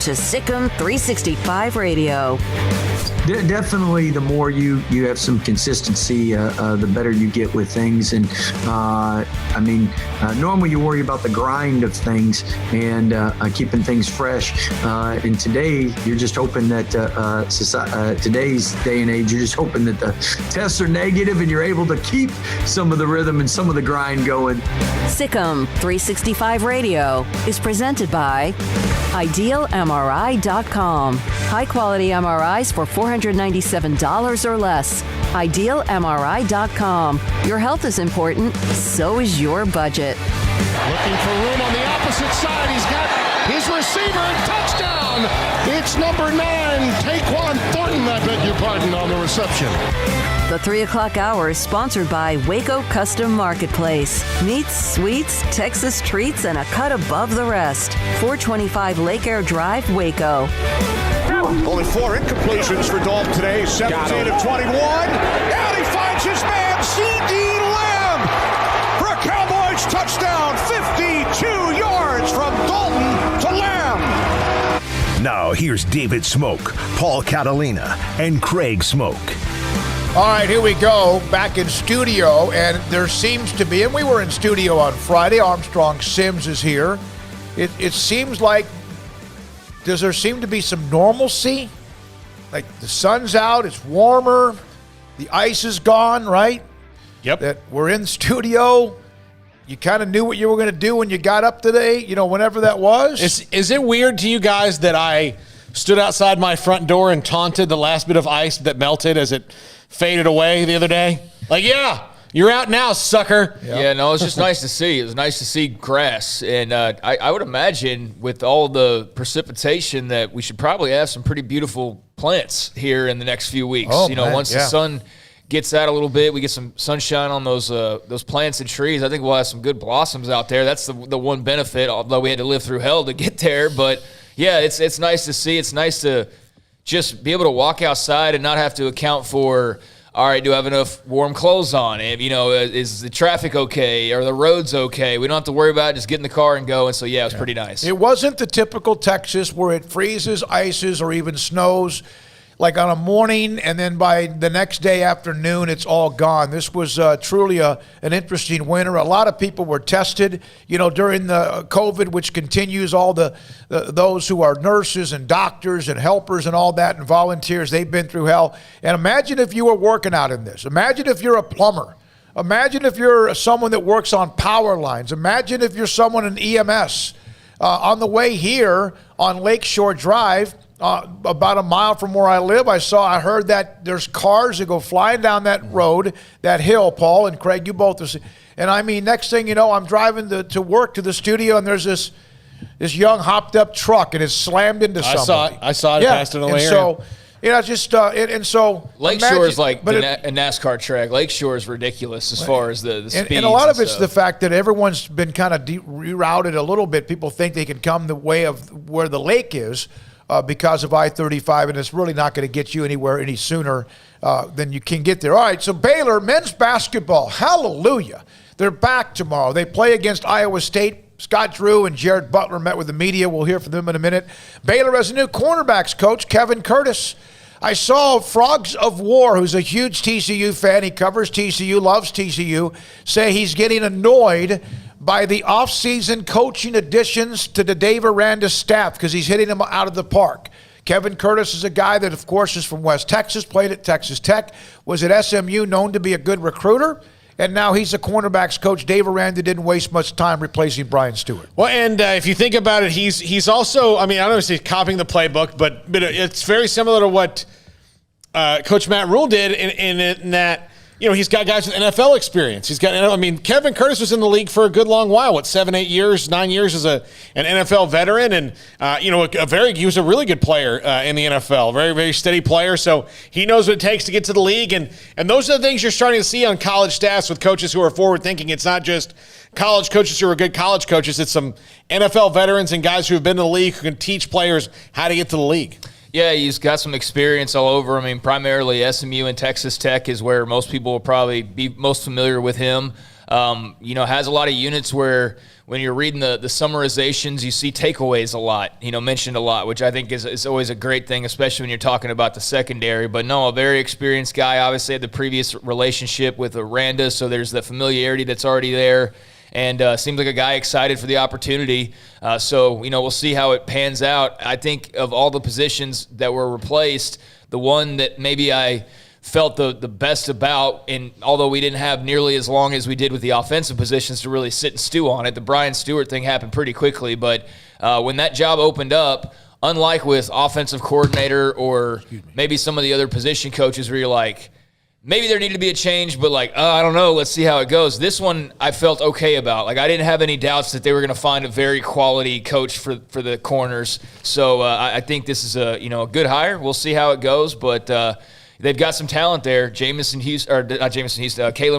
to SicEm365 Radio. Definitely, the more you have some consistency, the better you get with things. And normally you worry about the grind of things and keeping things fresh. And today, you're just hoping that today's day and age, you're just hoping that the tests are negative and you're able to keep some of the rhythm and some of the grind going. SicEm365 Radio is presented by IdealMRI.com. High-quality MRIs for $497 or less. IdealMRI.com. Your health is important, so is your budget. Looking for room on the opposite side. He's got his receiver. Touchdown! It's number 9, Taquan Thornton, I beg your pardon, on the reception. The 3 o'clock hour is sponsored by Waco Custom Marketplace. Meats, sweets, Texas treats, and a cut above the rest. 425 Lake Air Drive, Waco. Only 4 incompletions for Dolph today. 17 of 21. And he finds his man, C.D. Lamb, for a Cowboys touchdown. 52 yards from Dalton to Lamb. Now here's David Smoak, Paul Catalina, and Craig Smoak. All right, here we go, back in studio, and there seems to be, and we were in studio on Friday, Armstrong Sims is here. It seems like, does there seem to be some normalcy? Like the sun's out, it's warmer, the ice is gone, right? Yep. That we're in studio. You kind of knew what you were going to do when you got up today, whenever that was. Is it weird to you guys that I stood outside my front door and taunted the last bit of ice that melted as it faded away the other day? Like, yeah, you're out now, sucker. Yep. Yeah, no, it was just nice to see. It was nice to see grass. And I would imagine with all the precipitation that we should probably have some pretty beautiful plants here in the next few weeks. Once the sun gets out a little bit, we get some sunshine on those plants and trees. I think we'll have some good blossoms out there. That's the one benefit, although we had to live through hell to get there. But, yeah, it's nice to see. It's nice to just be able to walk outside and not have to account for, all right, do I have enough warm clothes on? And, is the traffic okay? Are the roads okay? We don't have to worry about it. Just get in the car and go. And so, yeah, it was pretty nice. It wasn't the typical Texas where it freezes, ices, or even snows like on a morning, and then by the next day afternoon, it's all gone. This was truly an interesting winter. A lot of people were tested, during the COVID, which continues. All those who are nurses and doctors and helpers and all that and volunteers, they've been through hell. And imagine if you were working out in this. Imagine if you're a plumber. Imagine if you're someone that works on power lines. Imagine if you're someone in EMS. On the way here on Lakeshore Drive, about a mile from where I live, I heard that there's cars that go flying down that road, that hill, Paul and Craig, you both have seen. And I mean, next thing you know, I'm driving to work to the studio, and there's this young hopped up truck, and it's slammed into somebody. I saw it passed in the way. So, and so Lakeshore is like a NASCAR track. Lakeshore is ridiculous as far as the speeds. And a lot of it's the fact that everyone's been kind of rerouted a little bit. People think they can come the way of where the lake is. Because of I-35, and it's really not going to get you anywhere any sooner than you can get there. All right, so Baylor, men's basketball, hallelujah. They're back tomorrow. They play against Iowa State. Scott Drew and Jared Butler met with the media. We'll hear from them in a minute. Baylor has a new cornerbacks coach, Kevin Curtis. I saw Frogs of War, who's a huge TCU fan. He covers TCU, loves TCU, say he's getting annoyed by the offseason coaching additions to the Dave Aranda staff because he's hitting them out of the park. Kevin Curtis is a guy that, of course, is from West Texas, played at Texas Tech, was at SMU, known to be a good recruiter, and now he's a cornerbacks coach. Dave Aranda didn't waste much time replacing Brian Stewart. Well, and if you think about it, he's also, I don't know if he's copying the playbook, but it's very similar to what Coach Matt Rule did in that, he's got guys with NFL experience. He's got, Kevin Curtis was in the league for a good long while. 7, 8 years, 9 years as an NFL veteran, and he was a really good player in the NFL. Very, very steady player. So he knows what it takes to get to the league, and those are the things you're starting to see on college staffs with coaches who are forward thinking. It's not just college coaches who are good college coaches. It's some NFL veterans and guys who have been in the league who can teach players how to get to the league. Yeah, he's got some experience all over. Primarily SMU and Texas Tech is where most people will probably be most familiar with him. Has a lot of units where when you're reading the summarizations, you see takeaways a lot, mentioned a lot, which I think is always a great thing, especially when you're talking about the secondary. But no, a very experienced guy. Obviously had the previous relationship with Aranda, so there's the familiarity that's already there. And seems like a guy excited for the opportunity. So we'll see how it pans out. I think of all the positions that were replaced, the one that maybe I felt the best about, and although we didn't have nearly as long as we did with the offensive positions to really sit and stew on it, the Brian Stewart thing happened pretty quickly. But when that job opened up, unlike with offensive coordinator or maybe some of the other position coaches where you're like, maybe there needed to be a change, but I don't know, let's see how it goes. This one I felt okay about. I didn't have any doubts that they were going to find a very quality coach for the corners. So I think this is a good hire. We'll see how it goes, but they've got some talent there. Kalen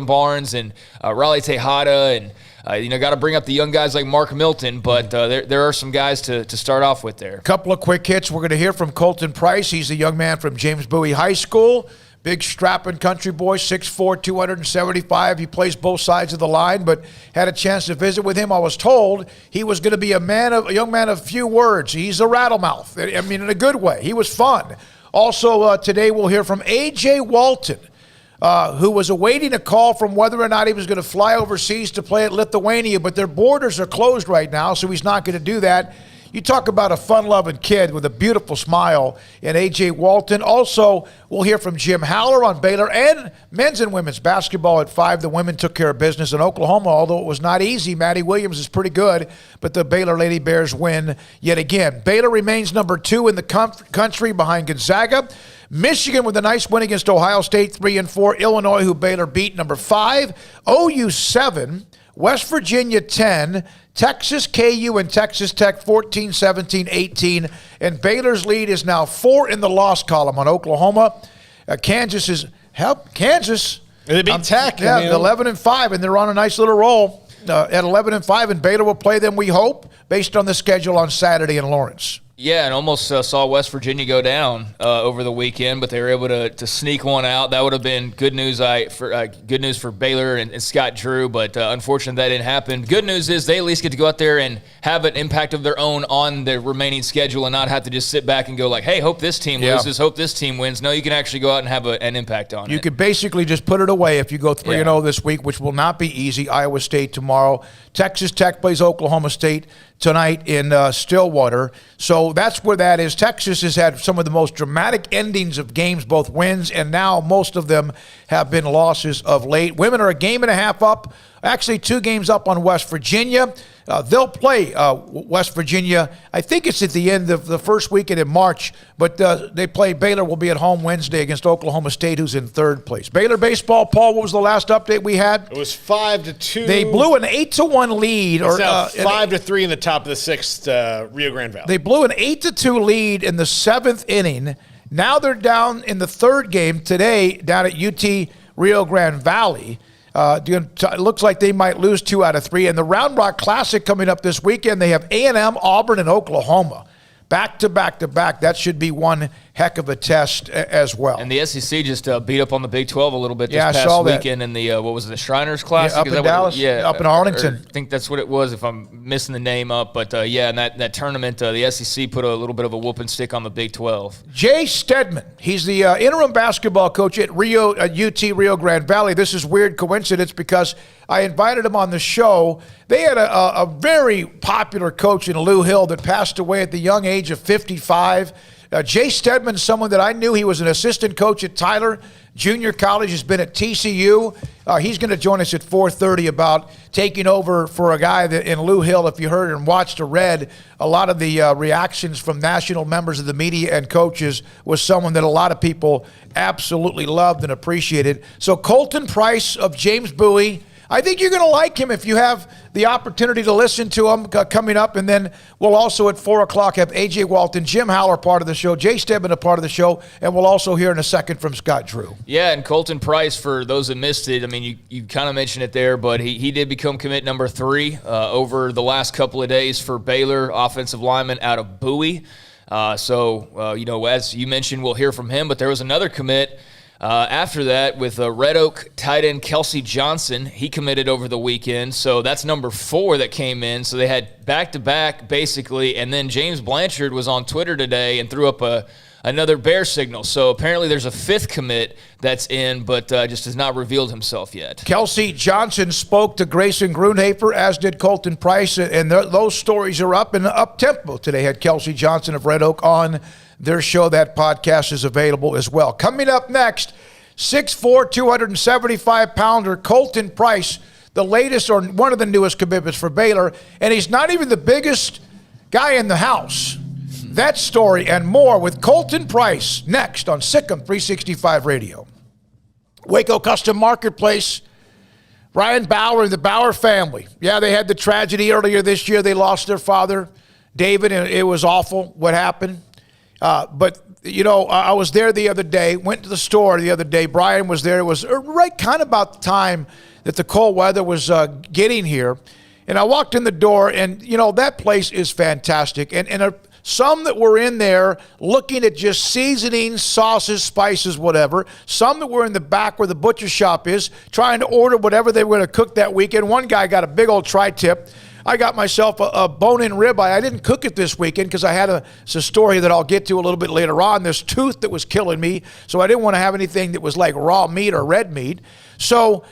Barnes and Raleigh Tejada, and got to bring up the young guys like Mark Milton, but there are some guys to start off with there. Couple of quick hits. We're going to hear from Colton Price. He's a young man from James Bowie High School. Big strapping country boy, 6'4", 275. He plays both sides of the line, but had a chance to visit with him. I was told he was going to be a young man of few words. He's a rattlemouth. I mean, in a good way. He was fun. Also, today we'll hear from A.J. Walton, who was awaiting a call from whether or not he was going to fly overseas to play at Lithuania, but their borders are closed right now, so he's not going to do that. You talk about a fun-loving kid with a beautiful smile in A.J. Walton. Also, we'll hear from Jim Haller on Baylor and men's and women's basketball at 5. The women took care of business in Oklahoma, although it was not easy. Maddie Williams is pretty good, but the Baylor Lady Bears win yet again. Baylor remains number 2 in the country behind Gonzaga. Michigan with a nice win against Ohio State, 3-4. Illinois, who Baylor beat, number 5. OU 7. West Virginia 10, Texas, KU, and Texas Tech 14, 17, 18. And Baylor's lead is now 4 in the loss column on Oklahoma. Kansas is Kansas. They beat Tech. 11-5, and they're on a nice little roll at 11-5. And Baylor will play them, we hope, based on the schedule on Saturday in Lawrence. Yeah, and almost saw West Virginia go down over the weekend, but they were able to sneak one out. That would have been good news for Baylor and Scott Drew, but unfortunately that didn't happen. Good news is they at least get to go out there and have an impact of their own on the remaining schedule and not have to just sit back and go like, hey, hope this team loses, hope this team wins. No, you can actually go out and have an impact on it. You could basically just put it away if you go 3-0 this week, which will not be easy. Iowa State tomorrow. Texas Tech plays Oklahoma State tonight in Stillwater. So that's where that is. Texas has had some of the most dramatic endings of games, both wins, and now most of them have been losses of late. Women are a game and a half up, actually 2 games up on West Virginia. They'll play West Virginia. I think it's at the end of the first weekend in March, but they play. Baylor will be at home Wednesday against Oklahoma State, who's in 3rd place. Baylor baseball, Paul, what was the last update we had? It was 5-2. They blew an 8-1 lead. It's now 5-3 in the top of the 6th Rio Grande Valley. They blew an 8-2 lead in the 7th inning. Now they're down in the 3rd game today down at UT Rio Grande Valley. It looks like they might lose 2 out of 3. And the Round Rock Classic coming up this weekend, they have A&M, Auburn, and Oklahoma. Back to back to back. That should be one heck of a test as well. And the SEC just beat up on the Big 12 a little bit this past weekend in the, what was it, the Shriners Classic? Yeah, up in Dallas, up in Arlington. I think that's what it was if I'm missing the name up. But, in that tournament, the SEC put a little bit of a whooping stick on the Big 12. Jay Stedman, he's the interim basketball coach at UT Rio Grande Valley. This is weird coincidence because I invited him on the show. They had a very popular coach in Lou Hill that passed away at the young age of 55. Jay Stedman, someone that I knew. He was an assistant coach at Tyler Junior College, has been at TCU. He's going to join us at 4:30 about taking over for a guy that in Lou Hill, if you heard and watched or read, a lot of the reactions from national members of the media and coaches was someone that a lot of people absolutely loved and appreciated. So Colton Price of James Bowie, I think you're going to like him if you have the opportunity to listen to him coming up. And then we'll also at 4 o'clock have A.J. Walton, Jim Haller part of the show, Jay Stedman a part of the show, and we'll also hear in a second from Scott Drew. Yeah, and Colton Price, for those that missed it, I mean, you kind of mentioned it there, but he did become commit number 3 over the last couple of days for Baylor, offensive lineman out of Bowie. As you mentioned, we'll hear from him, but there was another commit After that, with Red Oak tight end Kelsey Johnson, he committed over the weekend. So that's number 4 that came in. So they had back-to-back, basically. And then James Blanchard was on Twitter today and threw up another bear signal. So apparently there's a 5th commit that's in, but just has not revealed himself yet. Kelsey Johnson spoke to Grayson Grunhafer, as did Colton Price, and those stories are up in up-tempo today. Had Kelsey Johnson of Red Oak on their show. That podcast is available as well. Coming up next, 6'4", 275-pounder Colton Price, the latest or one of the newest commitments for Baylor, and he's not even the biggest guy in the house. That story and more with Colton Price next on SicEm365 Radio. Waco Custom Marketplace, Ryan Bauer and the Bauer family. Yeah, they had the tragedy earlier this year. They lost their father, David, and it was awful what happened. But, you know, I was there the other day, went to the store the other day. Brian was there. It was right kind of about the time that the cold weather was getting here. And I walked in the door, and, you know, that place is fantastic. And some that were in there looking at just seasoning, sauces, spices, whatever. Some that were in the back where the butcher shop is, trying to order whatever they were going to cook that weekend. One guy got a big old tri-tip. I got myself a bone-in ribeye. I didn't cook it this weekend because I had a story that I'll get to a little bit later on. This tooth that was killing me, so I didn't want to have anything that was like raw meat or red meat. So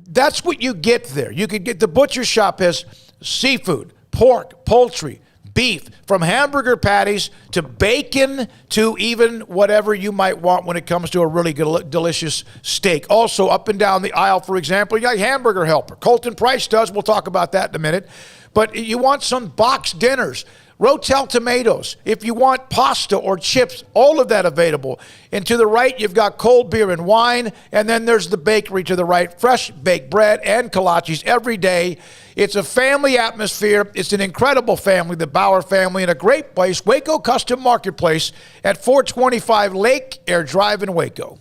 that's what you get there. You could get, the butcher shop has seafood, pork, poultry, beef, from hamburger patties to bacon to even whatever you might want when it comes to a really good, delicious steak. Also, up and down the aisle, for example, you got Hamburger Helper. Colton Price does. We'll talk about that in a minute. But you want some boxed dinners, Rotel tomatoes. If you want pasta or chips, all of that available. And to the right, you've got cold beer and wine. And then there's the bakery to the right, fresh baked bread and kolaches every day. It's a family atmosphere. It's an incredible family, the Bauer family, and a great place, Waco Custom Marketplace at 425 Lake Air Drive in Waco.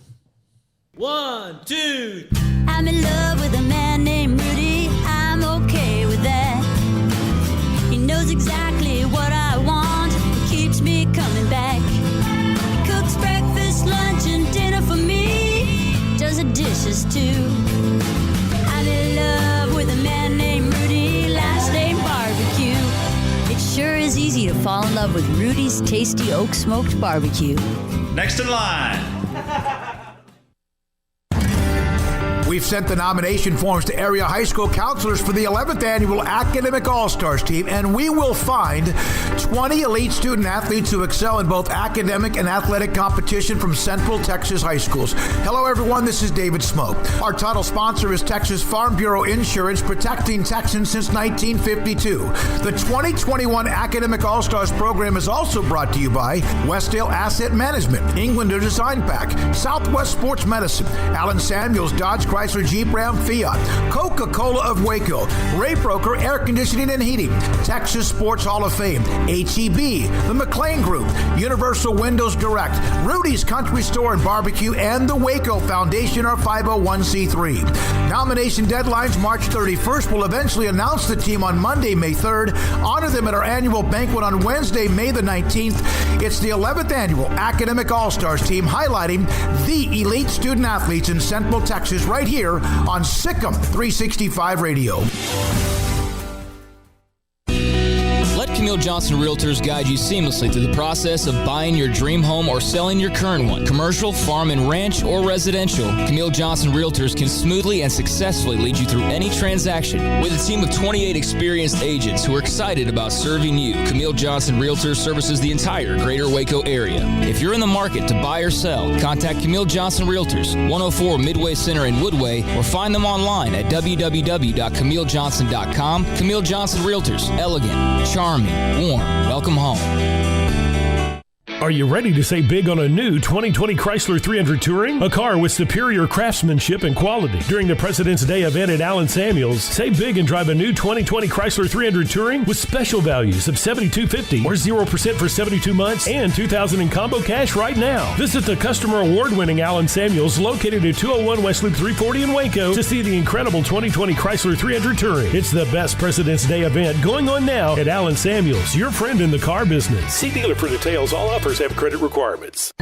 1, 2. I'm in love with a man named Rudy. I'm okay with that. He knows exactly what I want. He keeps me coming back. He cooks breakfast, lunch, and dinner for me. Does the dishes too. I'm in love with a man named Rudy. Last name Barbecue. It sure is easy to fall in love with Rudy's tasty oak smoked barbecue. Next in line. We've sent the nomination forms to area high school counselors for the 11th annual Academic All-Stars team, and we will find 20 elite student athletes who excel in both academic and athletic competition from Central Texas high schools. Hello, everyone. This is David Smoak. Our title sponsor is Texas Farm Bureau Insurance, protecting Texans since 1952. The 2021 Academic All-Stars program is also brought to you by Westdale Asset Management, Englander Design Pack, Southwest Sports Medicine, Allen Samuels Dodge Chrysler Jeep Ram Fiat, Coca-Cola of Waco, Ray Broker Air Conditioning and Heating, Texas Sports Hall of Fame, HEB, the McLean Group, Universal Windows Direct, Rudy's Country Store and Barbecue, and the Waco Foundation are 501c3. Nomination deadlines March 31st. We'll eventually announce the team on Monday, May 3rd. Honor them at our annual banquet on Wednesday, May the 19th. It's the 11th annual Academic All-Stars team highlighting the elite student athletes in Central Texas right here on SicEm365 Radio. Let Camille Johnson Realtors guide you seamlessly through the process of buying your dream home or selling your current one. Commercial, farm and ranch, or residential, Camille Johnson Realtors can smoothly and successfully lead you through any transaction. With a team of 28 experienced agents who are excited about serving you, Camille Johnson Realtors services the entire greater Waco area. If you're in the market to buy or sell, contact Camille Johnson Realtors, 104 Midway Center in Woodway, or find them online at www.camillejohnson.com. Camille Johnson Realtors, elegant, charming, warm. Welcome home. Are you ready to say big on a new 2020 Chrysler 300 Touring? A car with superior craftsmanship and quality. During the President's Day event at Allen Samuels, say big and drive a new 2020 Chrysler 300 Touring with special values of $7,250 or 0% for 72 months and $2,000 in combo cash right now. Visit the customer award-winning Allen Samuels located at 201 West Loop 340 in Waco to see the incredible 2020 Chrysler 300 Touring. It's the best President's Day event going on now at Allen Samuels, your friend in the car business. See dealer for details. All offers have credit requirements.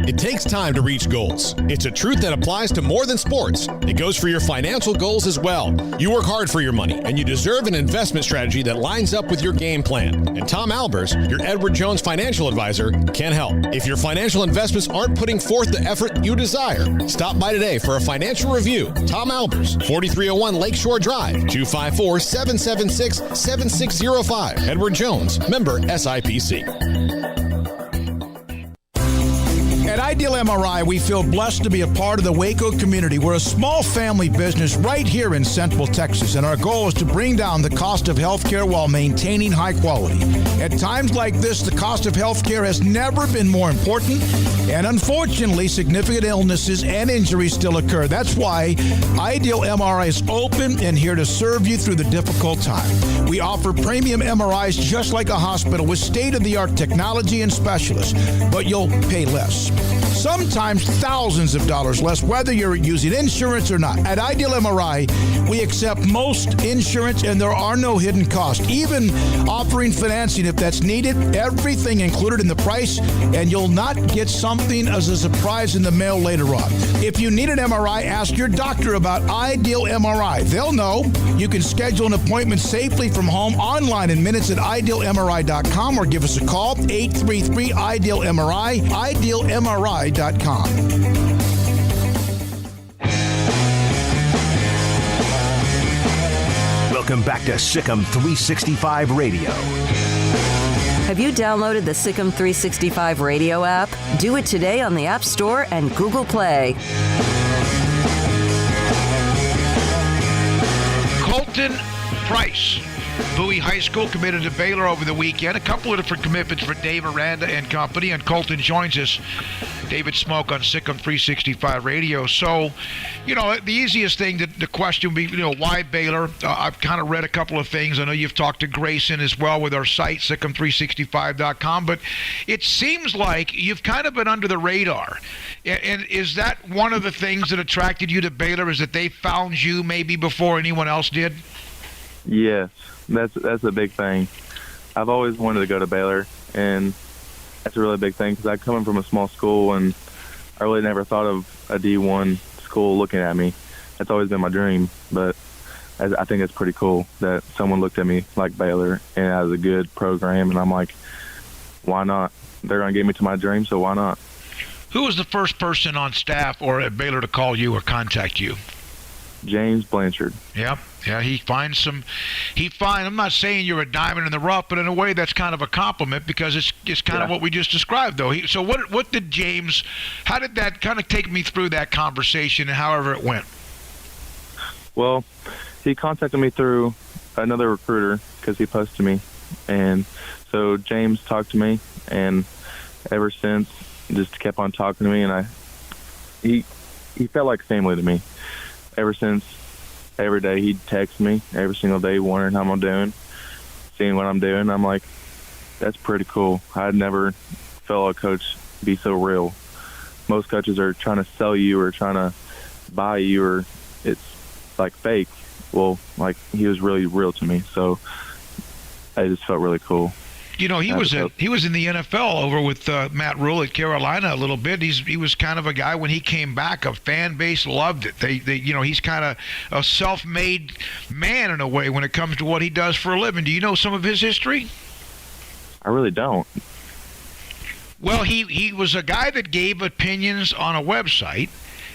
It takes time to reach goals. It's a truth that applies to more than sports. It goes for your financial goals as well. You work hard for your money, and you deserve an investment strategy that lines up with your game plan. And Tom Albers, your Edward Jones financial advisor, can help. If your financial investments aren't putting forth the effort you desire, stop by today for a financial review. Tom Albers, 4301 Lakeshore Drive, 254-776-7605. Edward Jones, member SIPC. At Ideal MRI, we feel blessed to be a part of the Waco community. We're a small family business right here in Central Texas, and our goal is to bring down the cost of healthcare while maintaining high quality. At times like this, the cost of healthcare has never been more important, and unfortunately, significant illnesses and injuries still occur. That's why Ideal MRI is open and here to serve you through the difficult time. We offer premium MRIs just like a hospital with state-of-the-art technology and specialists, but you'll pay less. Sometimes thousands of dollars less, whether you're using insurance or not. At Ideal MRI, we accept most insurance and there are no hidden costs. Even offering financing if that's needed, everything included in the price, and you'll not get something as a surprise in the mail later on. If you need an MRI, ask your doctor about Ideal MRI. They'll know. You can schedule an appointment safely from home online in minutes at idealmri.com or give us a call, 833-IDEAL-MRI, idealmri.com. Welcome back to SicEm365 Radio. Have you downloaded the SicEm365 Radio app? Do it today on the App Store and Google Play. Colton Price, Bowie High School, committed to Baylor over the weekend. A couple of different commitments for Dave Aranda and company, and Colton joins us, David Smoak, on SicEm365 Radio. So, the easiest thing, the question would be, why Baylor? I've kind of read a couple of things. I know you've talked to Grayson as well with our site, SicEm365.com, but it seems like you've kind of been under the radar. And is that one of the things that attracted you to Baylor, is that they found you maybe before anyone else did? Yes, that's a big thing. I've always wanted to go to Baylor, and that's a really big thing because I come from a small school, and I really never thought of a D1 school looking at me. That's always been my dream, but I think it's pretty cool that someone looked at me like Baylor and it has a good program, and I'm like, why not? They're going to get me to my dream, so why not? Who was the first person on staff or at Baylor to call you or contact you? James Blanchard. Yep. Yeah, I'm not saying you're a diamond in the rough, but in a way that's kind of a compliment because it's kind of what we just described, though. So what did James, how did that kind of take me through that conversation and however it went? Well, he contacted me through another recruiter because he posted me. And so James talked to me, and ever since, just kept on talking to me, and he felt like family to me. Ever since, every day he'd text me every single day, wondering how I'm doing, seeing what I'm doing. I'm like, that's pretty cool. I'd never felt a coach be so real. Most coaches are trying to sell you or trying to buy you, or it's like fake. Well, like, he was really real to me, so I just felt really cool. He was in the NFL over with Matt Rule at Carolina a little bit. He was kind of a guy when he came back. A fan base loved it. He's kind of a self-made man in a way when it comes to what he does for a living. Do you know some of his history? I really don't. Well, he was a guy that gave opinions on a website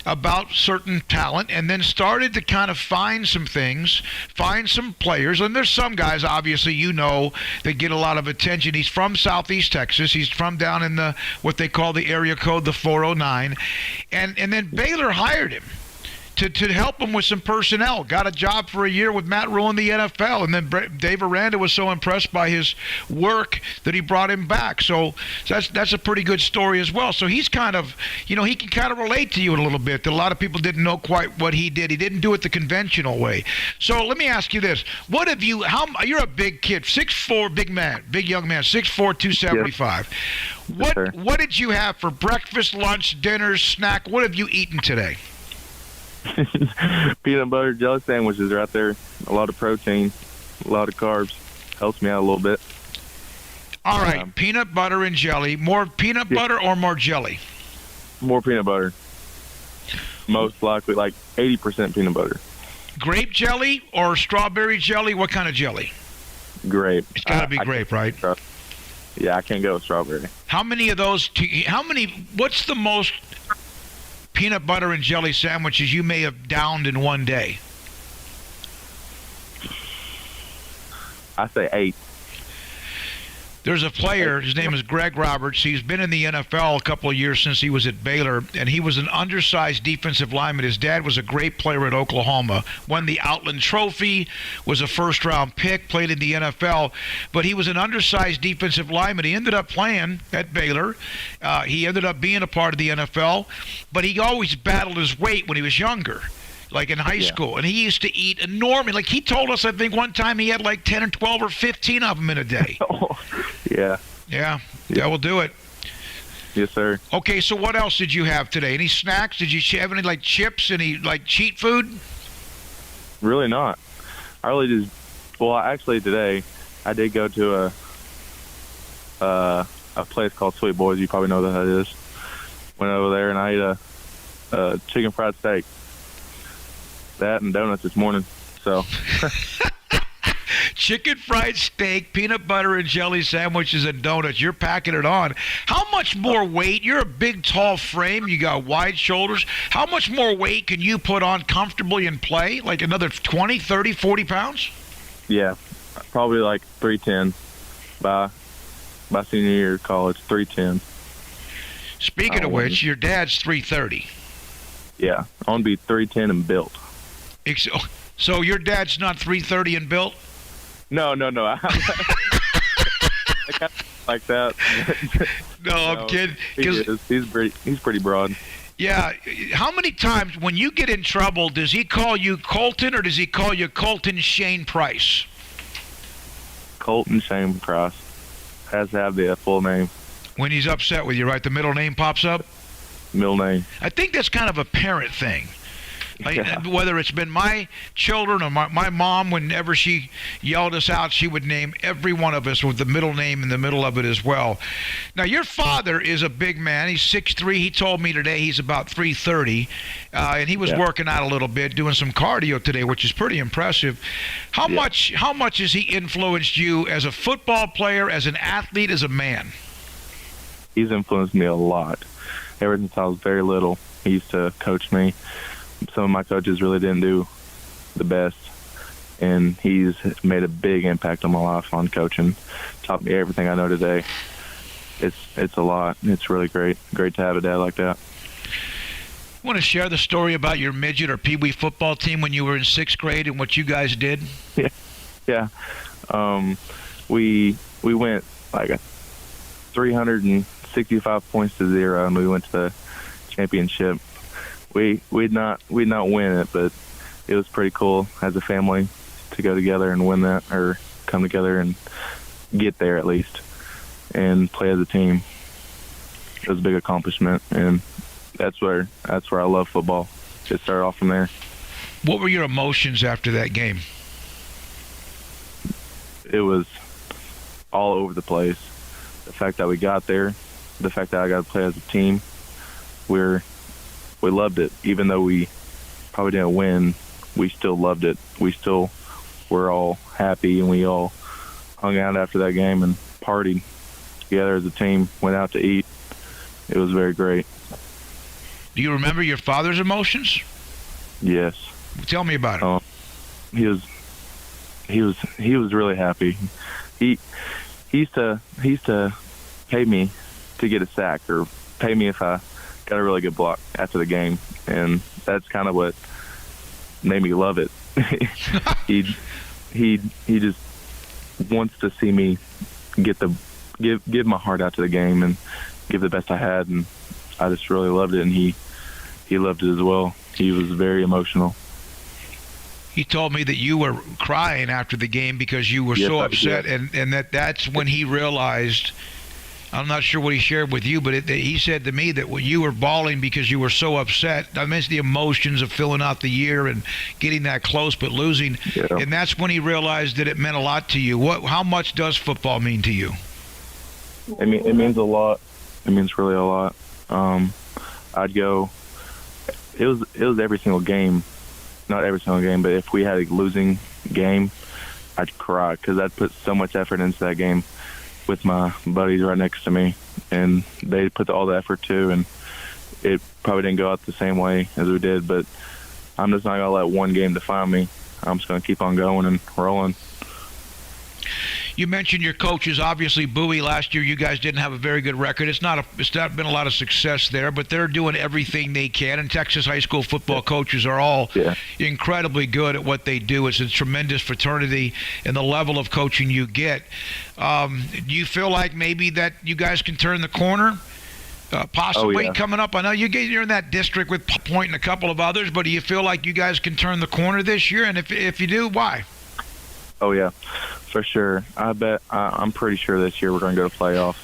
about certain talent, and then started to kind of find some things, find some players. And there's some guys, obviously, that get a lot of attention. He's from Southeast Texas. He's from down in the what they call the area code, the 409. And then Baylor hired him to help him with some personnel. Got a job for a year with Matt Rule in the NFL, and then Dave Aranda was so impressed by his work that he brought him back. So that's a pretty good story as well. So he's kind of, he can kind of relate to you a little bit. A lot of people didn't know quite what he did. He didn't do it the conventional way. So let me ask you this: what have you? You're a big kid, 6'4", big young man, 6'4", 275. Yes. What did you have for breakfast, lunch, dinner, snack? What have you eaten today? Peanut butter jelly sandwiches are out there. A lot of protein, a lot of carbs. Helps me out a little bit. All right, peanut butter and jelly. More peanut butter or more jelly? More peanut butter. Most likely, like 80% peanut butter. Grape jelly or strawberry jelly? What kind of jelly? Grape. It's got to be grape, right? Yeah, I can't go with strawberry. How many of those? What's the most peanut butter and jelly sandwiches you may have downed in one day? I say 8. There's a player, his name is Greg Roberts. He's been in the NFL a couple of years since he was at Baylor, and he was an undersized defensive lineman. His dad was a great player at Oklahoma, won the Outland Trophy, was a first-round pick, played in the NFL, but he was an undersized defensive lineman. He ended up playing at Baylor. He ended up being a part of the NFL, but he always battled his weight when he was younger, like in high school, and he used to eat enormous. Like he told us, I think one time he had like 10 or 12 or 15 of them in a day. Yeah, that will do it. Yes, sir. Okay, so what else did you have today? Any snacks? Did you have any like chips? Any like cheat food? Really not. I really just. Well, actually today I did go to a place called Sweet Boys. You probably know what that is. Went over there and I ate a chicken fried steak. That and donuts this morning. So. Chicken fried steak, peanut butter and jelly sandwiches, and donuts. You're packing it on. How much more weight? You're a big, tall frame. You got wide shoulders. How much more weight can you put on comfortably and play? Like another 20, 30, 40 pounds? Yeah, probably like 310 by senior year of college, 310. Speaking of which, your dad's 330. Yeah, I want to be 310 and built. So your dad's not 330 and built? No. I kind of like that. No, I'm kidding. He's pretty broad. Yeah. How many times when you get in trouble, does he call you Colton or does he call you Colton Shane Price? Colton Shane Price. Has to have the full name. When he's upset with you, right? The middle name pops up? Middle name. I think that's kind of a parent thing. Whether it's been my children or my mom, whenever she yelled us out, she would name every one of us with the middle name in the middle of it as well. Now, your father is a big man. He's 6'3". He told me today he's about 330, and he was working out a little bit, doing some cardio today, which is pretty impressive. How much has he influenced you as a football player, as an athlete, as a man? He's influenced me a lot. Ever since I was very little, he used to coach me. Some of my coaches really didn't do the best, and he's made a big impact on my life on coaching. Taught me everything I know today. It's a lot. It's really great to have a dad like that. You want to share the story about your midget or peewee football team when you were in 6th grade and what you guys did? Yeah. We went like 365 points to 0, and we went to the championship. We'd not win it, but it was pretty cool as a family to go together and win that, or come together and get there at least, and play as a team. It was a big accomplishment, and that's where I love football. Just started off from there. What were your emotions after that game? It was all over the place. The fact that we got there, the fact that I got to play as a team, we loved it. Even though we probably didn't win, we still loved it. We still were all happy, and we all hung out after that game and partied together as a team, went out to eat. It was very great. Do you remember your father's emotions? Yes. Tell me about it. He was really happy. He used to pay me to get a sack, or pay me if I got a really good block after the game, and that's kind of what made me love it. he just wants to see me give my heart out to the game and give the best I had, and I just really loved it, and he loved it as well. He was very emotional. He told me that you were crying after the game because you were so upset, and that's when he realized. I'm not sure what he shared with you, but he said to me that you were bawling because you were so upset. I meant the emotions of filling out the year and getting that close but losing. Yeah. And that's when he realized that it meant a lot to you. How much does football mean to you? It means a lot. It means really a lot. I'd go. It was every single game, not every single game, but if we had a losing game, I'd cry because I'd put so much effort into that game with my buddies right next to me, and they put all the effort too, and it probably didn't go out the same way as we did, but I'm just not going to let one game define me. I'm just going to keep on going and rolling. You mentioned your coaches. Obviously, Bowie, last year you guys didn't have a very good record. It's not been a lot of success there, but they're doing everything they can. And Texas high school football coaches are all incredibly good at what they do. It's a tremendous fraternity and the level of coaching you get. Do you feel like maybe that you guys can turn the corner? Possibly coming up. I know you're in that district with Point and a couple of others, but do you feel like you guys can turn the corner this year? And if you do, why? Oh, yeah, for sure. I'm pretty sure this year we're going to go to playoffs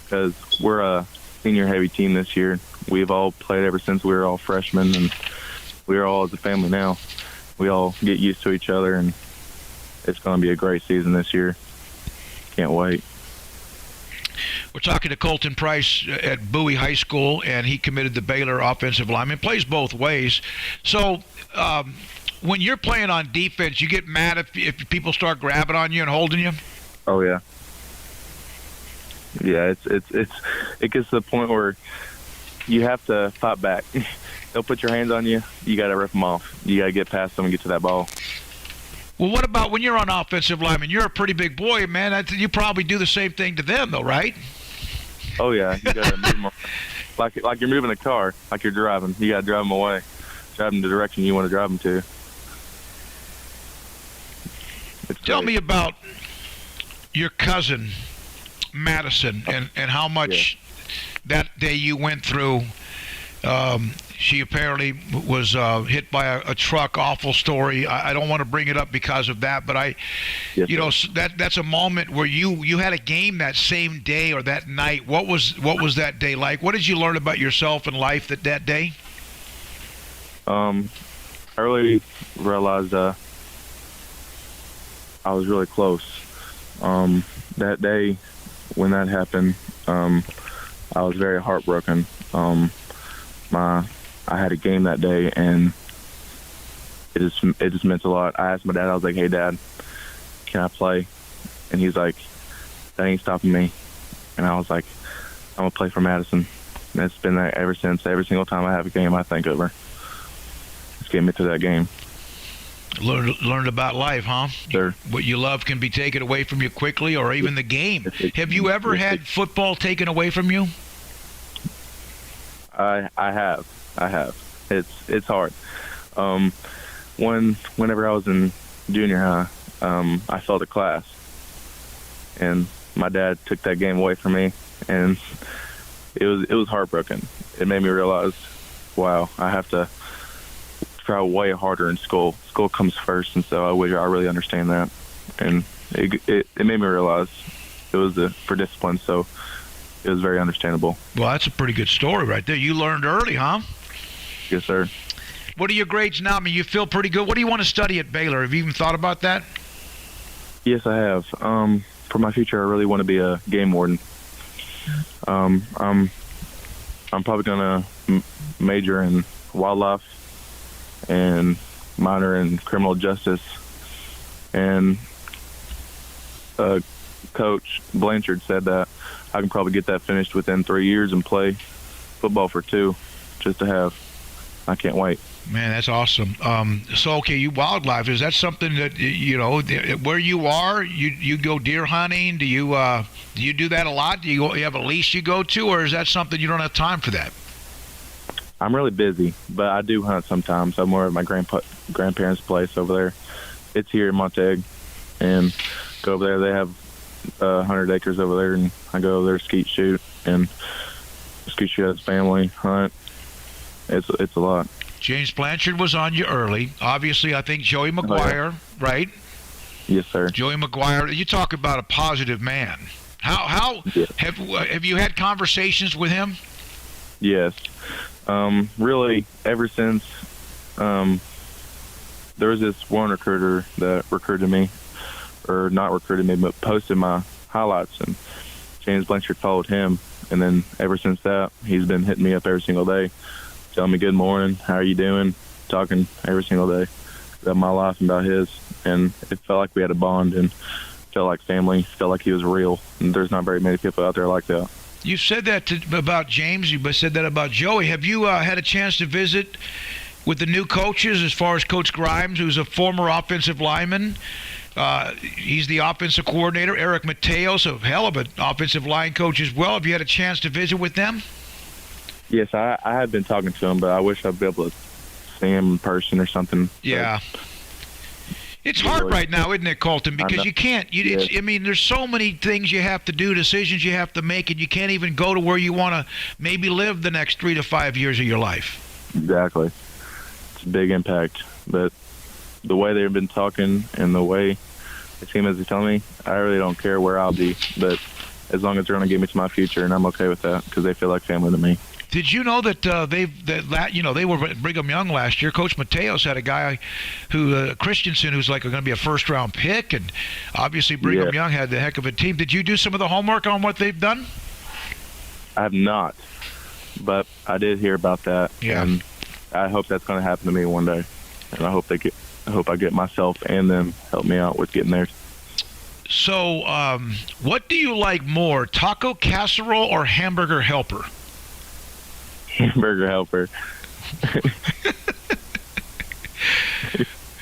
because we're a senior-heavy team this year. We've all played ever since we were all freshmen, and we're all as a family now. We all get used to each other, and it's going to be a great season this year. Can't wait. We're talking to Colton Price at Bowie High School, and he committed the Baylor offensive lineman. Plays both ways. So when you're playing on defense, you get mad if people start grabbing on you and holding you? Oh, yeah. Yeah, it gets to the point where you have to fight back. They'll put your hands on you. You got to rip them off. You got to get past them and get to that ball. Well, what about when you're on offensive lineman? You're a pretty big boy, man. You probably do the same thing to them, though, right? Oh, yeah. You got to move them like you're moving a car, like you're driving. You got to drive them away, drive them the direction you want to drive them to. Tell me about your cousin, Madison, and how much that day you went through. She apparently was hit by a truck. Awful story. I don't want to bring it up because of that, but that's a moment where you had a game that same day or that night. What was that day like? What did you learn about yourself and life that day? I really realized I was really close. That day when that happened, I was very heartbroken. I had a game that day, and it just meant a lot. I asked my dad, I was like, "Hey, Dad, can I play?" And he's like, "That ain't stopping me." And I was like, "I'm going to play for Madison." And it's been that ever since. Every single time I have a game, I think of her. Just getting me to that game. Learned about life, huh? Sure. What you love can be taken away from you quickly, or even the game. Have you ever had football taken away from you? I have. It's hard. Whenever I was in junior high, I failed a class, and my dad took that game away from me, and it was heartbroken. It made me realize, wow, I have to try way harder in school. School comes first, and so I really understand that. And it made me realize it was for discipline, so it was very understandable. Well, that's a pretty good story right there. You learned early, huh? Yes, sir. What are your grades now? I mean, you feel pretty good. What do you want to study at Baylor? Have you even thought about that? Yes, I have. For my future, I really want to be a game warden. I'm probably going to major in wildlife and minor in criminal justice. And Coach Blanchard said that I can probably get that finished within 3 years and play football for 2 just to have. I can't wait. Man, that's awesome. So, you wildlife, is that something that, where you are, you go deer hunting? Do you do that a lot? Do you have a leash you go to, or is that something you don't have time for that? I'm really busy, but I do hunt sometimes. I'm more at my grandparents' place over there. It's here in Montague, and go over there. They have 100 acres over there, and I go over there skeet shoot as family, hunt. It's a lot. James Blanchard was on you early. Obviously, I think Joey McGuire, right? Yes, sir. Joey McGuire. You talk about a positive man. How have you had conversations with him? Yes. Really, ever since there was this one recruiter that recruited me, or not recruited me, but posted my highlights, and James Blanchard followed him, And then ever since that, he's been hitting me up every single day, telling me good morning, how are you doing, talking every single day about my life and about his. And it felt like we had a bond and felt like family, felt like he was real. And there's not very many people out there like that. You said that about James. You said that about Joey. Have you had a chance to visit with the new coaches as far as Coach Grimes, who's a former offensive lineman? He's the offensive coordinator. Eric Mateos, a hell of an offensive line coach as well. Have you had a chance to visit with them? Yes, I have been talking to him, but I wish I'd be able to see him in person or something. Yeah. It's hard right now, isn't it, Colton? Because you can't. I mean, there's so many things you have to do, decisions you have to make, and you can't even go to where you want to maybe live the next 3 to 5 years of your life. Exactly. It's a big impact. But the way they've been talking and the way the team is telling me, I really don't care where I'll be. But as long as they're going to get me to my future, and I'm okay with that because they feel like family to me. Did you know that they were at Brigham Young last year? Coach Mateos had a guy Christensen, who's like going to be a first-round pick, and obviously Brigham Young had the heck of a team. Did you do some of the homework on what they've done? I have not, but I did hear about that. Yeah. And I hope that's going to happen to me one day, and I hope I get myself and them help me out with getting there. So, what do you like more, taco casserole or hamburger helper? Hamburger helper.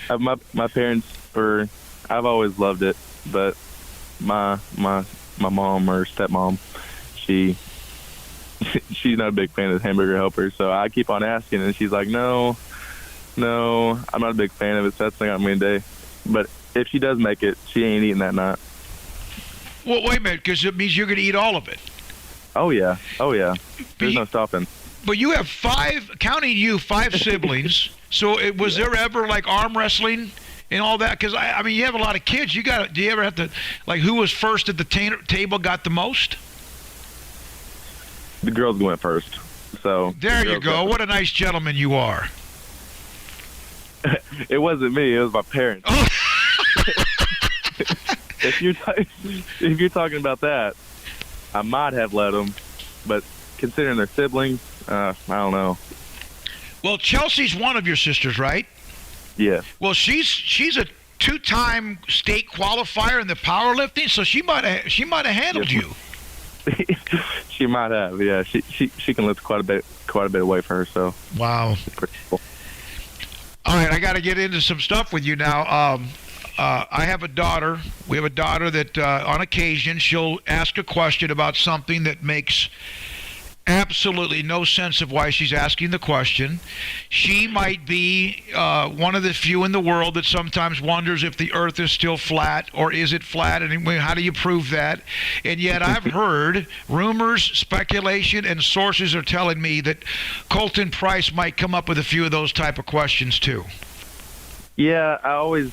My parents were. I've always loved it, but my mom or stepmom, she's not a big fan of the hamburger helper. So I keep on asking, and she's like, no, I'm not a big fan of it. So that's not me today. But if she does make it, she ain't eating that night. Well, wait a minute, because it means you're going to eat all of it. Oh yeah. There's no stopping. But you have 5 siblings. So was there ever like arm wrestling and all that? Because I mean, you have a lot of kids. Do you ever have to, like, who was first at the table got the most? The girls went first. So there you go. What a nice gentleman you are. It wasn't me. It was my parents. Oh. If you're talking about that, I might have let them, but considering their siblings, I don't know. Well, Chelsea's one of your sisters, right? Yeah. Well, she's a 2-time state qualifier in the powerlifting, so she might have handled you. She might have. Yeah. She can lift quite a bit of weight for herself. Wow. Pretty cool. All right, I got to get into some stuff with you now. I have a daughter. We have a daughter that on occasion she'll ask a question about something that makes absolutely no sense of why she's asking the question. She might be one of the few in the world that sometimes wonders if the earth is still flat, or is it flat, and how do you prove that? And yet I've heard rumors, speculation, and sources are telling me that Colton Price might come up with a few of those type of questions too. Yeah, I always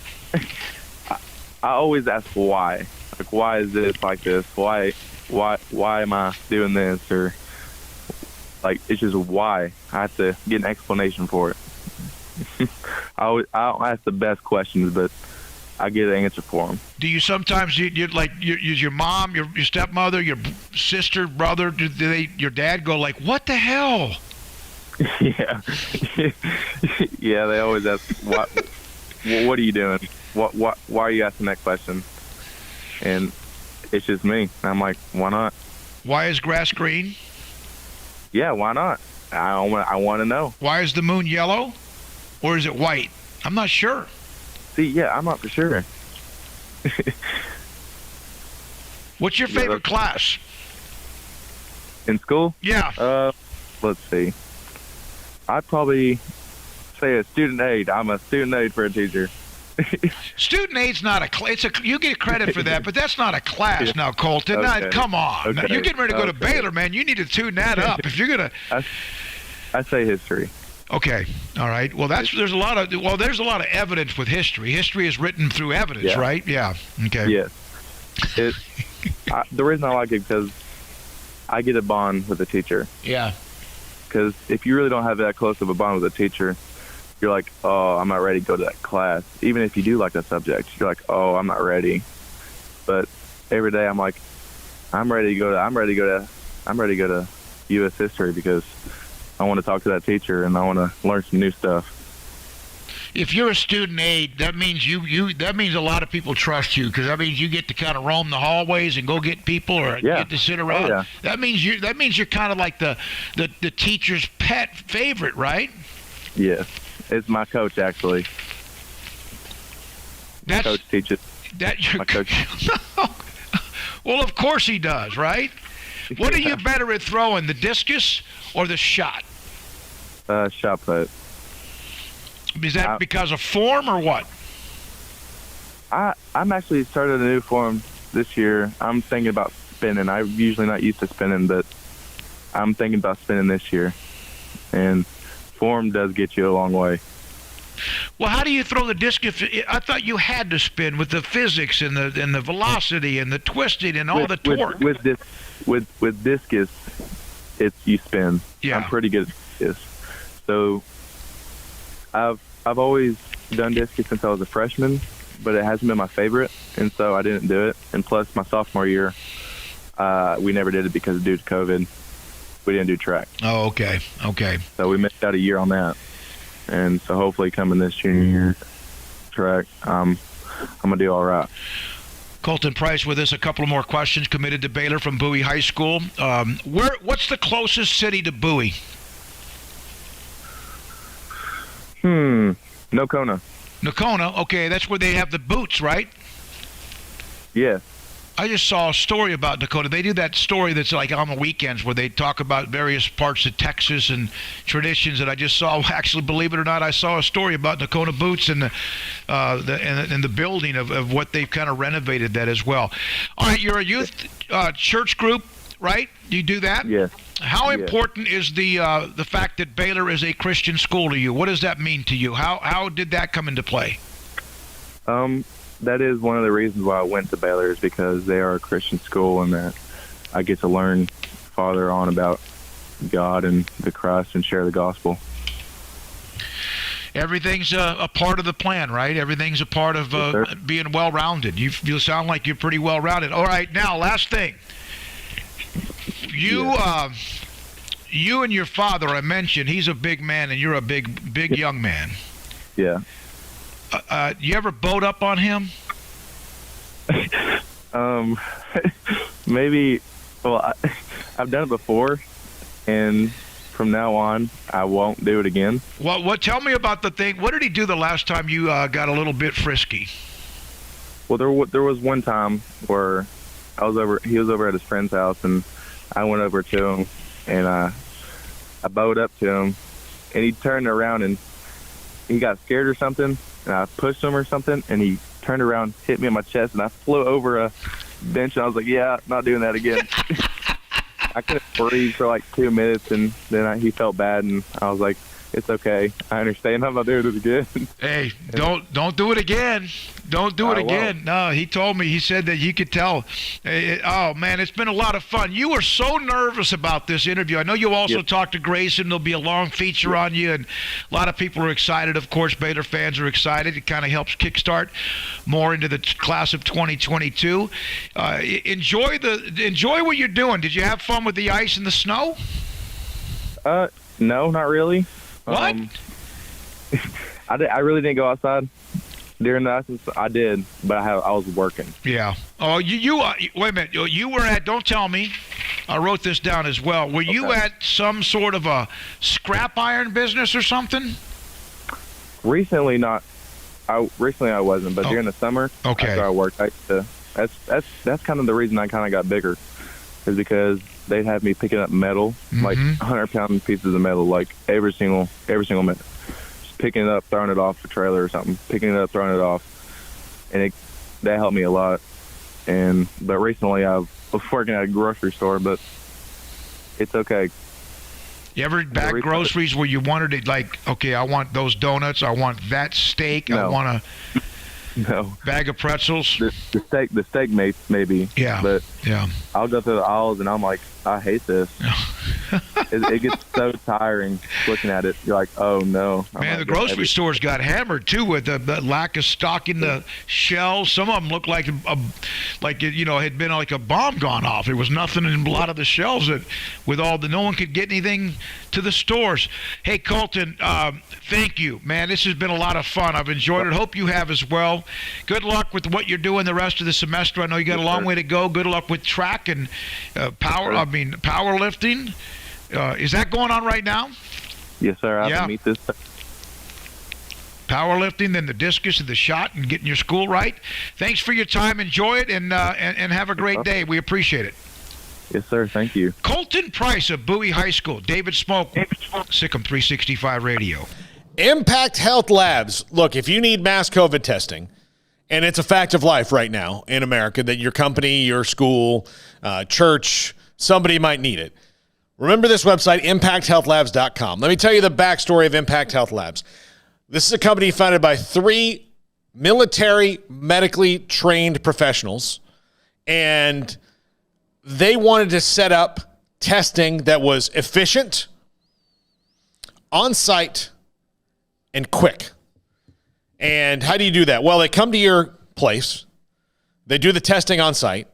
ask why. Like, why is this like this? Why am I doing this? Or like, it's just why. I have to get an explanation for it. I don't ask the best questions, but I get an answer for them. Do you sometimes, use your mom, your stepmother, your sister, brother, your dad go like, what the hell? Yeah. Yeah, they always ask, what are you doing? Why are you asking that question? And it's just me. I'm like, why not? Why is grass green? Yeah, why not? I want to know. Why is the moon yellow? Or is it white? I'm not sure. See, yeah, I'm not for sure. What's your favorite class? In school? Yeah. Let's see. I'd probably say a student aid. I'm a student aid for a teacher. Student aid's not a class. You get credit for that, but that's not a class now, Colton. Okay. Now, come on. Okay. Now, you're getting ready to go to Baylor, man. You need to tune that up. If you're gonna, I say history. Okay. All right. Well, there's a lot of evidence with history. History is written through evidence, right? Yeah. Okay. Yes. The reason I like it because I get a bond with a teacher. Yeah. Because if you really don't have that close of a bond with a teacher, you're like, oh, I'm not ready to go to that class. Even if you do like that subject, you're like, oh, I'm not ready. But every day I'm like, I'm ready to go to ready to go to U.S. history because I want to talk to that teacher and I want to learn some new stuff. If you're a student aide, that means that means a lot of people trust you, because that means you get to kind of roam the hallways and go get people, or get to sit around. Oh, yeah. That means you're kind of like the teacher's pet favorite, right? Yes, it's my coach actually. My coach teaches. My coach. Well, of course he does, right? What are you better at throwing, the discus or the shot? Shot put. Is that because of form or what? I'm actually started a new form this year. I'm thinking about spinning. I'm usually not used to spinning, but I'm thinking about spinning this year. And form does get you a long way. Well, how do you throw the disc? I thought you had to spin with the physics and the velocity and the twisting and all the torque. With discus, it's you spin. Yeah. I'm pretty good at discus. So I've always done discus since I was a freshman, but it hasn't been my favorite, and so I didn't do it. And plus, my sophomore year, we never did it because due to COVID, we didn't do track. Oh, okay. So we missed out a year on that, and so hopefully coming this junior year track, I'm gonna do all right. Colton Price with us. A couple more questions. Committed to Baylor from Bowie High School. What's the closest city to Bowie? Nocona. Okay, that's where they have the boots, right? Yeah. I just saw a story about Nocona. They do that story that's like on the weekends where they talk about various parts of Texas and traditions. And I just saw, actually, believe it or not, I saw a story about Nocona boots and the building of what they've kind of renovated that as well. All right, you're a youth church group, right? Do you do that? Yes. How important is the fact that Baylor is a Christian school to you? What does that mean to you? How did that come into play? That is one of the reasons why I went to Baylor, is because they are a Christian school and that I get to learn farther on about God and the Christ and share the gospel. Everything's a part of the plan, right? Everything's a part of being well-rounded. You sound like you're pretty well-rounded. All right, now, last thing. You and your father, I mentioned, he's a big man and you're a big young man. Yeah. You ever boat up on him? Maybe. Well, I've done it before, and from now on, I won't do it again. Well, tell me about the thing. What did he do the last time you got a little bit frisky? Well, there was one time where he was over at his friend's house, and I went over to him, and I bowed up to him, and he turned around, and he got scared or something, and I pushed him or something, and he turned around, hit me in my chest, and I flew over a bench, and I was like, yeah, not doing that again. I couldn't breathe for like 2 minutes, and then he felt bad, and I was like, it's okay. I understand. I'm not doing it again. Hey, don't do it again. Don't do it again. No, he told me. He said that you could tell. Oh, man, it's been a lot of fun. You were so nervous about this interview. I know you also talked to Grayson. There'll be a long feature on you, and a lot of people are excited. Of course, Baylor fans are excited. It kind of helps kickstart more into the class of 2022. Enjoy what you're doing. Did you have fun with the ice and the snow? No, not really. What? I really didn't go outside during the ice. I did, but I was working. Yeah. Oh, you wait a minute. You were at, don't tell me, I wrote this down as well. Were you at some sort of a scrap iron business or something? Recently, not. Recently I wasn't, but during the summer, after I worked, that's kind of the reason I kind of got bigger, is because they'd have me picking up metal, like 100-pound pieces of metal, like every single metal. Just picking it up, throwing it off a trailer or something, picking it up, throwing it off, and that helped me a lot. But recently I was working at a grocery store, but it's okay. You ever bag groceries where you wanted it, like, okay, I want those donuts, I want that steak, No. I want a bag of pretzels? The steak maybe. Yeah. But yeah, I'll go through the aisles and I'm like, I hate this. It gets so tiring looking at it. You're like, oh no. Man, the grocery stores got hammered too with the lack of stock in the shelves. Some of them looked like had been like a bomb gone off. There was nothing in a lot of the shelves no one could get anything to the stores. Hey, Colton, thank you, man. This has been a lot of fun. I've enjoyed it. Hope you have as well. Good luck with what you're doing the rest of the semester. I know you got a long way to go. Good luck with track and powerlifting. Is that going on right now? Yes, sir. I have to meet this. Powerlifting, then the discus and the shot, and getting your school right. Thanks for your time. Enjoy it, and have a great day. We appreciate it. Yes, sir. Thank you. Colton Price of Bowie High School. David Smoak, SicEm365 Radio. Impact Health Labs. Look, if you need mass COVID testing, and it's a fact of life right now in America that your company, your school, church, somebody might need it. Remember this website, impacthealthlabs.com. Let me tell you the backstory of Impact Health Labs. This is a company founded by 3 military medically trained professionals, and they wanted to set up testing that was efficient, on-site, and quick. And how do you do that? Well, they come to your place. They do the testing on site.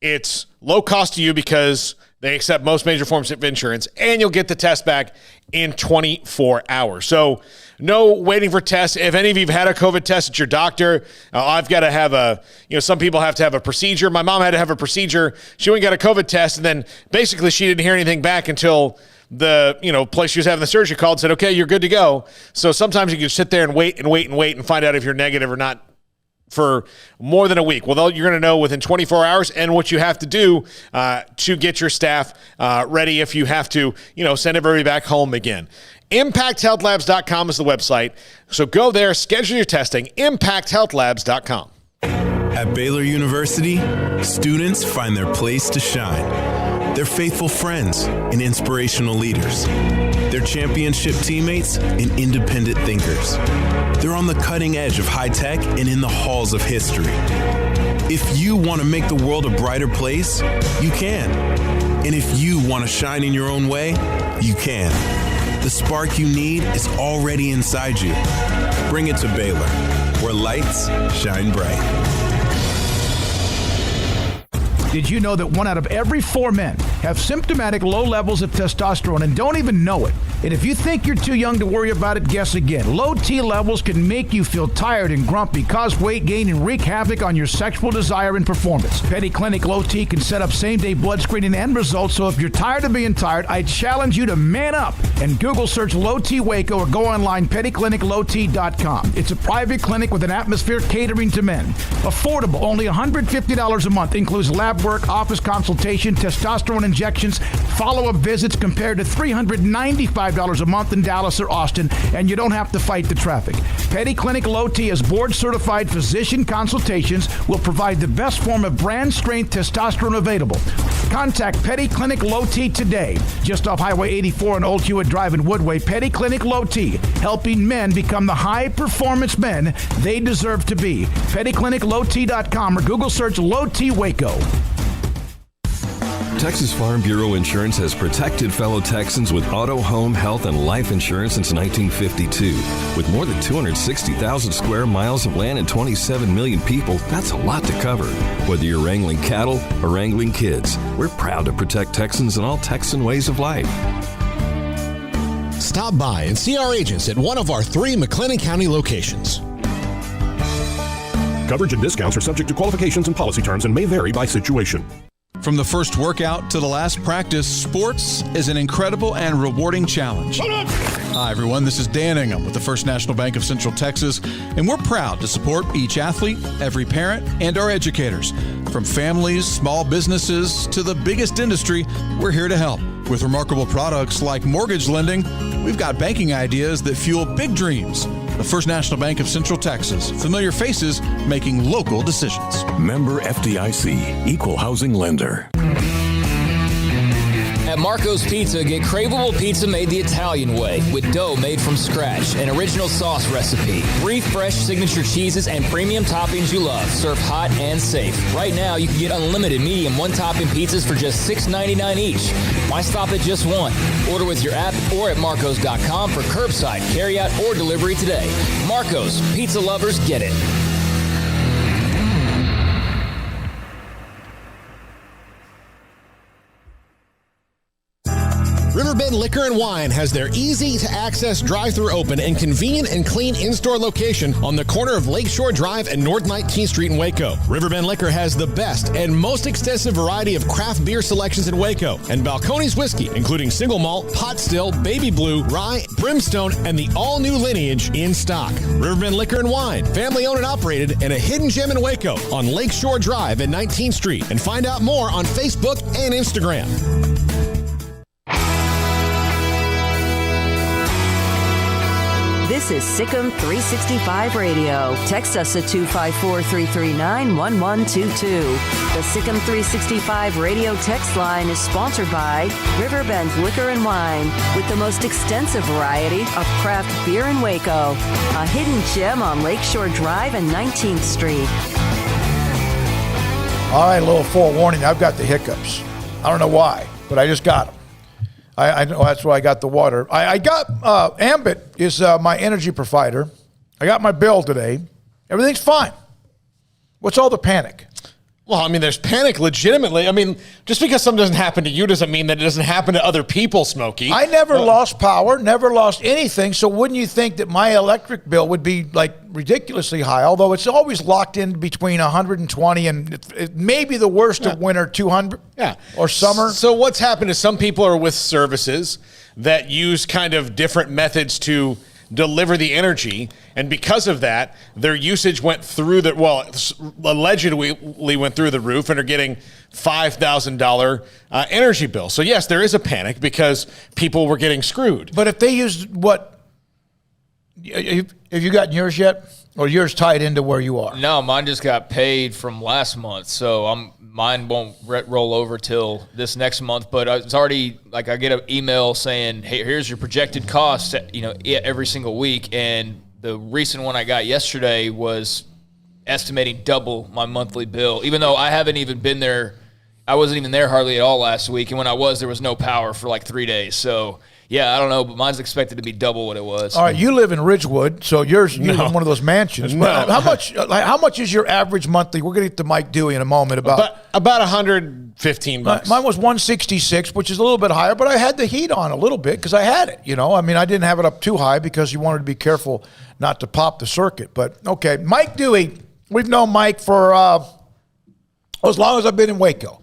It's low cost to you because they accept most major forms of insurance, and you'll get the test back in 24 hours. So no waiting for tests. If any of you have had a COVID test at your doctor, I've got to have some people have to have a procedure. My mom had to have a procedure. She went and got a COVID test, and then basically she didn't hear anything back until the place she was having the surgery called and said, okay, you're good to go. So sometimes you can sit there and wait and find out if you're negative or not for more than a week. Well, you're going to know within 24 hours and what you have to do to get your staff ready if you have to, send everybody back home again. ImpactHealthLabs.com is the website. So go there, schedule your testing, ImpactHealthLabs.com. At Baylor University, students find their place to shine. They're faithful friends and inspirational leaders. They're championship teammates and independent thinkers. They're on the cutting edge of high tech and in the halls of history. If you want to make the world a brighter place, you can. And if you want to shine in your own way, you can. The spark you need is already inside you. Bring it to Baylor, where lights shine bright. Did you know that 1 out of every 4 men have symptomatic low levels of testosterone and don't even know it? And if you think you're too young to worry about it, guess again. Low T levels can make you feel tired and grumpy, cause weight gain, and wreak havoc on your sexual desire and performance. Petty Clinic Low T can set up same-day blood screening and results, so if you're tired of being tired, I challenge you to man up and Google search Low T Waco or go online pettycliniclowt.com. It's a private clinic with an atmosphere catering to men. Affordable, only $150 a month, includes lab work, office consultation, testosterone injections, follow-up visits compared to $395 a month in Dallas or Austin, and you don't have to fight the traffic. Petty Clinic Low T is board-certified physician consultations, will provide the best form of brand-strength testosterone available. Contact Petty Clinic Low T today, just off Highway 84 and Old Hewitt Drive in Woodway. Petty Clinic Low T, helping men become the high-performance men they deserve to be. PettyClinicLowT.com or Google search Low T Waco. Texas Farm Bureau Insurance has protected fellow Texans with auto, home, health, and life insurance since 1952. With more than 260,000 square miles of land and 27 million people, that's a lot to cover. Whether you're wrangling cattle or wrangling kids, we're proud to protect Texans in all Texan ways of life. Stop by and see our agents at one of our 3 McLennan County locations. Coverage and discounts are subject to qualifications and policy terms and may vary by situation. From the first workout to the last practice, sports is an incredible and rewarding challenge. Hi, everyone. This is Dan Ingham with the First National Bank of Central Texas, and we're proud to support each athlete, every parent, and our educators. From families, small businesses, to the biggest industry, we're here to help. With remarkable products like mortgage lending, we've got banking ideas that fuel big dreams. The First National Bank of Central Texas. Familiar faces making local decisions. Member FDIC, Equal Housing Lender. At Marco's Pizza, get craveable pizza made the Italian way with dough made from scratch, an original sauce recipe, 3 fresh signature cheeses, and premium toppings you love, served hot and safe. Right now, you can get unlimited medium one-topping pizzas for just $6.99 each. Why stop at just one? Order with your app or at marcos.com for curbside, carryout, or delivery today. Marco's, pizza lovers get it. Riverbend Liquor and Wine has their easy-to-access drive-thru open and convenient and clean in-store location on the corner of Lakeshore Drive and North 19th Street in Waco. Riverbend Liquor has the best and most extensive variety of craft beer selections in Waco, and Balcones whiskey, including single malt, pot still, baby blue, rye, brimstone, and the all-new lineage in stock. Riverbend Liquor and Wine, family-owned and operated, and a hidden gem in Waco on Lakeshore Drive at 19th Street. And find out more on Facebook and Instagram. This is SicEm365 Radio. Text us at 254-339-1122. The SicEm365 Radio text line is sponsored by Riverbend Liquor and Wine, with the most extensive variety of craft beer in Waco. A hidden gem on Lakeshore Drive and 19th Street. All right, a little forewarning. I've got the hiccups. I don't know why, but I just got them. I know that's why I got the water. I got Ambit is my energy provider. I got my bill today. Everything's fine. What's all the panic? Well, I mean, there's panic legitimately. I mean, just because something doesn't happen to you doesn't mean that it doesn't happen to other people, Smokey. I never lost power, never lost anything, so wouldn't you think that my electric bill would be, like, ridiculously high, although it's always locked in between 120 and it may be the worst of winter, 200 or summer. So what's happened is some people are with services that use kind of different methods to deliver the energy, and because of that, their usage went through the, well, allegedly went through the roof, and are getting $5,000 energy bill. So yes, there is a panic because people were getting screwed. But if they used what, have you gotten yours yet? Or yours tied into where you are? No, mine just got paid from last month, so mine won't roll over till this next month. But it's already, like, I get an email saying, "Hey, here's your projected cost," every single week. And the recent one I got yesterday was estimating double my monthly bill, even though I haven't even been there. I wasn't even there hardly at all last week, and when I was, there was no power for like 3 days. So. Yeah, I don't know, but mine's expected to be double what it was. All right, you live in Ridgewood, so you live in one of those mansions. No. How much is your average monthly? We're going to get to Mike Dewey in a moment. About $115. Mine was $166, which is a little bit higher, but I had the heat on a little bit because I had it. I mean, I didn't have it up too high because you wanted to be careful not to pop the circuit. But okay, Mike Dewey. We've known Mike for as long as I've been in Waco.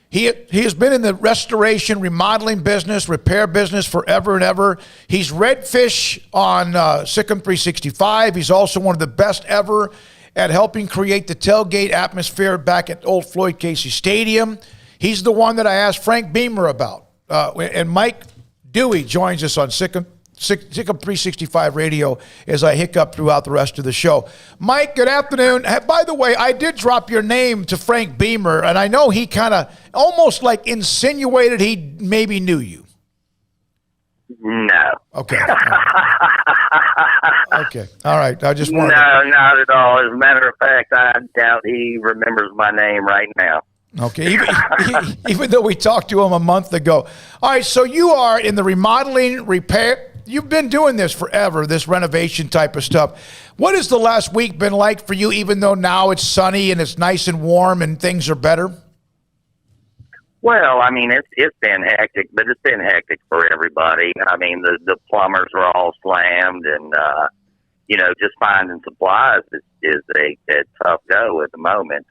He has been in the restoration, remodeling business, repair business forever and ever. He's redfish on SicEm365. He's also one of the best ever at helping create the tailgate atmosphere back at Old Floyd Casey Stadium. He's the one that I asked Frank Beamer about. And Mike Dewey joins us on SicEm365 Radio as I hiccup throughout the rest of the show. Mike, good afternoon. By the way, I did drop your name to Frank Beamer, and I know he kind of almost like insinuated he maybe knew you. No. Okay. Okay. All right. I just wanted No, not at all. As a matter of fact, I doubt he remembers my name right now. Okay, even though we talked to him a month ago. All right, so you are in the remodeling, repair. You've been doing this forever, this renovation type of stuff. What has the last week been like for you, even though now it's sunny and it's nice and warm and things are better? Well, I mean, it's been hectic, but it's been hectic for everybody. I mean, the plumbers are all slammed, and just finding supplies is a tough go at the moment.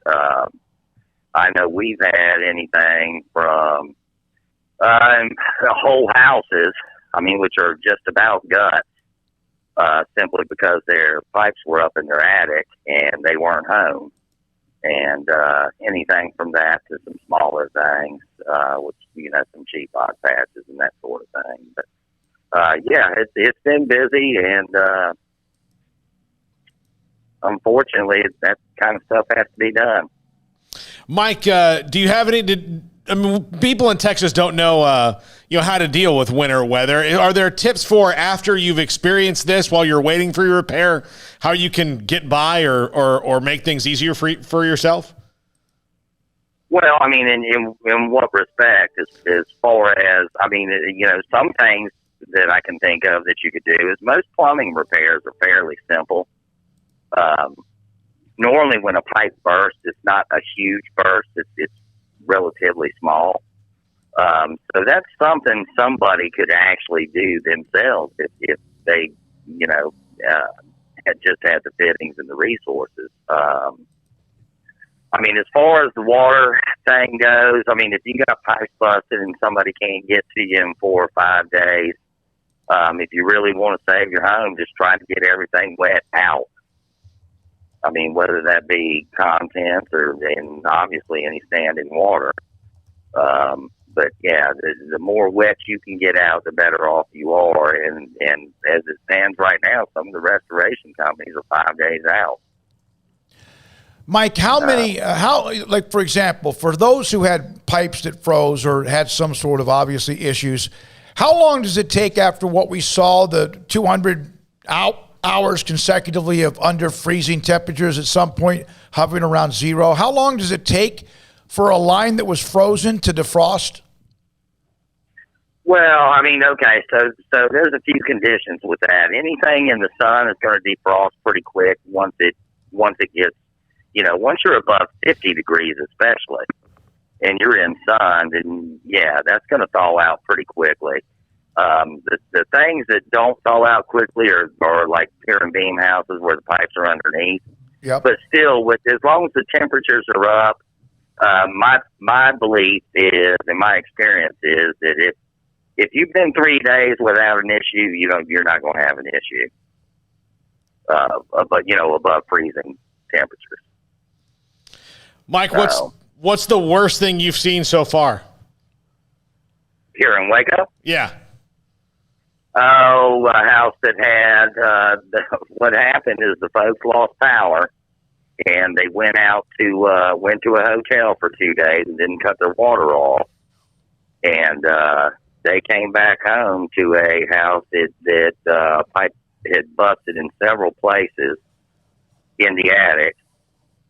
I know we've had anything from whole houses, which are just about guts, simply because their pipes were up in their attic and they weren't home. And anything from that to some smaller things, which, some cheap hot patches and that sort of thing. But, it's been busy, and unfortunately, that kind of stuff has to be done. Mike, do you have any? I mean, people in Texas don't know, how to deal with winter weather. Are there tips for after you've experienced this, while you're waiting for your repair, how you can get by or make things easier for yourself? Well, I mean, in what respect? As far as, I mean, some things that I can think of that you could do is most plumbing repairs are fairly simple. Normally, when a pipe bursts, it's not a huge burst. It's relatively small. So that's something somebody could actually do themselves if they, had just had the fittings and the resources. I mean, as far as the water thing goes, I mean, if you got pipes busted and somebody can't get to you in 4 or 5 days, if you really want to save your home, just try to get everything wet out. I mean, whether that be contents and obviously any standing water. But yeah, the more wet you can get out, the better off you are. And as it stands right now, some of the restoration companies are 5 days out. Mike, how many, like, for example, for those who had pipes that froze or had some sort of obviously issues, how long does it take after what we saw, the 200 hours consecutively of under freezing temperatures, at some point hovering around zero? How long does it take for a line that was frozen to defrost? Well, I mean, okay, so there's a few conditions with that. Anything in the sun is going to defrost pretty quick once it gets, once you're above 50 degrees especially, and you're in sun, then yeah, that's going to thaw out pretty quickly. The things that don't thaw out quickly are like pier and beam houses where the pipes are underneath. Yep. But still, as long as the temperatures are up, my belief is, and my experience is, that if you've been 3 days without an issue, you're not going to have an issue. Above freezing temperatures. Mike, what's the worst thing you've seen so far? Here in Waco? Yeah. Oh, a house that had, what happened is the folks lost power, and they went to a hotel for 2 days and didn't cut their water off. And they came back home to a house that pipe had busted in several places in the attic,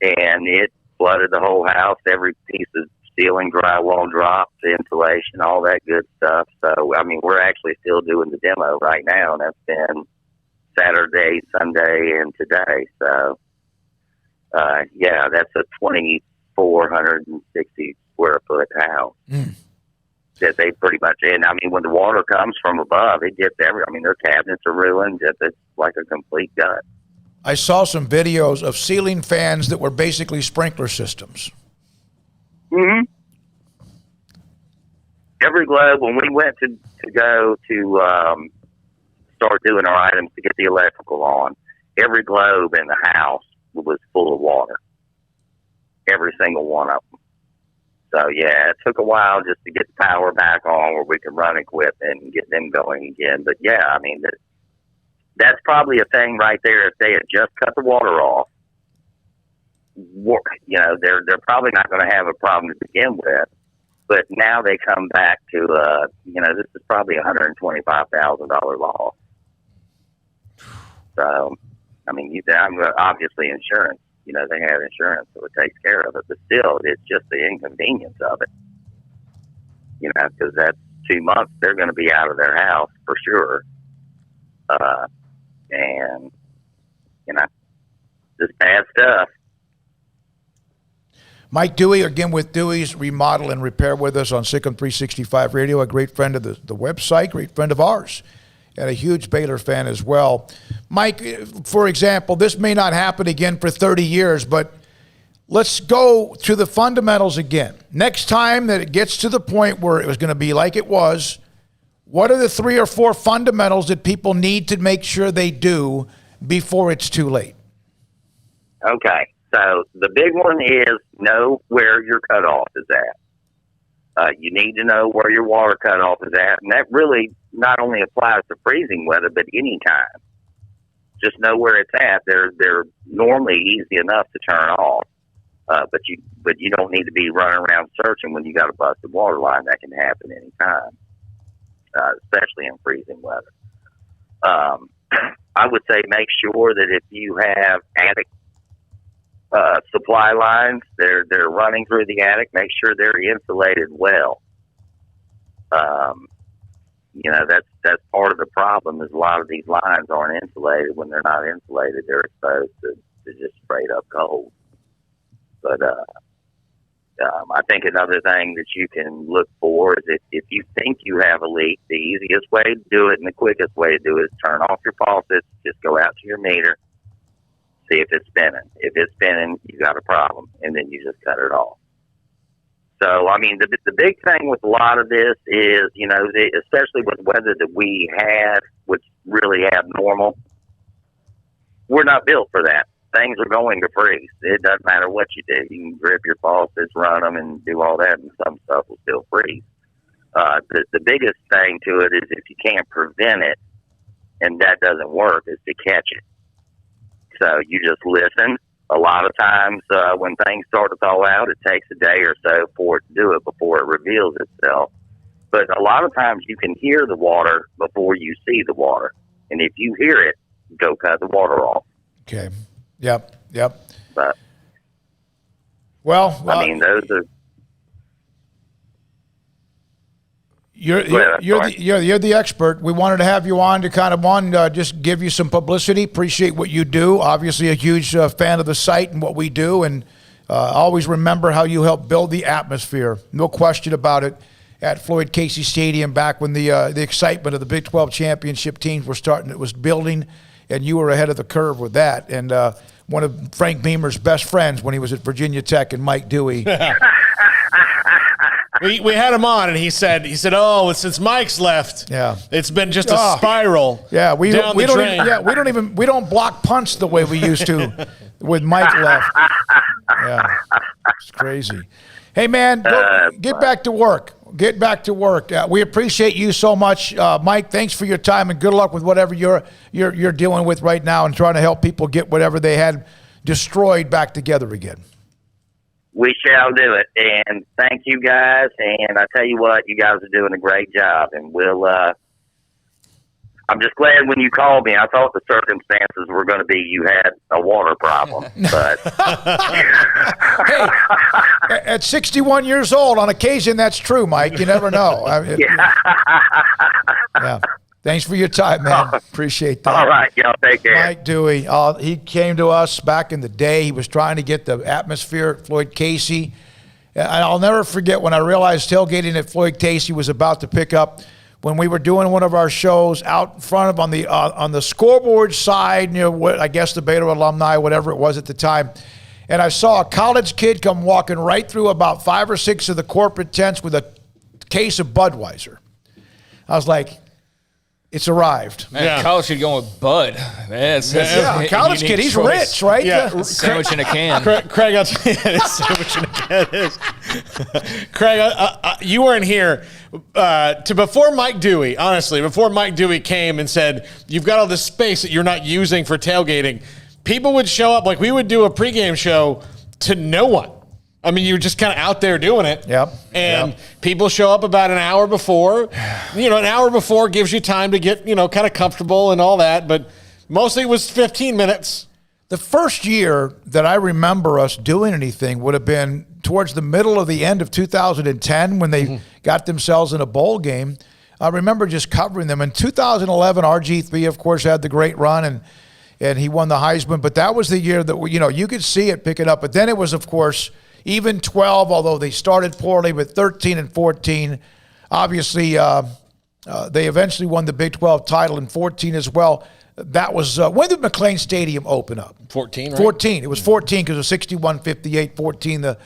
and it flooded the whole house. Every piece of ceiling, drywall dropped, insulation, all that good stuff. So, I mean, we're actually still doing the demo right now, and that's been Saturday, Sunday, and today. So, yeah, that's a 2,460 square foot house. That they pretty much, and I mean, when the water comes from above, it gets every, I mean, their cabinets are ruined. It's like a complete gut. I saw some videos of ceiling fans that were basically sprinkler systems. Mm-hmm. Every globe, when we went to go to start doing our items to get the electrical on, every globe in the house was full of water. Every single one of them. So, yeah, it took a while just to get the power back on where we could run equipment and get them going again. But, yeah, I mean, that's probably a thing right there. If they had just cut the water off, they're probably not going to have a problem to begin with. But now they come back to, this is probably $125,000 loss. So, I mean, obviously insurance. They have insurance, so it takes care of it. But still, it's just the inconvenience of it. Because that's 2 months they're going to be out of their house for sure. And, just bad stuff. Mike Dewey, again with Dewey's Remodel and Repair with us on SicEm365 Radio, a great friend of the website, great friend of ours, and a huge Baylor fan as well. Mike, for example, this may not happen again for 30 years, but let's go to the fundamentals again. Next time that it gets to the point where it was going to be like it was, what are the 3 or 4 fundamentals that people need to make sure they do before it's too late? Okay. So the big one is know where your cutoff is at. You need to know where your water cutoff is at, and that really not only applies to freezing weather, but any time. Just know where it's at. They're normally easy enough to turn off. But you don't need to be running around searching when you got a busted water line. That can happen anytime, especially in freezing weather. I would say make sure that if you have attic supply lines, they're running through the attic, make sure they're insulated well. That's part of the problem is a lot of these lines aren't insulated. When they're not insulated, they're exposed to just straight up cold. But I think another thing that you can look for is if you think you have a leak, the easiest way to do it and the quickest way to do it is turn off your faucets, just go out to your meter, see if it's spinning. If it's spinning, you got a problem, and then you just cut it off. So, I mean, the big thing with a lot of this is, especially with weather that we had, which really abnormal, we're not built for that. Things are going to freeze. It doesn't matter what you do. You can grip your faucets, run them, and do all that, and some stuff will still freeze. The biggest thing to it is if you can't prevent it, and that doesn't work, is to catch it. So you just listen. A lot of times when things start to thaw out, it takes a day or so for it to do it before it reveals itself. But a lot of times you can hear the water before you see the water. And if you hear it, go cut the water off. Okay. Yep. But, well, I mean, those are... You're the expert. We wanted to have you on to kind of just give you some publicity. Appreciate what you do. Obviously, a huge fan of the site and what we do, and always remember how you help build the atmosphere. No question about it. At Floyd Casey Stadium, back when the excitement of the Big 12 championship teams was building, and you were ahead of the curve with that. And one of Frank Beamer's best friends when he was at Virginia Tech, and Mike Dewey. We had him on, and he said, "Oh, since Mike's left, it's been just a spiral." Yeah, we down the drain. we don't block punts the way we used to with Mike left. Yeah, it's crazy. Hey, man, get back to work. Get back to work. We appreciate you so much, Mike. Thanks for your time, and good luck with whatever you're dealing with right now, and trying to help people get whatever they had destroyed back together again. We shall do it, and thank you guys. And I tell you what, you guys are doing a great job, and we'll. I'm just glad when you called me. I thought the circumstances were going to be you had a water problem, but hey, at 61 years old, on occasion that's true, Mike. You never know. Yeah. Thanks for your time, man. Appreciate that. All right, y'all take care. Mike Dewey, he came to us back in the day. He was trying to get the atmosphere at Floyd Casey. And I'll never forget when I realized tailgating at Floyd Casey was about to pick up when we were doing one of our shows out in front of on the scoreboard side, I guess the Baylor alumni, whatever it was at the time. And I saw a college kid come walking right through about 5 or 6 of the corporate tents with a case of Budweiser. I was like, it's arrived. Man, college kid going with Bud. Man, college kid, he's rich, right? Yeah, sandwich in a can. Craig, I'll tell you, sandwich in a can is. Craig, you weren't here before Mike Dewey. Honestly, before Mike Dewey came and said, "You've got all this space that you're not using for tailgating." People would show up, like we would do a pregame show to no one. I mean, you're just kind of out there doing it. Yep. And people show up about an hour before. An hour before gives you time to get, kind of comfortable and all that. But mostly it was 15 minutes. The first year that I remember us doing anything would have been towards the middle of the end of 2010 when they got themselves in a bowl game. I remember just covering them. In 2011, RG3, of course, had the great run, and he won the Heisman. But that was the year that, you could see it picking up. But then it was, of course, even 12, although they started poorly, but 13 and 14. Obviously, they eventually won the Big 12 title in 14 as well. That was, when did McLean Stadium open up? 14, right? 14. It was 14 because it was 61-58, 14, the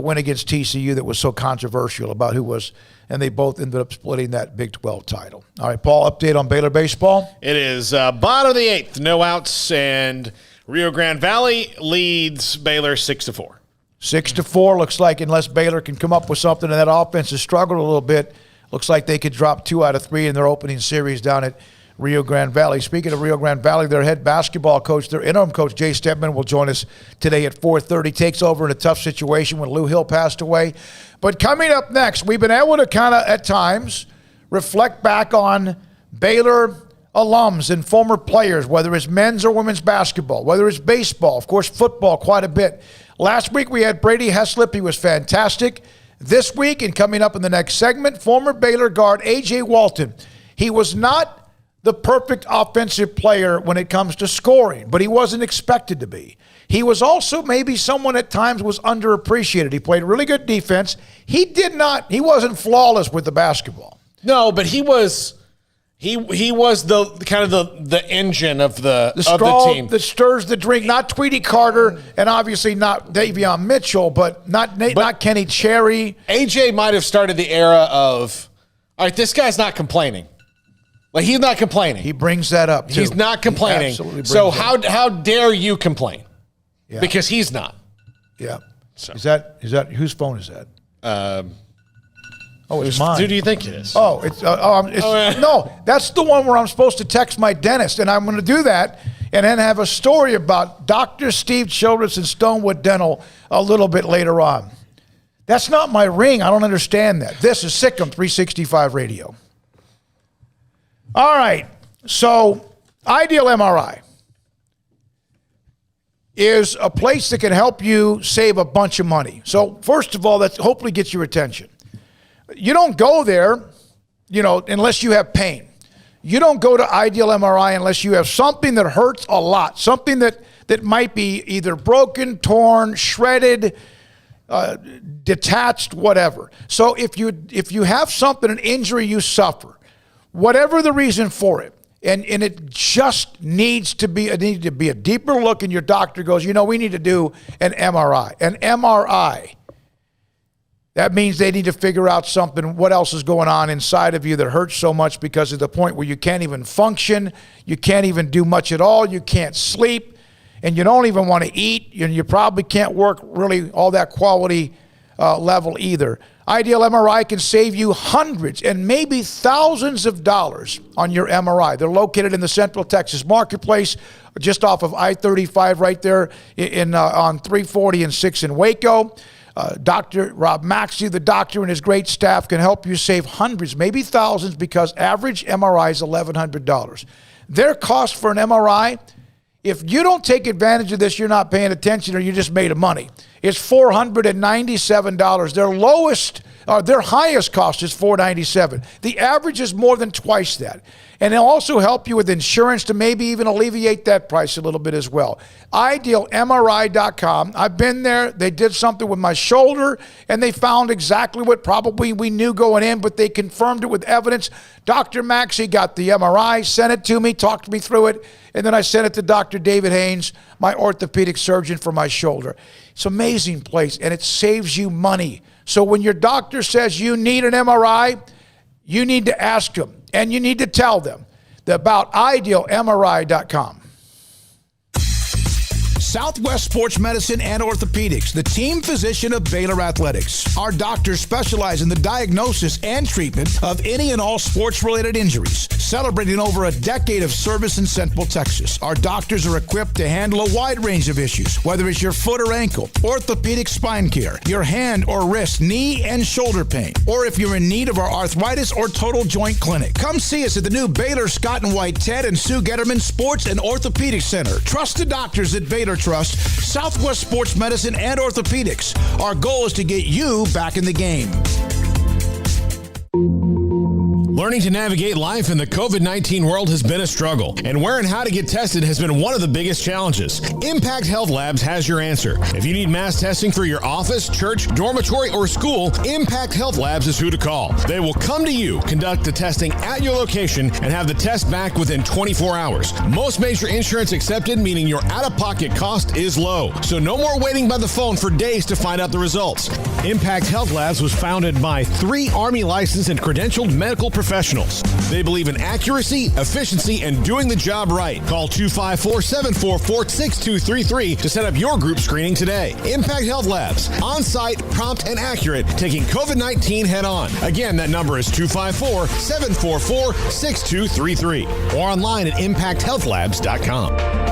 win against TCU that was so controversial about who was, and they both ended up splitting that Big 12 title. All right, Paul, update on Baylor baseball? It is bottom of the 8th, no outs, and Rio Grande Valley leads Baylor 6-4. 6-4, looks like unless Baylor can come up with something, and that offense has struggled a little bit. Looks like they could drop 2 out of 3 in their opening series down at Rio Grande Valley. Speaking of Rio Grande Valley, their head basketball coach, their interim coach, Jay Stepman, will join us today at 4:30. Takes over in a tough situation when Lou Hill passed away. But coming up next, we've been able to kind of, at times, reflect back on Baylor alums and former players, whether it's men's or women's basketball, whether it's baseball, of course, football quite a bit. Last week we had Brady Heslip. He was fantastic. This week, and coming up in the next segment, former Baylor guard A.J. Walton. He was not the perfect offensive player when it comes to scoring, but he wasn't expected to be. He was also maybe someone at times was underappreciated. He played really good defense. He wasn't flawless with the basketball. No, but he was the kind of the engine of the team that stirs the drink. Not Tweety Carter, and obviously not Davion Mitchell, but not Kenny Cherry. AJ might have started the era of, all right, this guy's not complaining. Like, he's not complaining. He brings that up, too. He's not complaining. So how dare you complain? Yeah. Because he's not. Yeah. So. Is that whose phone is that? It's mine. Who do you think it is? No, that's the one where I'm supposed to text my dentist, and I'm going to do that and then have a story about Dr. Steve Childress and Stonewood Dental a little bit later on. That's not my ring. I don't understand that. This is SicEm365 Radio. All right, so Ideal MRI is a place that can help you save a bunch of money. So first of all, that hopefully gets your attention. You don't go there, unless you have pain. You don't go to Ideal MRI unless you have something that hurts a lot, something that might be either broken, torn, shredded, detached, whatever. So if you have something, an injury you suffer, whatever the reason for it, and it just needs to be a deeper look, and your doctor goes, we need to do an MRI. An MRI. That means they need to figure out something, what else is going on inside of you that hurts so much because of the point where you can't even function, you can't even do much at all, you can't sleep, and you don't even want to eat, and you probably can't work really all that quality level either. Ideal MRI can save you hundreds and maybe thousands of dollars on your MRI. They're located in the Central Texas Marketplace, just off of I-35 right there on 340 and 6 in Waco. Dr. Rob Maxey, the doctor, and his great staff can help you save hundreds, maybe thousands, because average MRI is $1,100. Their cost for an MRI, if you don't take advantage of this, you're not paying attention or you just made money. It's $497. Their highest cost is $497. The average is more than twice that. And they'll also help you with insurance to maybe even alleviate that price a little bit as well. IdealMRI.com. I've been there. They did something with my shoulder, and they found exactly what probably we knew going in, but they confirmed it with evidence. Dr. Maxey got the MRI, sent it to me, talked me through it, and then I sent it to Dr. David Haynes, my orthopedic surgeon, for my shoulder. It's an amazing place, and it saves you money. So when your doctor says you need an MRI, you need to ask them, and you need to tell them about IdealMRI.com. Southwest Sports Medicine and Orthopedics, the team physician of Baylor Athletics. Our doctors specialize in the diagnosis and treatment of any and all sports-related injuries. Celebrating over a decade of service in Central Texas, our doctors are equipped to handle a wide range of issues, whether it's your foot or ankle, orthopedic spine care, your hand or wrist, knee and shoulder pain, or if you're in need of our arthritis or total joint clinic. Come see us at the new Baylor Scott and White Ted and Sue Getterman Sports and Orthopedic Center. Trust the doctors at Baylor Trust, Southwest Sports Medicine and Orthopedics. Our goal is to get you back in the game. Learning to navigate life in the COVID-19 world has been a struggle, and where and how to get tested has been one of the biggest challenges. Impact Health Labs has your answer. If you need mass testing for your office, church, dormitory, or school, Impact Health Labs is who to call. They will come to you, conduct the testing at your location, and have the test back within 24 hours. Most major insurance accepted, meaning your out-of-pocket cost is low. So no more waiting by the phone for days to find out the results. Impact Health Labs was founded by 3 Army licensed and credentialed medical professionals professionals. They believe in accuracy, efficiency, and doing the job right. Call 254-744-6233 to set up your group screening today. Impact Health Labs, on-site, prompt, and accurate, taking COVID-19 head-on. Again, that number is 254-744-6233 or online at impacthealthlabs.com.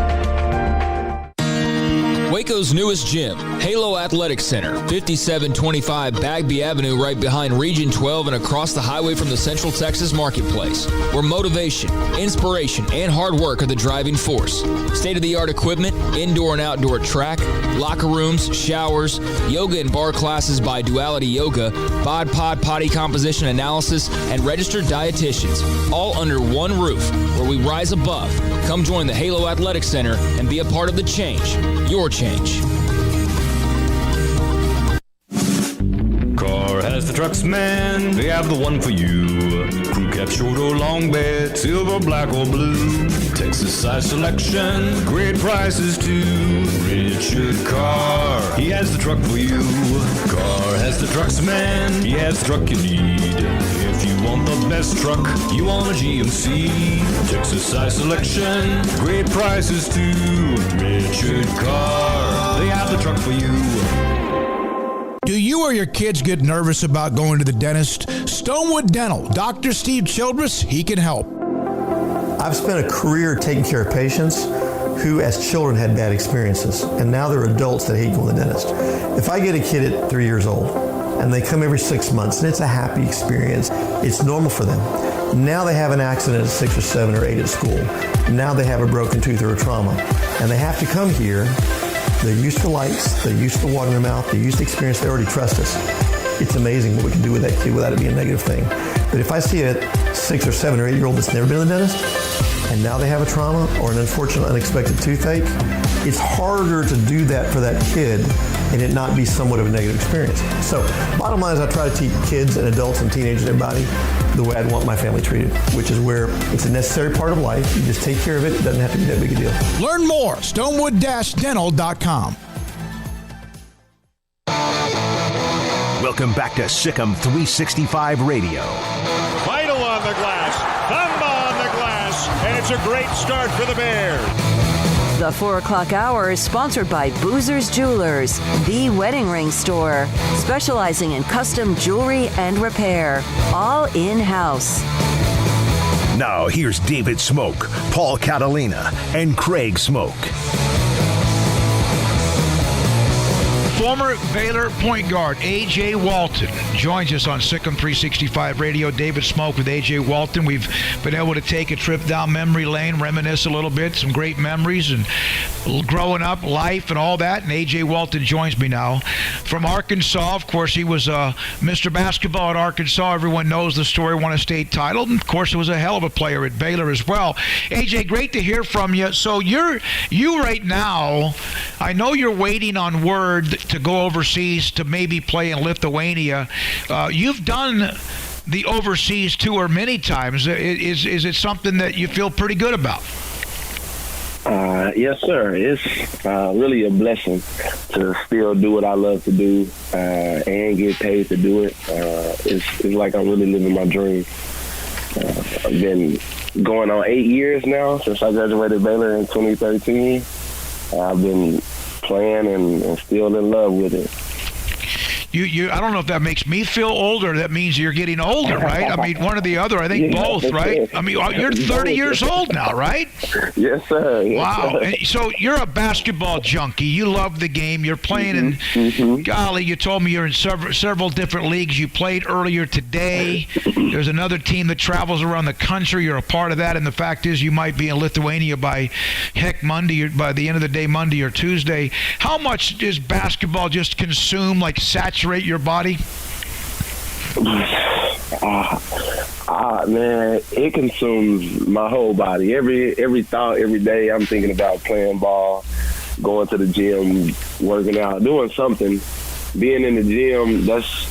Waco's newest gym, Halo Athletic Center, 5725 Bagby Avenue, right behind Region 12 and across the highway from the Central Texas Marketplace, where motivation, inspiration, and hard work are the driving force. State-of-the-art equipment, indoor and outdoor track, locker rooms, showers, yoga and bar classes by Duality Yoga, Bod Pod potty composition analysis, and registered dietitians, all under one roof, where we rise above. Come join the Halo Athletic Center and be a part of the change. Your change. Car has the trucks, man. They have the one for you. Crew cab, short or long bed, silver, black or blue. Texas size selection, great prices too. Richard Carr, he has the truck for you. Carr has the trucks, man. He has the truck you need. If you want the best truck, you want a GMC. Texas size selection, great prices too. Richard Carr, they have the truck for you. Do you or your kids get nervous about going to the dentist? Stonewood Dental, Dr. Steve Childress, he can help. I've spent a career taking care of patients who as children had bad experiences, and now they're adults that hate going to the dentist. If I get a kid at 3 years old and they come every 6 months and it's a happy experience, it's normal for them. Now they have an accident at 6 or 7 or 8 at school. Now they have a broken tooth or a trauma, and they have to come here. They're used to lights, they're used to water in their mouth, they're used to experience, they already trust us. It's amazing what we can do with that kid without it being a negative thing. But if I see a 6 or 7 or 8 year old that's never been to the dentist, and now they have a trauma or an unfortunate unexpected toothache, it's harder to do that for that kid and it not be somewhat of a negative experience. So bottom line is I try to teach kids and adults and teenagers and everybody the way I'd want my family treated, which is where it's a necessary part of life. You just take care of it. It doesn't have to be that big a deal. Learn more, stonewood-dental.com. Welcome back to SicEm365 Radio. Vital on the glass, Thumba on the glass, and it's a great start for the Bears. The 4 o'clock hour is sponsored by Boozer's Jewelers, the wedding ring store, specializing in custom jewelry and repair, all in-house. Now here's David Smoak, Paul Catalina, and Craig Smoak. Former Baylor point guard A.J. Walton joins us on SicEm365 Radio. David Smoak with A.J. Walton. We've been able to take a trip down memory lane, reminisce a little bit, some great memories and growing up, life and all that. And A.J. Walton joins me now from Arkansas. Of course, he was Mr. Basketball at Arkansas. Everyone knows the story, won a state title. And, of course, he was a hell of a player at Baylor as well. A.J., great to hear from you. So you right now, I know you're waiting on word to go overseas to maybe play in Lithuania. You've done the overseas tour many times. Is it something that you feel pretty good about? Yes, sir. It's really a blessing to still do what I love to do and get paid to do it. It's like I'm really living my dream. I've been going on 8 years now since I graduated Baylor in 2013. I've been playing and still in love with it. I don't know if that makes me feel older or that means you're getting older, right? I mean, one or the other. I think both, right? I mean, you're 30 years old now, right? Yes, sir. Yes, wow. Sir. So you're a basketball junkie. You love the game. You're playing in, golly, you told me you're in several different leagues. You played earlier today. There's another team that travels around the country. You're a part of that. And the fact is you might be in Lithuania by Monday, or by the end of the day, Monday or Tuesday. How much does basketball just consume, like saturate your body? Man, it consumes my whole body. Every thought, every day, I'm thinking about playing ball, going to the gym, working out, doing something. Being in the gym, that's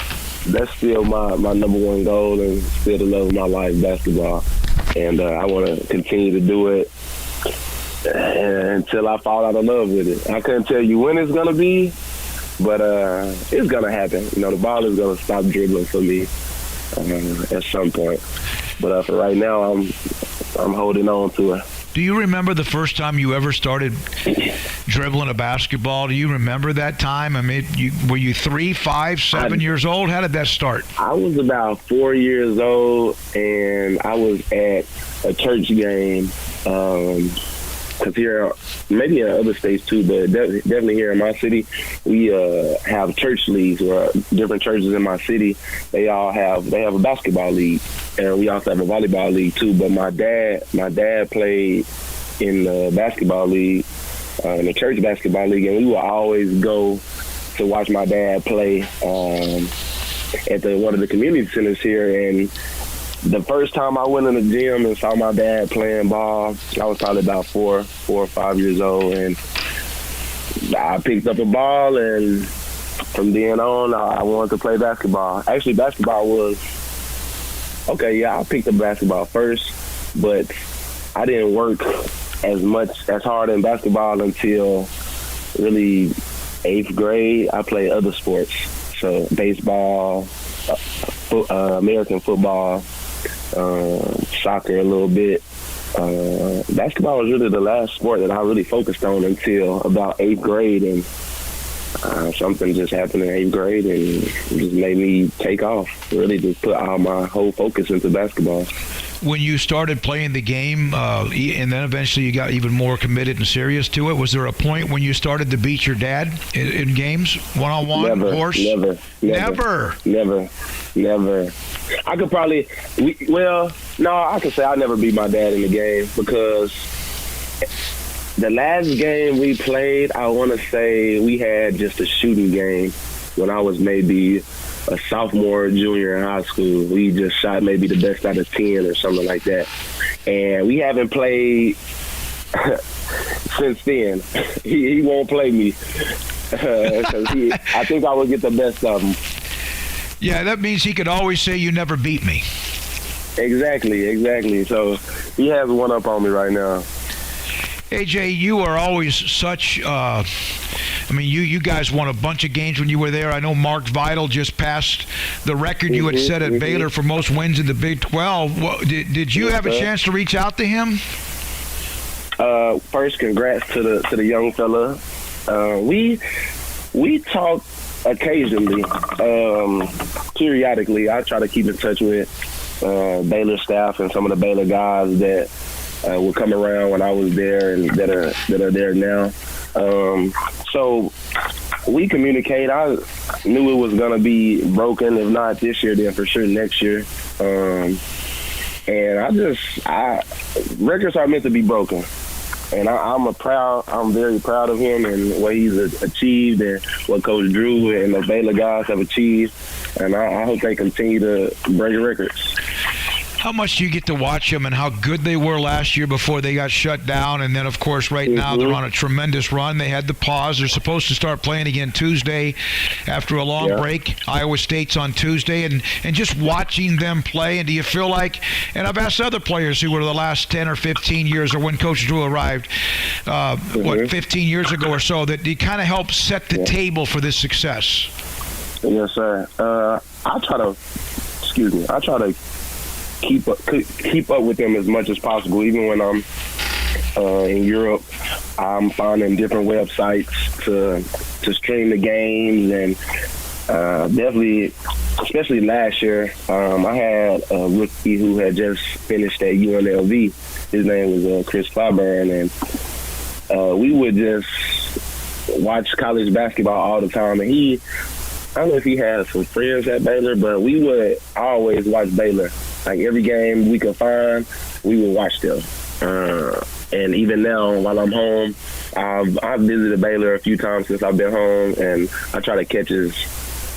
still my number one goal and still the love of my life, basketball. And I want to continue to do it until I fall out of love with it. I couldn't tell you when it's going to be, but it's going to happen. You know, the ball is going to stop dribbling for me at some point. But for right now, I'm holding on to it. Do you remember the first time you ever started dribbling a basketball? Do you remember that time? I mean, were you 3, 5, 7 years old? How did that start? I was about 4 years old, and I was at a church game. Because here, maybe in other states too, but definitely here in my city, we have church leagues where different churches in my city, they have a basketball league, and we also have a volleyball league too. But my dad played in the basketball league, in the church basketball league, and we would always go to watch my dad play at one of the community centers here. And the first time I went in the gym and saw my dad playing ball, I was probably about 4 or 5 years old, and I picked up a ball, and from then on, I wanted to play basketball. Actually, basketball was I picked up basketball first, but I didn't work as hard in basketball until really 8th grade. I played other sports, so baseball, American football, soccer a little bit. Basketball was really the last sport that I really focused on until about 8th grade, and something just happened in 8th grade and just made me take off. Really just put all my whole focus into basketball. When you started playing the game, and then eventually you got even more committed and serious to it, was there a point when you started to beat your dad in games, one-on-one, horse? Never. I could probably, I could say I never beat my dad in the game, because the last game we played, I want to say we had just a shooting game when I was maybe a sophomore, junior in high school. We just shot maybe the best out of 10 or something like that. And we haven't played since then. He won't play me. 'Cause I think I would get the best of him. Yeah, that means he could always say you never beat me. Exactly. So he has one up on me right now. AJ, you are always such you guys won a bunch of games when you were there. I know Mark Vidal just passed the record you had set at Baylor for most wins in the Big 12. Did you have a chance to reach out to him? First, congrats to the young fella. We talk occasionally, periodically. I try to keep in touch with Baylor staff and some of the Baylor guys that would come around when I was there and that are there now. So we communicate. I knew it was going to be broken. If not this year, then for sure next year. And records are meant to be broken. And I'm very proud of him and what he's achieved and what Coach Drew and the Baylor guys have achieved. And I hope they continue to break records. How much do you get to watch them and how good they were last year before they got shut down? And then, of course, right now they're on a tremendous run. They had the pause. They're supposed to start playing again Tuesday after a long break. Iowa State's on Tuesday. And just watching them play, and do you feel like, and I've asked other players who were the last 10 or 15 years or when Coach Drew arrived, 15 years ago or so, that he kind of helped set the table for this success? Yes, sir. I try to keep up with them as much as possible. Even when I'm in Europe, I'm finding different websites to stream the games, and definitely, especially last year, I had a rookie who had just finished at UNLV. His name was Chris Clyburn, and we would just watch college basketball all the time. And I don't know if he had some friends at Baylor, but we would always watch Baylor. Like every game we could find, we would watch them. And even now, while I'm home, I've visited Baylor a few times since I've been home, and I try to catch as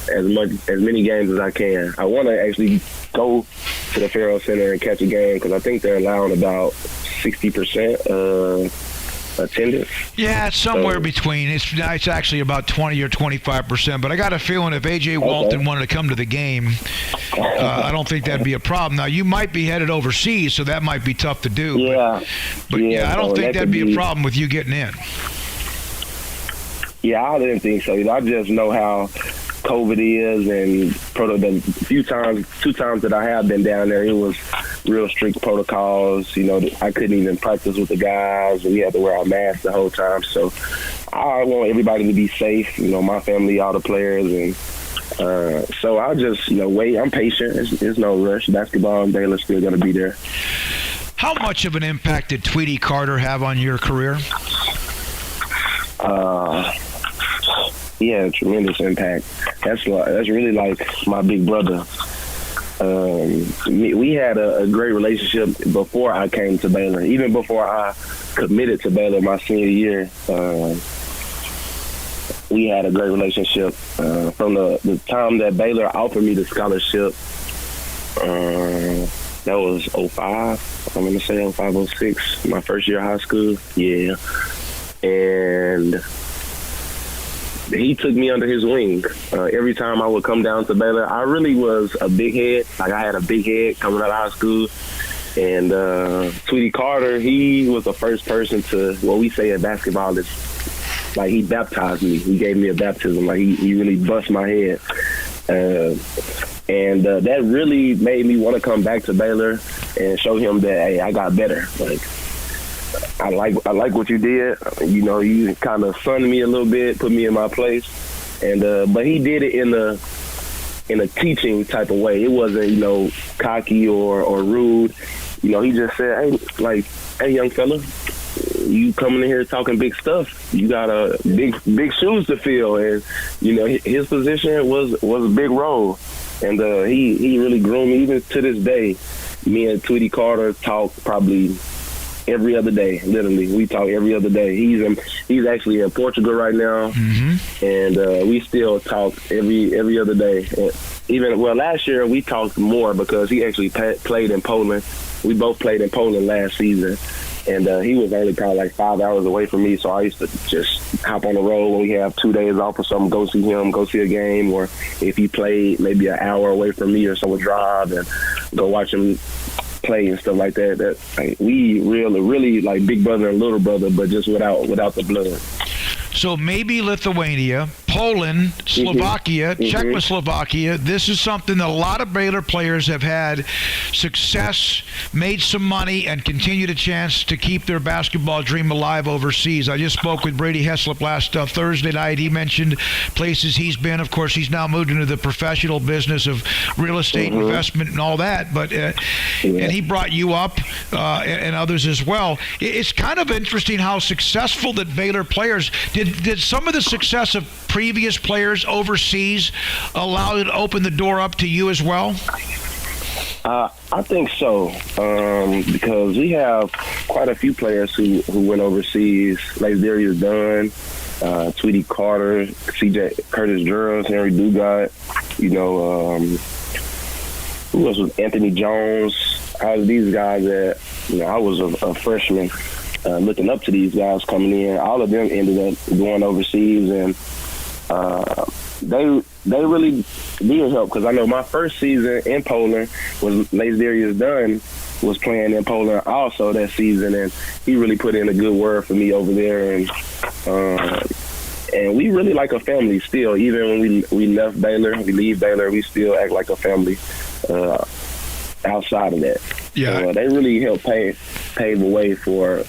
many games as I can. I want to actually go to the Farrell Center and catch a game because I think they're allowing about 60% attendance. Yeah, it's somewhere between. It's actually about 20 or 25%. But I got a feeling if A.J. Walton wanted to come to the game, I don't think that'd be a problem. Now, you might be headed overseas, so that might be tough to do. Yeah. But I don't think that'd be a problem with you getting in. Yeah, I didn't think so. I just know how COVID is, and the two times that I have been down there, it was real strict protocols. You know, I couldn't even practice with the guys. We had to wear our masks the whole time. So I want everybody to be safe, you know, my family, all the players. And so I'll just, you know, wait. I'm patient. There's no rush. Basketball and Baylor still going to be there. How much of an impact did Tweety Carter have on your career? He had a tremendous impact. That's really like my big brother. We had a great relationship before I came to Baylor. Even before I committed to Baylor my senior year, we had a great relationship. From the time that Baylor offered me the scholarship, that was 05. I'm going to say 05, 06, my first year of high school. Yeah. And he took me under his wing. Every time I would come down to Baylor, I really was a big head. Like, I had a big head coming out of high school. And Tweety Carter, he was the first person to, what we say in basketball is, like, he baptized me. He gave me a baptism. Like, he really bust my head. And that really made me want to come back to Baylor and show him that, hey, I got better. Like, I like what you did. You know, you kind of sunned me a little bit, put me in my place. And but he did it in a teaching type of way. It wasn't, you know, cocky or rude. You know, he just said, hey, young fella, you coming in here talking big stuff. You got a big shoes to fill. And, you know, his position was a big role. And he really groomed me. Even to this day, me and Tweety Carter talk probably every other day. Literally, we talk every other day. He's actually in Portugal right now, and we still talk every other day. And last year we talked more because he actually played in Poland. We both played in Poland last season, and he was only probably like 5 hours away from me. So I used to just hop on the road when we have 2 days off or something, go see him, go see a game, or if he played maybe an hour away from me or so, would drive and go watch him play and stuff like that. That like, we really like big brother and little brother, but just without the blood. So maybe Lithuania, Poland, Slovakia, Czechoslovakia. This is something that a lot of Baylor players have had success, made some money, and continued a chance to keep their basketball dream alive overseas. I just spoke with Brady Heslop last Thursday night. He mentioned places he's been. Of course, he's now moved into the professional business of real estate investment and all that. But and he brought you up and others as well. It's kind of interesting how successful that Baylor players did some of the success of previous players overseas allow you to open the door up to you as well? I think so, because we have quite a few players who went overseas, like Darius Dunn, Tweety Carter, CJ Curtis Juris, Henry Dugat, you know, who else was Anthony Jones. All of these guys that, you know, I was a freshman. Looking up to these guys coming in, all of them ended up going overseas, and they really did help, because I know my first season in Poland was Darius Dunn was playing in Poland also that season, and he really put in a good word for me over there, and we really like a family still. Even when we left Baylor, we leave Baylor, we still act like a family outside of that. Yeah, they really helped pave the way for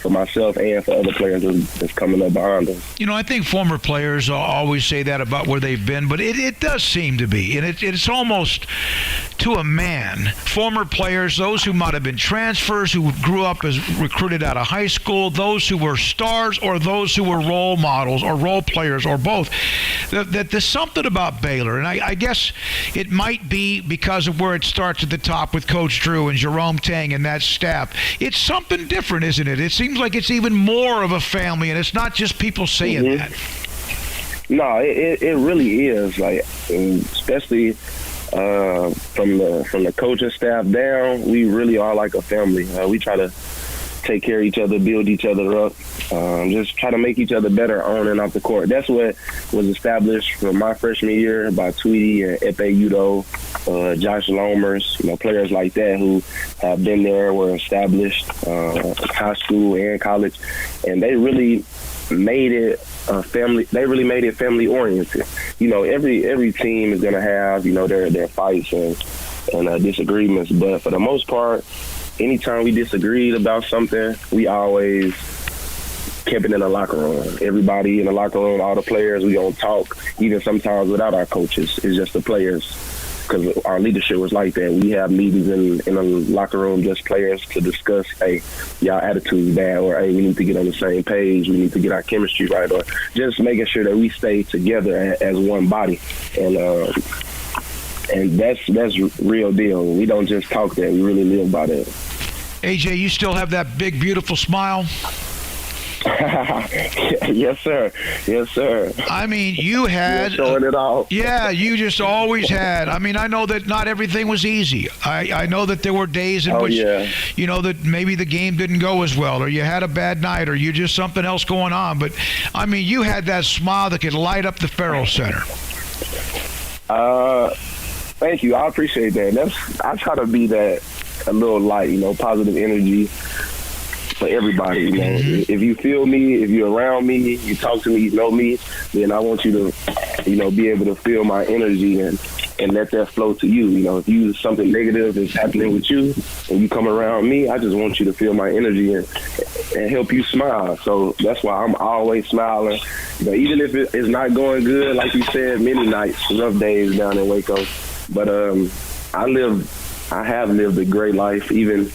myself and for other players that's coming up behind us. You know, I think former players always say that about where they've been, but it does seem to be, and it's almost to a man. Former players, those who might have been transfers, who grew up as recruited out of high school, those who were stars, or those who were role models or role players, or both. That there's something about Baylor, and I guess it might be because of where it starts at the top with Coach Drew and Jerome Tang and that staff. It's something different, isn't it? It seems like it's even more of a family, and it's not just people saying that. No, it really is. Like, especially from the coaching staff down, we really are like a family. We try to take care of each other, build each other up, just try to make each other better on and off the court. That's what was established from my freshman year by Tweety and Epe Udo, Josh Lomers, you know, players like that who have been there, were established, high school and college, and they really made it a family. They really made it family oriented. You know, every team is gonna have, you know, their fights and disagreements. But for the most part, anytime we disagreed about something, we always kept it in the locker room. Everybody in the locker room, all the players, we don't talk, even sometimes without our coaches. It's just the players, because our leadership was like that. We have meetings in the locker room, just players, to discuss, hey, y'all attitude's bad, or hey, we need to get on the same page, we need to get our chemistry right, or just making sure that we stay together as one body. And that's real deal. We don't just talk that, we really live by that. AJ, you still have that big, beautiful smile? Yes, sir. Yes, sir. I mean, you had showing it off. Yeah, you just always had. I mean, I know that not everything was easy. I know that there were days in which, you know, that maybe the game didn't go as well, or you had a bad night, or you just something else going on. But I mean, you had that smile that could light up the Farrell Center. Thank you. I appreciate that. I try to be that a little light, you know, positive energy for everybody. You know, if you feel me, if you're around me, you talk to me, you know me, then I want you to, you know, be able to feel my energy and let that flow to you. You know, if something negative is happening with you and you come around me, I just want you to feel my energy and help you smile. So that's why I'm always smiling. You know, even if it's not going good, like you said, many nights, rough days down in Waco. But I have lived a great life. Even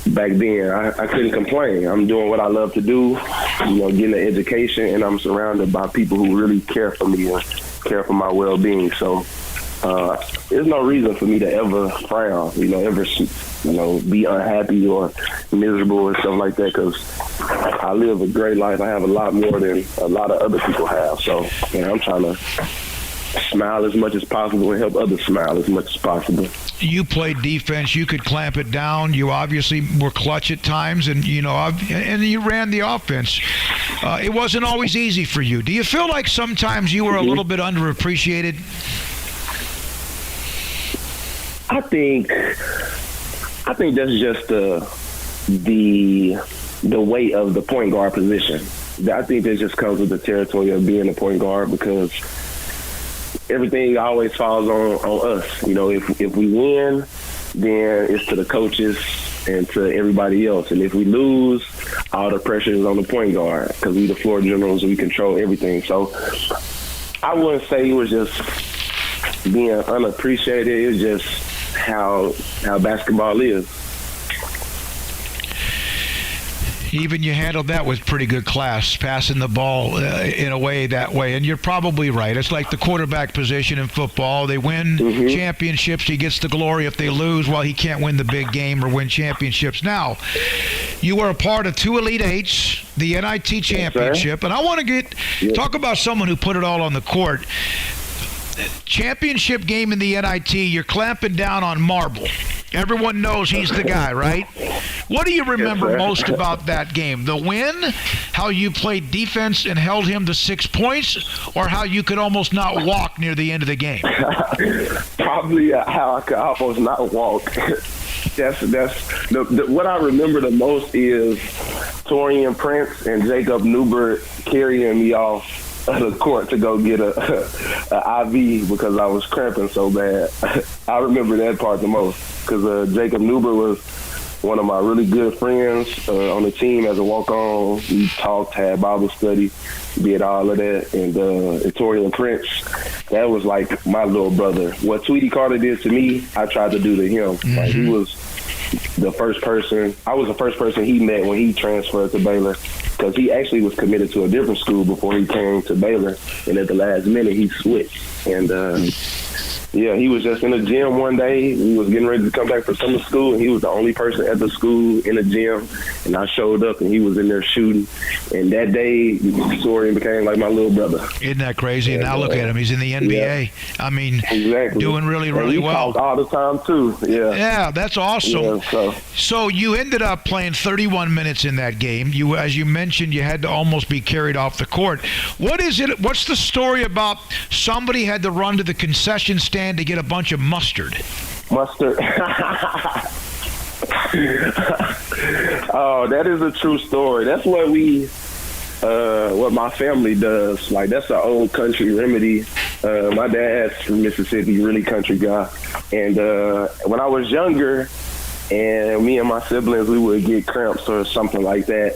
back then, I couldn't complain. I'm doing what I love to do, you know, getting an education, and I'm surrounded by people who really care for me and care for my well-being. So there's no reason for me to ever frown, you know, ever, you know, be unhappy or miserable or stuff like that, because I live a great life. I have a lot more than a lot of other people have. So, you know, I'm trying to smile as much as possible and help others smile as much as possible. You played defense. You could clamp it down. You obviously were clutch at times, and you know, and you ran the offense. It wasn't always easy for you. Do you feel like sometimes you were a little bit underappreciated? I think that's just the weight of the point guard position. I think that just comes with the territory of being a point guard, because everything always falls on us. You know, if we win, then it's to the coaches and to everybody else. And if we lose, all the pressure is on the point guard, because we the floor generals, we control everything. So I wouldn't say it was just being unappreciated. It's just how basketball is. Even you handled that with pretty good class, passing the ball in a way that way. And you're probably right. It's like the quarterback position in football. They win championships. He gets the glory. If they lose, well, he can't win the big game or win championships. Now, you were a part of 2 Elite Eights, the NIT championship. And I want to talk about someone who put it all on the court. Championship game in the NIT, you're clamping down on Marble. Everyone knows he's the guy, right? What do you remember most about that game? The win, how you played defense and held him to 6 points, or how you could almost not walk near the end of the game? Probably how I could almost not walk. That's what I remember the most is Torian Prince and Jacob Newbert carrying me off the court to go get a IV because I was cramping so bad. I remember that part the most, because Jacob Newbert was one of my really good friends on the team as a walk-on. We talked, had Bible study, did all of that. And Torian Prince, that was like my little brother. What Tweety Carter did to me, I tried to do to him. Like, he was the first person. I was the first person he met when he transferred to Baylor, because he actually was committed to a different school before he came to Baylor, and at the last minute he switched. And he was just in the gym one day. We was getting ready to come back from summer school, and he was the only person at the school in the gym. And I showed up, and he was in there shooting. And that day, Torian became like my little brother. Isn't that crazy? And now look at him. He's in the NBA. I mean, doing really, really well. Talk all the time, too. Yeah, that's awesome. Yeah, so you ended up playing 31 minutes in that game. You, as you mentioned, you had to almost be carried off the court. What's the story about somebody had to run to the concession stand to get a bunch of mustard? Mustard. Oh, that is a true story. That's what my family does. Like, that's an old country remedy My dad's from Mississippi, really country guy. And when I was younger, and me and my siblings, we would get cramps or something like that,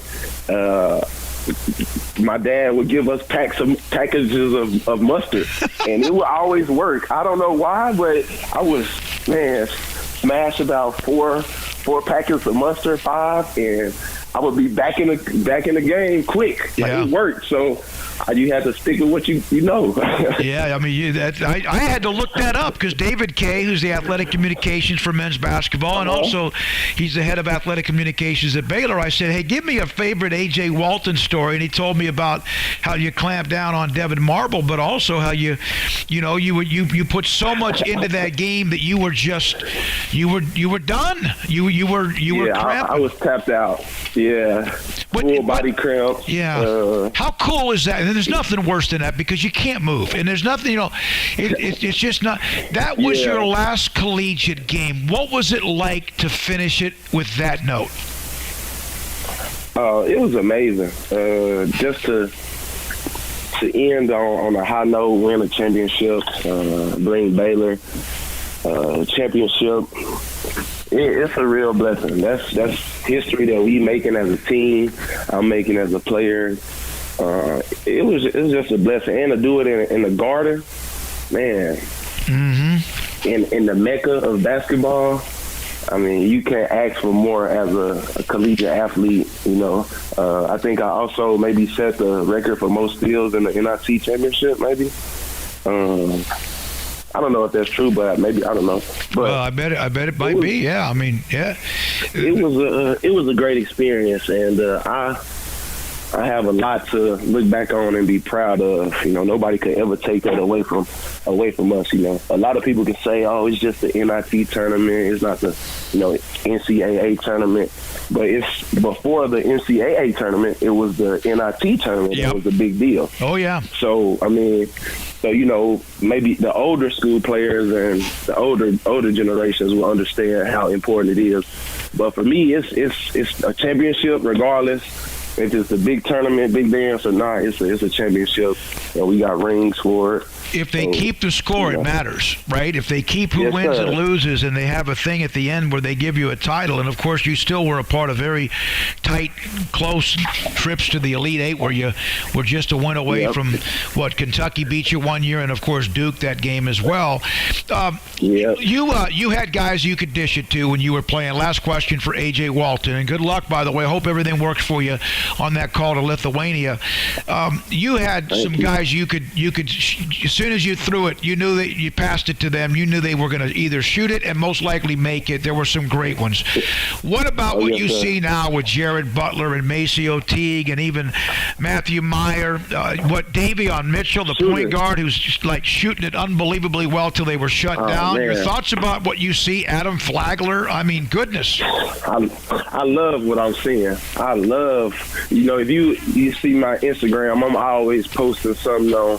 my dad would give us packages of mustard, and it would always work. I don't know why, but I was, smash about four packets of mustard, 5, and I would be back in the game quick. It worked. So you had to stick with what you know. Yeah, I mean, I had to look that up because David Kay, who's the athletic communications for men's basketball, and also he's the head of athletic communications at Baylor. I said, hey, give me a favorite A.J. Walton story, and he told me about how you clamped down on Devin Marble, but also how you put so much into that game that you were done. You were cramped. I was tapped out. Yeah, full body cramps. Yeah. How cool is that? And there's nothing worse than that because you can't move. And there's nothing, it's just not. That was your last collegiate game. What was it like to finish it with that note? It was amazing. Just to end on a high note, win a championship, bring Baylor championship. It's a real blessing. That's history that we making as a team. I'm making as a player. It was just a blessing, and to do it in the Garden, man. Mm-hmm. In the mecca of basketball, I mean, you can't ask for more as a collegiate athlete. I think I also maybe set the record for most steals in the NIT championship. Maybe. I don't know if that's true, but maybe I don't know. But well, I bet it might be. Yeah, I mean, yeah. It was a great experience, and I have a lot to look back on and be proud of. Nobody could ever take that away from us. A lot of people can say, "Oh, it's just the NIT tournament. It's not the NCAA tournament." But it's before the NCAA tournament. It was the NIT tournament. Yep. That was a big deal. Oh yeah. So I mean, maybe the older school players and the older generations will understand how important it is. But for me, it's a championship regardless. If it's a big tournament, big dance or not, it's a championship, and we got rings for it. If they keep the score, it matters, right? If they keep who wins and loses, and they have a thing at the end where they give you a title, and of course you still were a part of very tight, close trips to the Elite Eight where you were just a win away from Kentucky beat you one year, and of course Duke that game as well. You had guys you could dish it to when you were playing. Last question for A.J. Walton, and good luck, by the way. I hope everything works for you on that call to Lithuania. You had guys you could as soon as you threw it, you knew that you passed it to them. You knew they were going to either shoot it and most likely make it. There were some great ones. What about what you see now with Jared Butler and Maceo Teague and even Matthew Meyer? Davion Mitchell, the point guard, who's just like shooting it unbelievably well till they were shut down. Man. Your thoughts about what you see? Adam Flagler. I mean, goodness. I love what I'm seeing. I love, if you see my Instagram, I'm always posting something on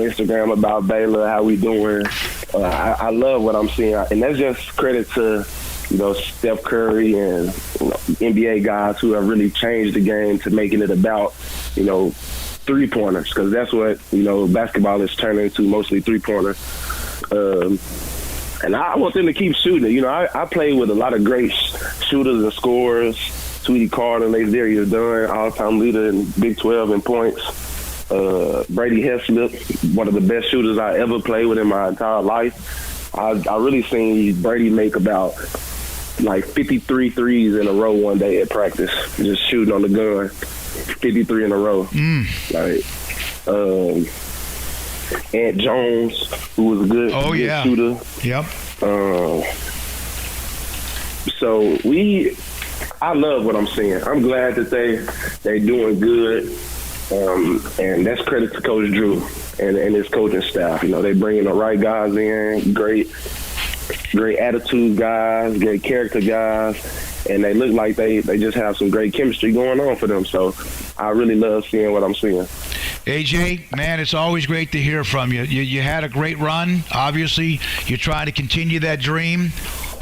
Instagram about Baylor, how we doing. I love what I'm seeing, and that's just credit to Steph Curry and NBA guys who have really changed the game to making it about 3-pointers, because that's what basketball is turning into, mostly 3-pointers. And I want them to keep shooting. I play with a lot of great shooters and scorers. Tweety Carter, Lazarius Dunn, all-time leader in Big 12 in points. Brady Heslip, one of the best shooters I ever played with in my entire life. I really seen Brady make about 53 threes in a row one day at practice, just shooting on the gun, 53 in a row. Ant Jones, who was a good shooter. Yep. I love what I'm seeing. I'm glad that they doing good. And that's credit to Coach Drew and his coaching staff. They bringing the right guys in, great attitude guys, great character guys, and they look like they just have some great chemistry going on for them. So I really love seeing what I'm seeing. AJ, man, it's always great to hear from you. You had a great run. Obviously, you're trying to continue that dream.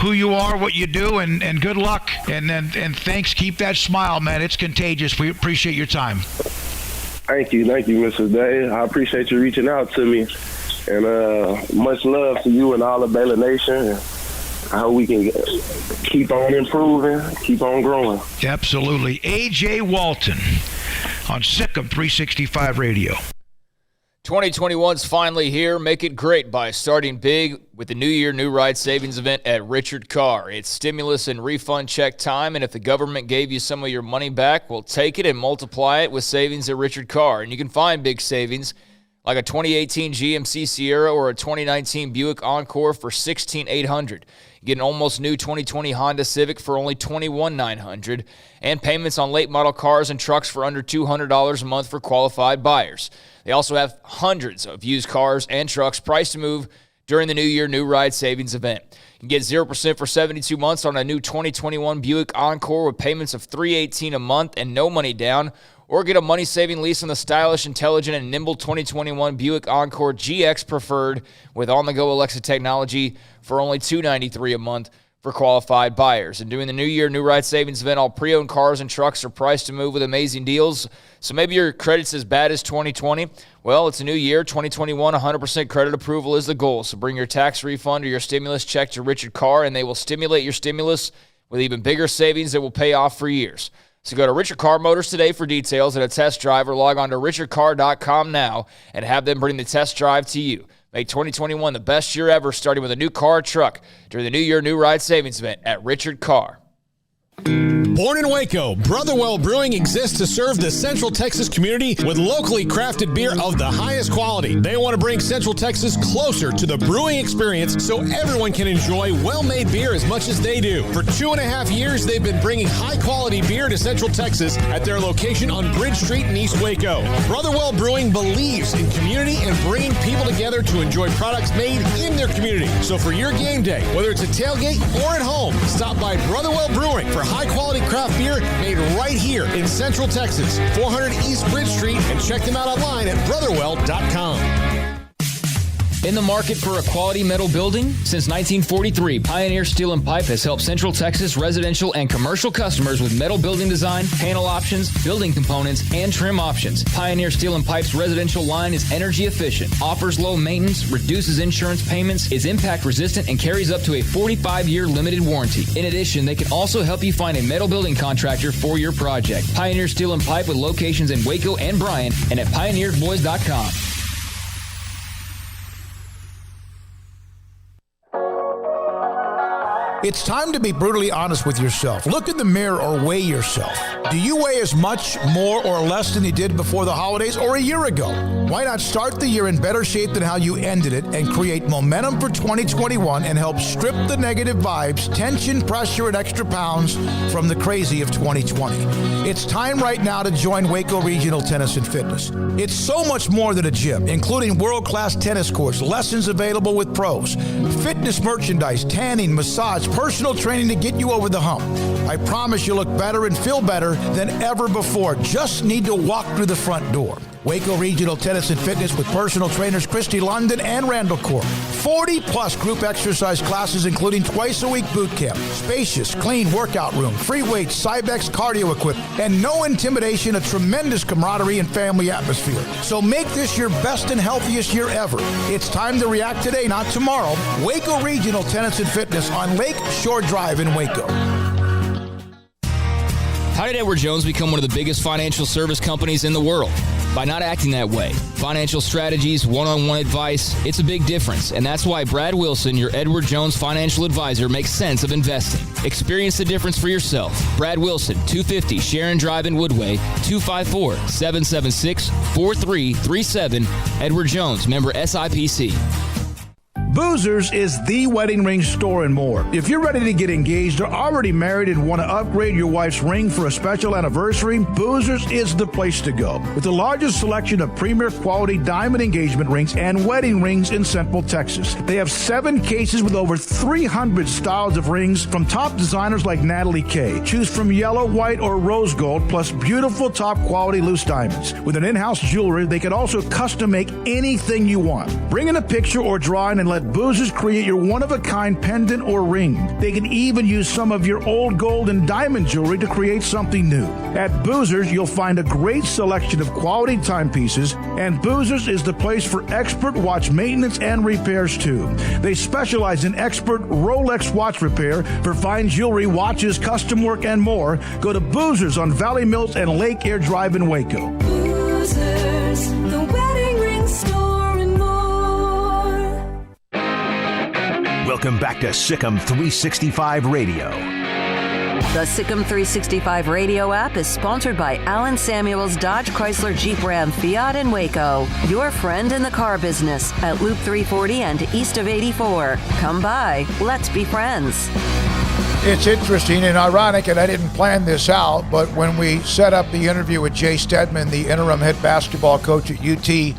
Who you are, what you do, and good luck. And thanks. Keep that smile, man. It's contagious. We appreciate your time. Thank you, Mr. Day. I appreciate you reaching out to me. And much love to you and all of Baylor Nation. I hope we can keep on improving, keep on growing. Absolutely. A.J. Walton on SicEm365 Radio. 2021's finally here. Make it great by starting big with the New Year New Ride Savings event at Richard Carr. It's stimulus and refund check time, and if the government gave you some of your money back, we'll take it and multiply it with savings at Richard Carr. And you can find big savings like a 2018 GMC Sierra or a 2019 Buick Encore for $16,800. You get an almost new 2020 Honda Civic for only $21,900, and payments on late model cars and trucks for under $200 a month for qualified buyers. They also have hundreds of used cars and trucks priced to move during the New Year New Ride Savings event. You can get 0% for 72 months on a new 2021 Buick Encore with payments of $318 a month and no money down, or get a money-saving lease on the stylish, intelligent, and nimble 2021 Buick Encore GX Preferred with on-the-go Alexa technology for only $293 a month for qualified buyers. And during the New Year New Ride Savings event, all pre-owned cars and trucks are priced to move with amazing deals. So maybe your credit's as bad as 2020. Well, it's a new year. 2021, 100% credit approval is the goal. So bring your tax refund or your stimulus check to Richard Carr, and they will stimulate your stimulus with even bigger savings that will pay off for years. So go to Richard Carr Motors today for details and a test drive, or log on to richardcarr.com now and have them bring the test drive to you. Make 2021 the best year ever, starting with a new car or truck during the New Year New Ride Savings event at Richard Carr. Born in Waco, Brotherwell Brewing exists to serve the Central Texas community with locally crafted beer of the highest quality. They want to bring Central Texas closer to the brewing experience so everyone can enjoy well-made beer as much as they do. For 2.5 years, they've been bringing high-quality beer to Central Texas at their location on Bridge Street in East Waco. Brotherwell Brewing believes in community and bringing people together to enjoy products made in their community. So for your game day, whether it's a tailgate or at home, stop by Brotherwell Brewing for high-quality craft beer made right here in Central Texas, 400 East Bridge Street, and check them out online at brotherwell.com. In the market for a quality metal building? Since 1943, Pioneer Steel and Pipe has helped Central Texas residential and commercial customers with metal building design, panel options, building components, and trim options. Pioneer Steel and Pipe's residential line is energy efficient, offers low maintenance, reduces insurance payments, is impact resistant, and carries up to a 45-year limited warranty. In addition, they can also help you find a metal building contractor for your project. Pioneer Steel and Pipe with locations in Waco and Bryan and at pioneersboys.com. It's time to be brutally honest with yourself. Look in the mirror or weigh yourself. Do you weigh as much, more, or less than you did before the holidays or a year ago? Why not start the year in better shape than how you ended it and create momentum for 2021 and help strip the negative vibes, tension, pressure, and extra pounds from the crazy of 2020? It's time right now to join Waco Regional Tennis and Fitness. It's so much more than a gym, including world-class tennis courts, lessons available with pros, fitness merchandise, tanning, massage, personal training to get you over the hump. I promise you'll look better and feel better than ever before. Just need to walk through the front door. Waco Regional Tennis and Fitness with personal trainers Christy London and Randall Court. 40-plus group exercise classes, including twice-a-week boot camp, spacious, clean workout room, free weights, Cybex cardio equipment, and no intimidation, a tremendous camaraderie and family atmosphere. So make this your best and healthiest year ever. It's time to react today, not tomorrow. Waco Regional Tennis and Fitness on Lake Shore Drive in Waco. How did Edward Jones become one of the biggest financial service companies in the world? By not acting that way. Financial strategies, one-on-one advice, it's a big difference. And that's why Brad Wilson, your Edward Jones financial advisor, makes sense of investing. Experience the difference for yourself. Brad Wilson, 250 Sharon Drive in Woodway, 254-776-4337. Edward Jones, member SIPC. Boozers is the wedding ring store and more. If you're ready to get engaged or already married and want to upgrade your wife's ring for a special anniversary, Boozers is the place to go. With the largest selection of premier quality diamond engagement rings and wedding rings in Central Texas. They have 7 cases with over 300 styles of rings from top designers like Natalie Kay. Choose from yellow, white, or rose gold, plus beautiful top quality loose diamonds. With an in-house jewelry, they can also custom make anything you want. Bring in a picture or drawing and let Boozers create your one-of-a-kind pendant or ring. They can even use some of your old gold and diamond jewelry to create something new. At Boozers, you'll find a great selection of quality timepieces, and Boozers is the place for expert watch maintenance and repairs, too. They specialize in expert Rolex watch repair for fine jewelry, watches, custom work, and more. Go to Boozers on Valley Mills and Lake Air Drive in Waco. Boozers, the wedding ring store and more. Welcome back to SicEm365 Radio. The SicEm365 Radio app is sponsored by Alan Samuels Dodge Chrysler Jeep Ram Fiat in Waco. Your friend in the car business at Loop 340 and east of 84. Come by. Let's be friends. It's interesting and ironic, and I didn't plan this out, but when we set up the interview with Jay Stedman, the interim head basketball coach at UT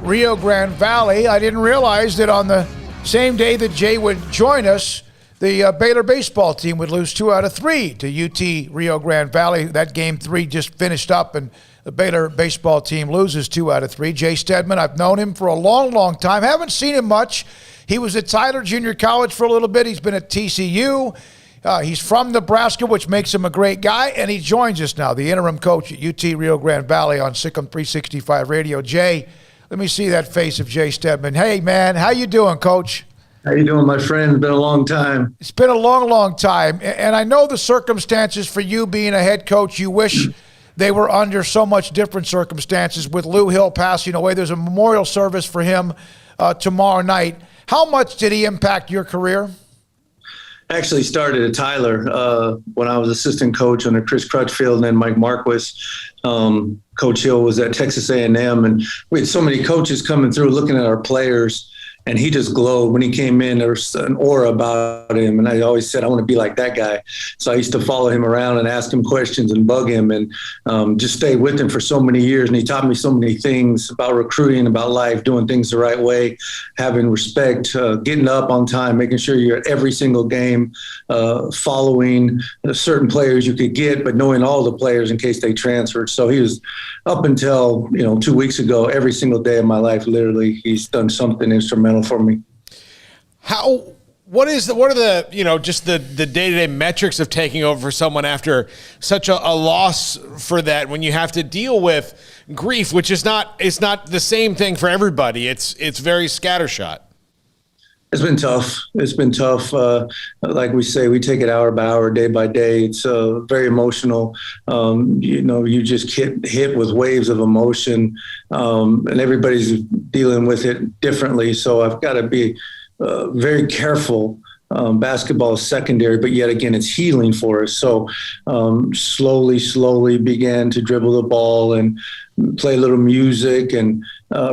Rio Grande Valley, I didn't realize that on the same day that Jay would join us, the Baylor baseball team would lose 2 out of 3 to UT Rio Grande Valley. That game 3 just finished up, and the Baylor baseball team loses 2 out of 3. Jay Stedman, I've known him for a long, long time. Haven't seen him much. He was at Tyler Junior College for a little bit. He's been at TCU. He's from Nebraska, which makes him a great guy, and he joins us now, the interim coach at UT Rio Grande Valley on SicEm365 Radio. Jay, let me see that face of Jay Stedman. Hey, man, how you doing, Coach? How you doing, my friend? It's been a long time. It's been a long, long time, and I know the circumstances for you being a head coach, you wish they were under so much different circumstances with Lou Hill passing away. There's a memorial service for him tomorrow night. How much did he impact your career? Actually started at Tyler when I was assistant coach under Chris Crutchfield and then Mike Marquis. Coach Hill was at Texas A&M, and we had so many coaches coming through looking at our players, and he just glowed. When he came in, there was an aura about him, and I always said, I want to be like that guy. So I used to follow him around and ask him questions and bug him, and just stay with him for so many years. And he taught me so many things about recruiting, about life, doing things the right way, having respect, getting up on time, making sure you're at every single game, following certain players you could get, but knowing all the players in case they transferred. So he was, up until 2 weeks ago, every single day of my life, literally, he's done something instrumental for me. What are the just the day-to-day metrics of taking over for someone after such a loss for that, when you have to deal with grief, which is not the same thing for everybody. It's very scattershot. It's been tough. It's been tough. Like we say, we take it hour by hour, day by day. It's very emotional. You just get hit with waves of emotion, and everybody's dealing with it differently. So I've got to be very careful. Basketball is secondary, but yet again, it's healing for us. So slowly began to dribble the ball and play a little music and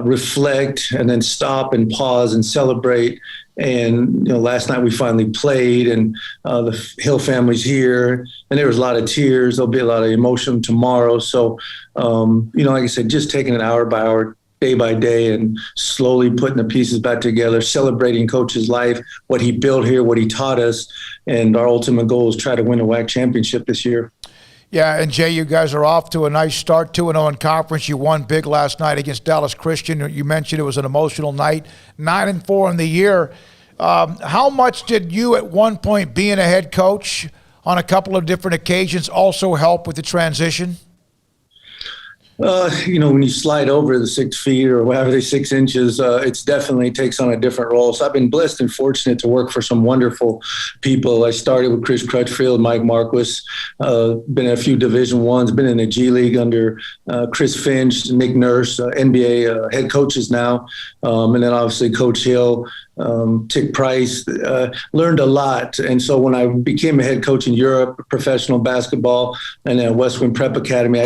reflect, and then stop and pause and celebrate. And, last night we finally played, and the Hill family's here, and there was a lot of tears. There'll be a lot of emotion tomorrow. So, like I said, just taking it hour by hour, day by day, and slowly putting the pieces back together, celebrating Coach's life, what he built here, what he taught us. And our ultimate goal is try to win a WAC championship this year. Yeah, and Jay, you guys are off to a nice start, 2-0 in conference. You won big last night against Dallas Christian. You mentioned it was an emotional night, 9-4 in the year. How much did you at one point being a head coach on a couple of different occasions also help with the transition? When you slide over the 6 feet or whatever, 6 inches, it's definitely takes on a different role. So I've been blessed and fortunate to work for some wonderful people. I started with Chris Crutchfield, Mike Marquis, been in a few Division I's, been in the G League under Chris Finch, Nick Nurse, NBA head coaches now, and then obviously Coach Hill, Tick Price, learned a lot. And so when I became a head coach in Europe, professional basketball, and then Westwind Prep Academy,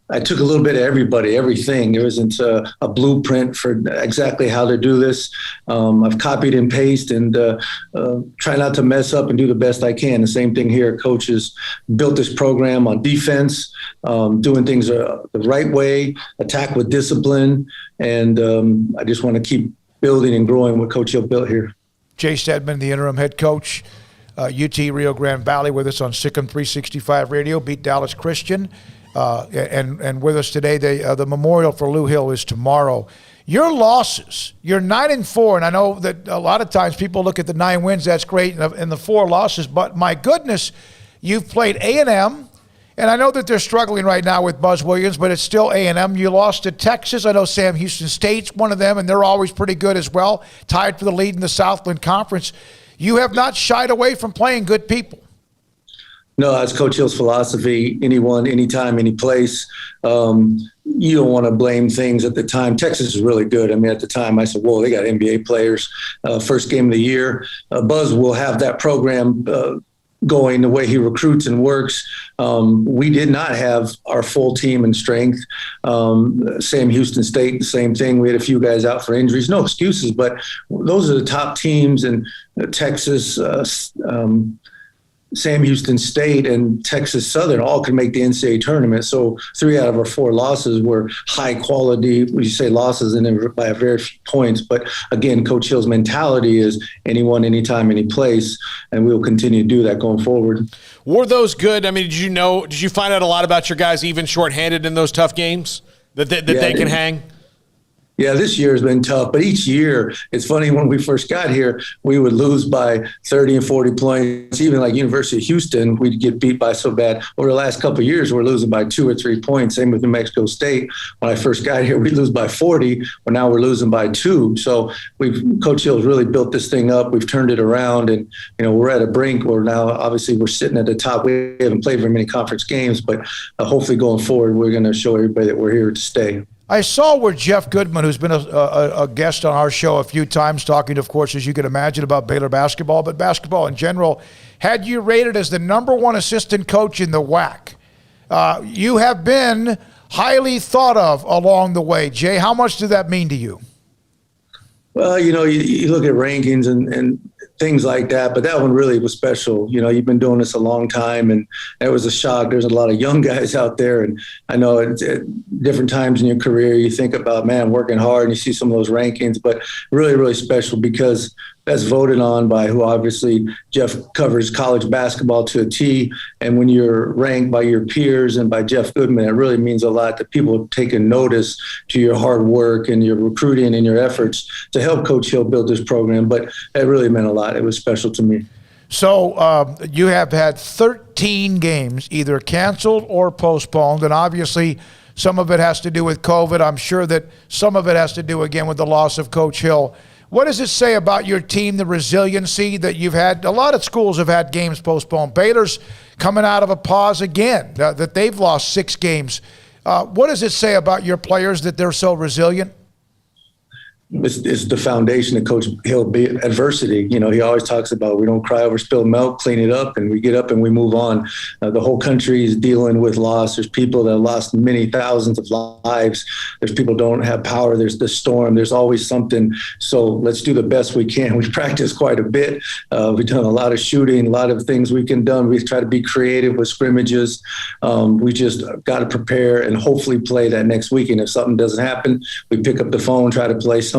I took a little bit of everything. There wasn't a blueprint for exactly how to do this. I've copied and pasted and try not to mess up and do the best I can. The same thing here. Coaches built this program on defense, doing things the right way, attack with discipline, and I just want to keep building and growing what Coach Hill built here. Jay Stedman, the interim head coach, UT Rio Grande Valley, with us on SicEm365 Radio, beat Dallas Christian. And with us today, the memorial for Lou Hill is tomorrow. Your losses, you're 9-4, and I know that a lot of times people look at the 9 wins, that's great, and the 4 losses, but my goodness, you've played A&M, and I know that they're struggling right now with Buzz Williams, but it's still A&M. You lost to Texas. I know Sam Houston State's one of them, and they're always pretty good as well, tied for the lead in the Southland Conference. You have not shied away from playing good people. No, that's Coach Hill's philosophy. Anyone, anytime, any place. You don't want to blame things at the time. Texas is really good. I mean, at the time, I said, whoa, they got NBA players. First game of the year. Buzz will have that program going the way he recruits and works. We did not have our full team and strength. Sam Houston State, the same thing. We had a few guys out for injuries. No excuses, but those are the top teams in Texas, Sam Houston State and Texas Southern all could make the NCAA tournament. So 3 out of our 4 losses were high quality. We say losses and by a very few points. But again, Coach Hill's mentality is anyone, anytime, any place, and we will continue to do that going forward. Were those good? I mean, did you find out a lot about your guys even shorthanded in those tough games that they can hang? Yeah, this year has been tough, but each year, it's funny, when we first got here, we would lose by 30 and 40 points. Even like University of Houston, we'd get beat by so bad. Over the last couple of years, we're losing by 2 or 3 points. Same with New Mexico State. When I first got here, we'd lose by 40, but now we're losing by 2. So Coach Hill's really built this thing up. We've turned it around, and we're at a brink where now obviously we're sitting at the top. We haven't played very many conference games, but hopefully going forward, we're going to show everybody that we're here to stay. I saw where Jeff Goodman, who's been a guest on our show a few times, talking, of course, as you can imagine, about Baylor basketball, but basketball in general, had you rated as the #1 assistant coach in the WAC. You have been highly thought of along the way. Jay, how much did that mean to you? Well, you look at rankings and things like that, but that one really was special. You've been doing this a long time, and it was a shock. There's a lot of young guys out there, and I know at different times in your career, you think about, man, working hard, and you see some of those rankings, but really, really special because that's voted on by who obviously Jeff covers college basketball to a T. And when you're ranked by your peers and by Jeff Goodman, it really means a lot that people have taken notice to your hard work and your recruiting and your efforts to help Coach Hill build this program. But it really meant a lot. It was special to me. So you have had 13 games either canceled or postponed, and obviously some of it has to do with COVID. I'm sure that some of it has to do, again, with the loss of Coach Hill. What does it say about your team, the resiliency that you've had? A lot of schools have had games postponed. Baylor's coming out of a pause again, that they've lost 6 games. What does it say about your players that they're so resilient? It's the foundation of Coach Hill. Be adversity. He always talks about we don't cry over spilled milk, clean it up, and we get up and we move on. The whole country is dealing with loss. There's people that lost many thousands of lives. There's people who don't have power. There's the storm. There's always something. So let's do the best we can. We practice quite a bit. We've done a lot of shooting, a lot of things we can do. We try to be creative with scrimmages. We just got to prepare and hopefully play that next weekend. If something doesn't happen, we pick up the phone, try to play somebody.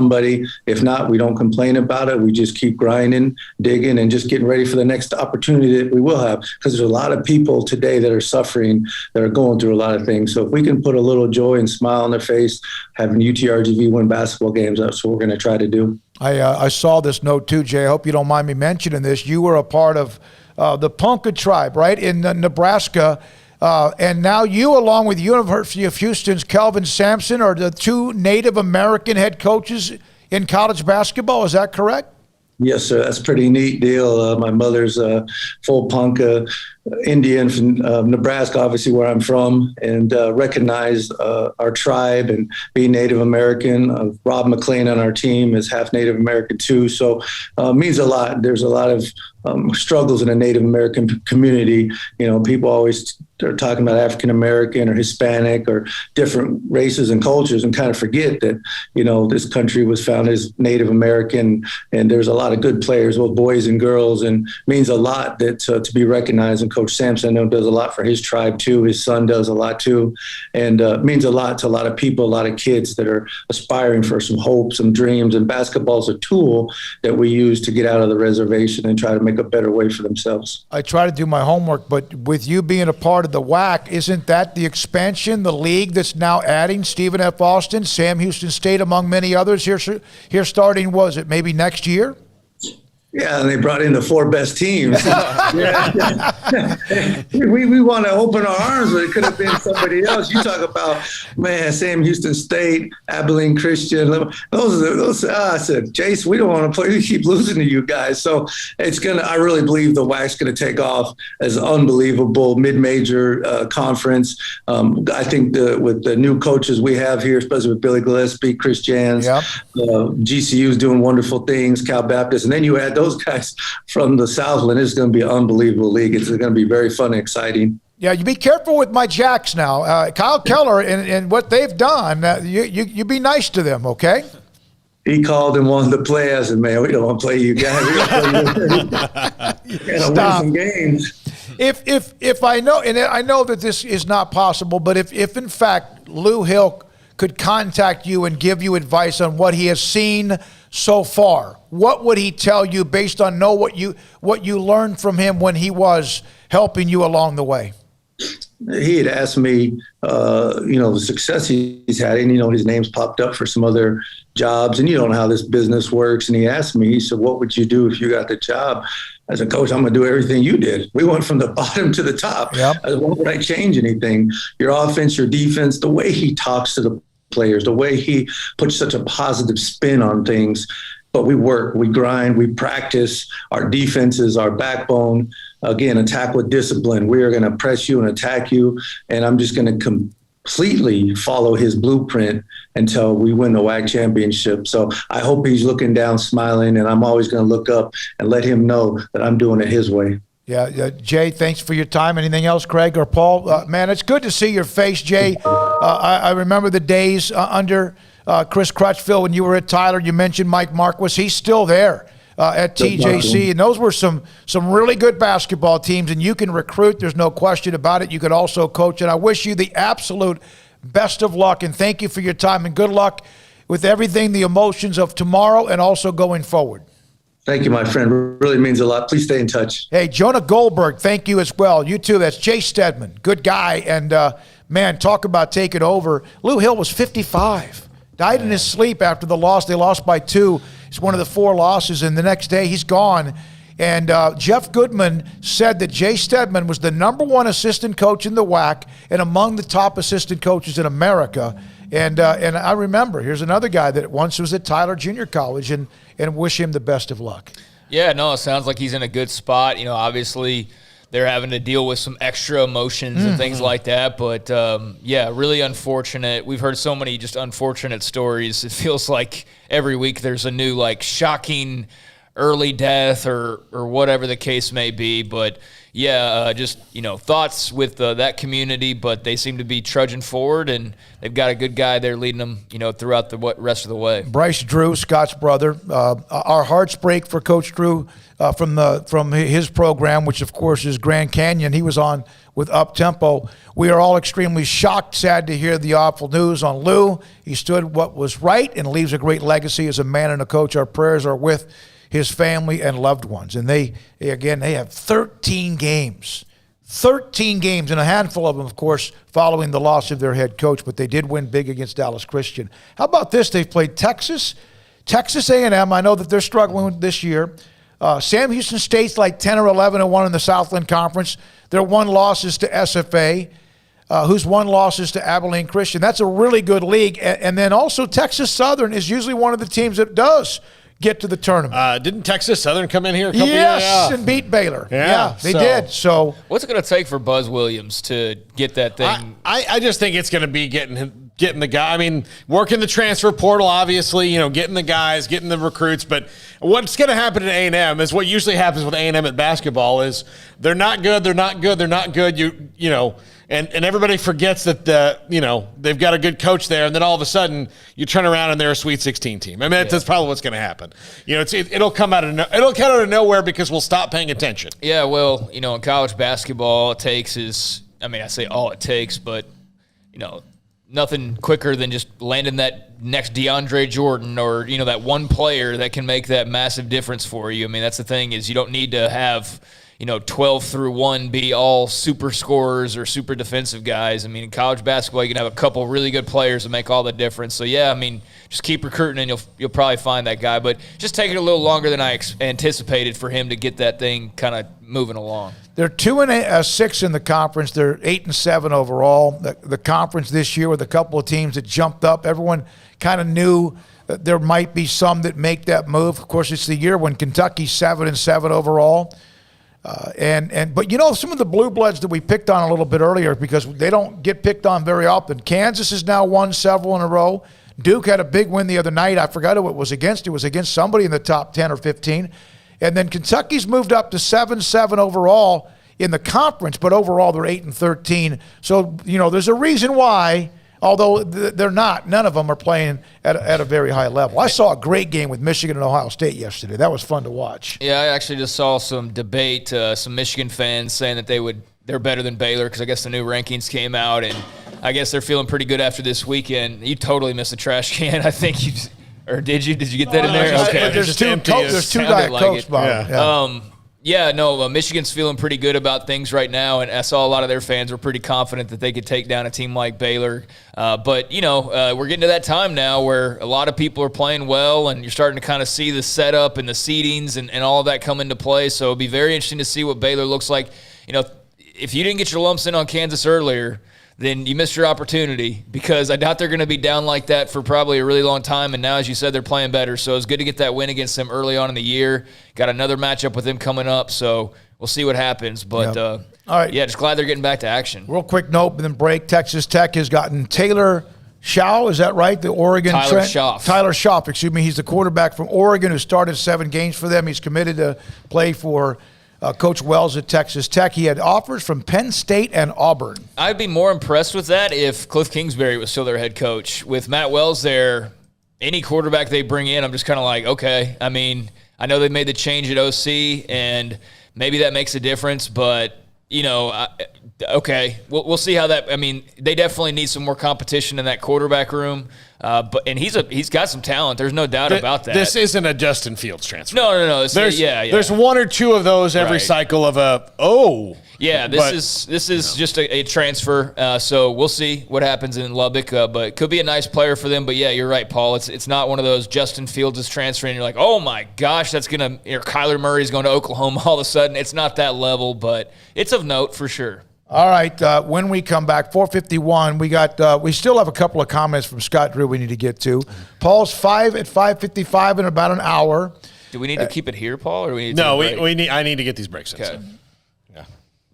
If not, we don't complain about it. We just keep grinding, digging, and just getting ready for the next opportunity that we will have, because there's a lot of people today that are suffering, that are going through a lot of things. So if we can put a little joy and smile on their face, having UTRGV win basketball games, that's what we're going to try to do. I saw this note too, Jay. I hope you don't mind me mentioning this. You were a part of the Ponca tribe, right, in Nebraska. And now you, along with University of Houston's Kelvin Sampson, are the 2 Native American head coaches in college basketball. Is that correct? Yes, sir. That's a pretty neat deal. My mother's full Ponca Indian from Nebraska, obviously where I'm from, and recognize our tribe and being Native American. Rob McLean on our team is half Native American too. So it means a lot. There's a lot of struggles in the Native American community. People always are talking about African American or Hispanic or different races and cultures, and kind of forget that, this country was founded as Native American, and there's a lot of good players, both boys and girls, and it means a lot that to be recognized. And Coach Sampson, I know, does a lot for his tribe too. His son does a lot too, and means a lot to a lot of people, a lot of kids that are aspiring for some hope, some dreams. And basketball is a tool that we use to get out of the reservation and try to make a better way for themselves. I try to do my homework, but with you being a part of the WAC, isn't that the expansion, the league that's now adding Stephen F. Austin, Sam Houston State, among many others here starting, was it maybe next year? Yeah, and they brought in the 4 best teams. We want to open our arms, but it could have been somebody else. You talk about, man, Sam Houston State, Abilene Christian. Those. I said, Jace, we don't want to play. We keep losing to you guys. So I really believe the WAC's going to take off as an unbelievable mid-major conference. I think with the new coaches we have here, especially with Billy Gillespie, Chris Jans, GCU's doing wonderful things, Cal Baptist, and then you add those guys from the Southland. It's going to be an unbelievable league. It's going to be very fun and exciting. Yeah, you be careful with my Jacks now. Kyle Keller and what they've done, you be nice to them, okay? He called and wanted to play us, and man, we don't want to play you guys. We want to win some games. If I know, and I know that this is not possible, but if in fact Lou Hill could contact you and give you advice on what he has seen so far, what would he tell you based on what you learned from him when he was helping you along the way? He had asked me, the success he's had, and, his name's popped up for some other jobs, and you don't know how this business works. And he asked me, he said, what would you do if you got the job? I said, Coach, I'm going to do everything you did. We went from the bottom to the top. Yep. I said, why would I change anything? Your offense, your defense, the way he talks to the players, the way he puts such a positive spin on things. But we work, we grind, we practice. Our defense is our backbone. Again, attack with discipline. We are going to press you and attack you. And I'm just going to completely follow his blueprint until we win the WAC championship. So I hope he's looking down, smiling, and I'm always going to look up and let him know that I'm doing it his way. Yeah, Jay, thanks for your time. Anything else, Craig or Paul? Man, it's good to see your face, Jay. I remember the days under Chris Crutchfield when you were at Tyler. You mentioned Mike Marquis. He's still there at TJC, and those were some really good basketball teams, and you can recruit. There's no question about it. You could also coach, and I wish you the absolute best of luck, and thank you for your time, and good luck with everything, the emotions of tomorrow and also going forward. Thank you, my friend. It really means a lot. Please stay in touch. Hey, Jonah Goldberg, thank you as well. You too. That's Jay Stedman. Good guy. And, man, talk about taking over. Lou Hill was 55. Died in his sleep after the loss. They lost by 2. It's one of the 4 losses. And the next day, he's gone. And Jeff Goodman said that Jay Stedman was the #1 assistant coach in the WAC and among the top assistant coaches in America. And I remember, here's another guy that once was at Tyler Junior College, and wish him the best of luck. Yeah, no, it sounds like he's in a good spot. Obviously they're having to deal with some extra emotions and things like that. But, really unfortunate. We've heard so many just unfortunate stories. It feels like every week there's a new, shocking early death or whatever the case may be. But, thoughts with that community, but they seem to be trudging forward, and they've got a good guy there leading them, throughout the rest of the way. Bryce Drew, Scott's brother. Our hearts break for Coach Drew from his program, which, of course, is Grand Canyon. He was on with Up-Tempo. We are all extremely shocked, sad to hear the awful news on Lou. He stood what was right and leaves a great legacy as a man and a coach. Our prayers are with his family and loved ones. And they have 13 games. 13 games, and a handful of them, of course, following the loss of their head coach, but they did win big against Dallas Christian. How about this? They've played Texas A&M. I know that they're struggling this year. Sam Houston State's like 10 or 11-1 in the Southland Conference. Their 1 losses to SFA, whose 1 losses to Abilene Christian. That's a really good league. And then also Texas Southern is usually one of the teams that does get to the tournament. Didn't Texas Southern come in here a couple years ago? And beat Baylor. Yeah, they did. So what's it going to take for Buzz Williams to get that thing? I just think it's going to be getting the guy. I mean, working the transfer portal, obviously, getting the guys, getting the recruits. But what's going to happen at A&M is what usually happens with A&M at basketball is they're not good. And everybody forgets that they've got a good coach there, and then all of a sudden you turn around and they're a Sweet 16 team. I mean, that's probably what's going to happen. It'll come out of nowhere because we'll stop paying attention. Yeah, well, in college basketball, all it takes is, I say all it takes, but nothing quicker than just landing that next DeAndre Jordan or that one player that can make that massive difference for you. I mean, that's the thing is you don't need to have 12 through 1 be all super scorers or super defensive guys. I mean, in college basketball, you can have a couple really good players that make all the difference. So, yeah, I mean, just keep recruiting and you'll probably find that guy. But just taking a little longer than I anticipated for him to get that thing kind of moving along. They're 2-6 in the conference. They're 8-7 overall. The conference this year with a couple of teams that jumped up. Everyone kind of knew that there might be some that make that move. Of course, it's the year when Kentucky's 7-7 overall. But some of the blue bloods that we picked on a little bit earlier because they don't get picked on very often. Kansas has now won several in a row. Duke had a big win the other night. I forgot who it was against. It was against somebody in the top 10 or 15. And then Kentucky's moved up to 7-7 overall in the conference, but overall they're 8-13. So, there's a reason why, although they're not, none of them are playing at a very high level. I saw a great game with Michigan and Ohio State yesterday. That was fun to watch. Yeah, I actually just saw some debate, some Michigan fans saying that they're better than Baylor because I guess the new rankings came out, and I guess they're feeling pretty good after this weekend. You totally missed the trash can. I think you – or did you? Did you get that in there? Okay. There's two Diet Cokes, Bob. Michigan's feeling pretty good about things right now, and I saw a lot of their fans were pretty confident that they could take down a team like Baylor. But we're getting to that time now where a lot of people are playing well, and you're starting to kind of see the setup and the seedings and all of that come into play. So it'll be very interesting to see what Baylor looks like. If you didn't get your lumps in on Kansas earlier, then you missed your opportunity because I doubt they're going to be down like that for probably a really long time. And now, as you said, they're playing better. So it's good to get that win against them early on in the year. Got another matchup with them coming up. So we'll see what happens. But, all right. Just glad they're getting back to action. Real quick note, and then break. Texas Tech has gotten Taylor Shaw, is that right? The Oregon Tyler Schaaf. Tyler Schaaf, excuse me. He's the quarterback from Oregon who started 7 games for them. He's committed to play for Coach Wells at Texas Tech. He had offers from Penn State and Auburn. I'd be more impressed with that if Cliff Kingsbury was still their head coach. With Matt Wells there, any quarterback they bring in, I'm just kind of like, okay. I mean, I know they made the change at OC, and maybe that makes a difference, but, okay. We'll see how that – I mean, they definitely need some more competition in that quarterback room. But he's got some talent. There's no doubt about that. This isn't a Justin Fields transfer. No. There's one or two of those every cycle of this is just a transfer. So we'll see what happens in Lubbock. But it could be a nice player for them. But yeah, you're right, Paul. It's not one of those Justin Fields is transferring. You're like, oh my gosh, that's gonna. Kyler Murray's going to Oklahoma all of a sudden. It's not that level, but it's of note for sure. All right, when we come back, 4:51, we still have a couple of comments from Scott Drew we need to get to. Paul's 5 at 5:55 in about an hour. Do we need to keep it here, Paul, or do we need to No, I need to get these breaks in. Okay. Yeah.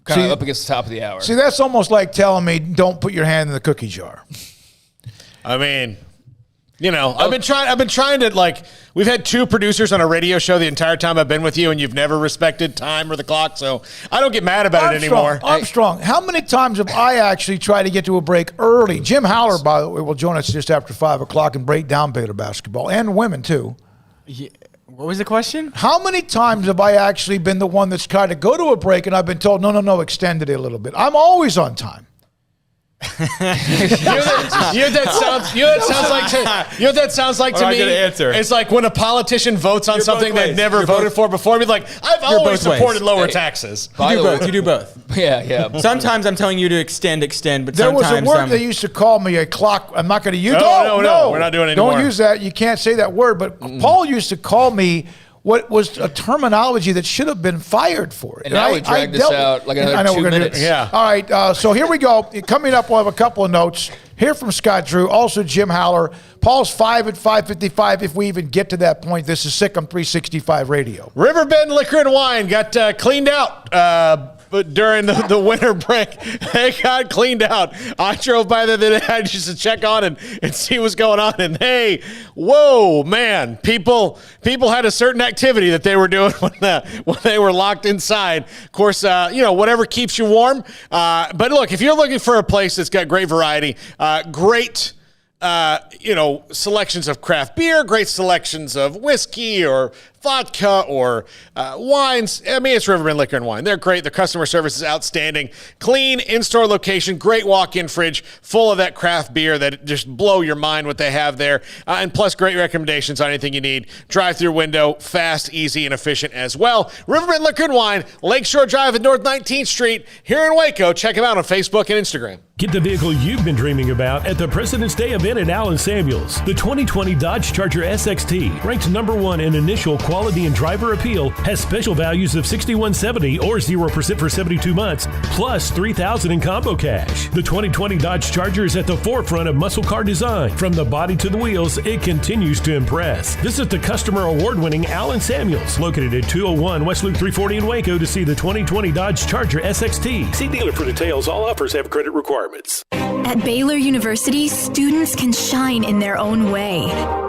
Kind of up against the top of the hour. See, that's almost like telling me don't put your hand in the cookie jar. I mean, I've been trying to, we've had 2 producers on a radio show the entire time I've been with you, and you've never respected time or the clock, so I don't get mad about it anymore. Armstrong, how many times have I actually tried to get to a break early? Jim Howler, by the way, will join us just after 5 o'clock and break down Baylor basketball, and women, too. Yeah. What was the question? How many times have I actually been the one that's tried to go to a break, and I've been told, no, extend it a little bit? I'm always on time. That sounds like to me. It's like when a politician votes on something they've never voted for before. Be like, I've always supported lower taxes. You do both. Yeah. Sometimes I'm telling you to extend, but there sometimes was a word they used to call me a clock. I'm not going to use. No, we're not doing it anymore. Don't use that. You can't say that word. But Paul used to call me what was a terminology that should have been fired for it. And now we dragged this out like another 2 minutes. Yeah. All right, so here we go. Coming up, we'll have a couple of notes. Hear from Scott Drew, also Jim Howler. Paul's 5 at 5:55 if we even get to that point. This is SicEm365 Radio. Riverbend Liquor and Wine got cleaned out but during the winter break, they got cleaned out. I drove by there the day just to check on and see what's going on. And hey, whoa, man, people had a certain activity that they were doing when they were locked inside. Of course, whatever keeps you warm. But look, if you're looking for a place that's got great variety, great selections of craft beer, great selections of whiskey or vodka or wines. I mean, it's Riverbend Liquor and Wine. They're great. Their customer service is outstanding. Clean in-store location, great walk-in fridge full of that craft beer that just blow your mind what they have there. And plus great recommendations on anything you need. Drive-through window, fast, easy, and efficient as well. Riverbend Liquor and Wine, Lakeshore Drive at North 19th Street here in Waco. Check them out on Facebook and Instagram. Get the vehicle you've been dreaming about at the President's Day event at Allen Samuels. The 2020 Dodge Charger SXT, ranked #1 in initial quality and driver appeal, has special values of $6,170 or 0% for 72 months, plus $3,000 in combo cash. The 2020 Dodge Charger is at the forefront of muscle car design. From the body to the wheels, it continues to impress. Visit the customer award-winning Allen Samuels, located at 201 West Loop 340 in Waco, to see the 2020 Dodge Charger SXT. See dealer for details. All offers have credit requirements. At Baylor University, students can shine in their own way.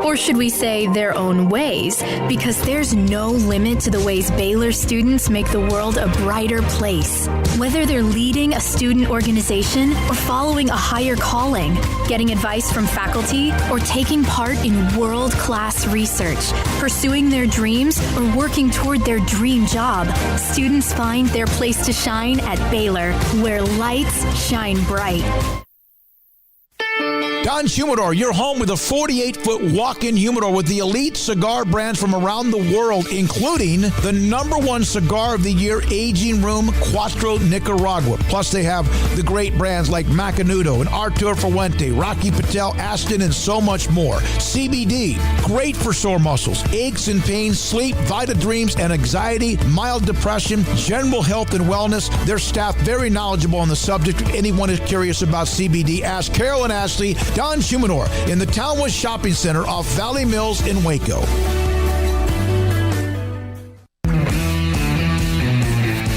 Or should we say their own ways? Because there's no limit to the ways Baylor students make the world a brighter place. Whether they're leading a student organization or following a higher calling, getting advice from faculty, or taking part in world-class research, pursuing their dreams, or working toward their dream job, students find their place to shine at Baylor, where lights shine bright. Don's Humidor, your home with a 48-foot walk-in humidor with the elite cigar brands from around the world, including the #1 cigar of the year, Aging Room Cuatro Nicaragua. Plus, they have the great brands like Macanudo and Artur Fuente, Rocky Patel, Aston, and so much more. CBD, great for sore muscles, aches and pains, sleep, Vita Dreams, and anxiety, mild depression, general health and wellness. Their staff very knowledgeable on the subject. If anyone is curious about CBD, ask Carol and Ashley. Don's Humidor in the Townwood Shopping Center off Valley Mills in Waco.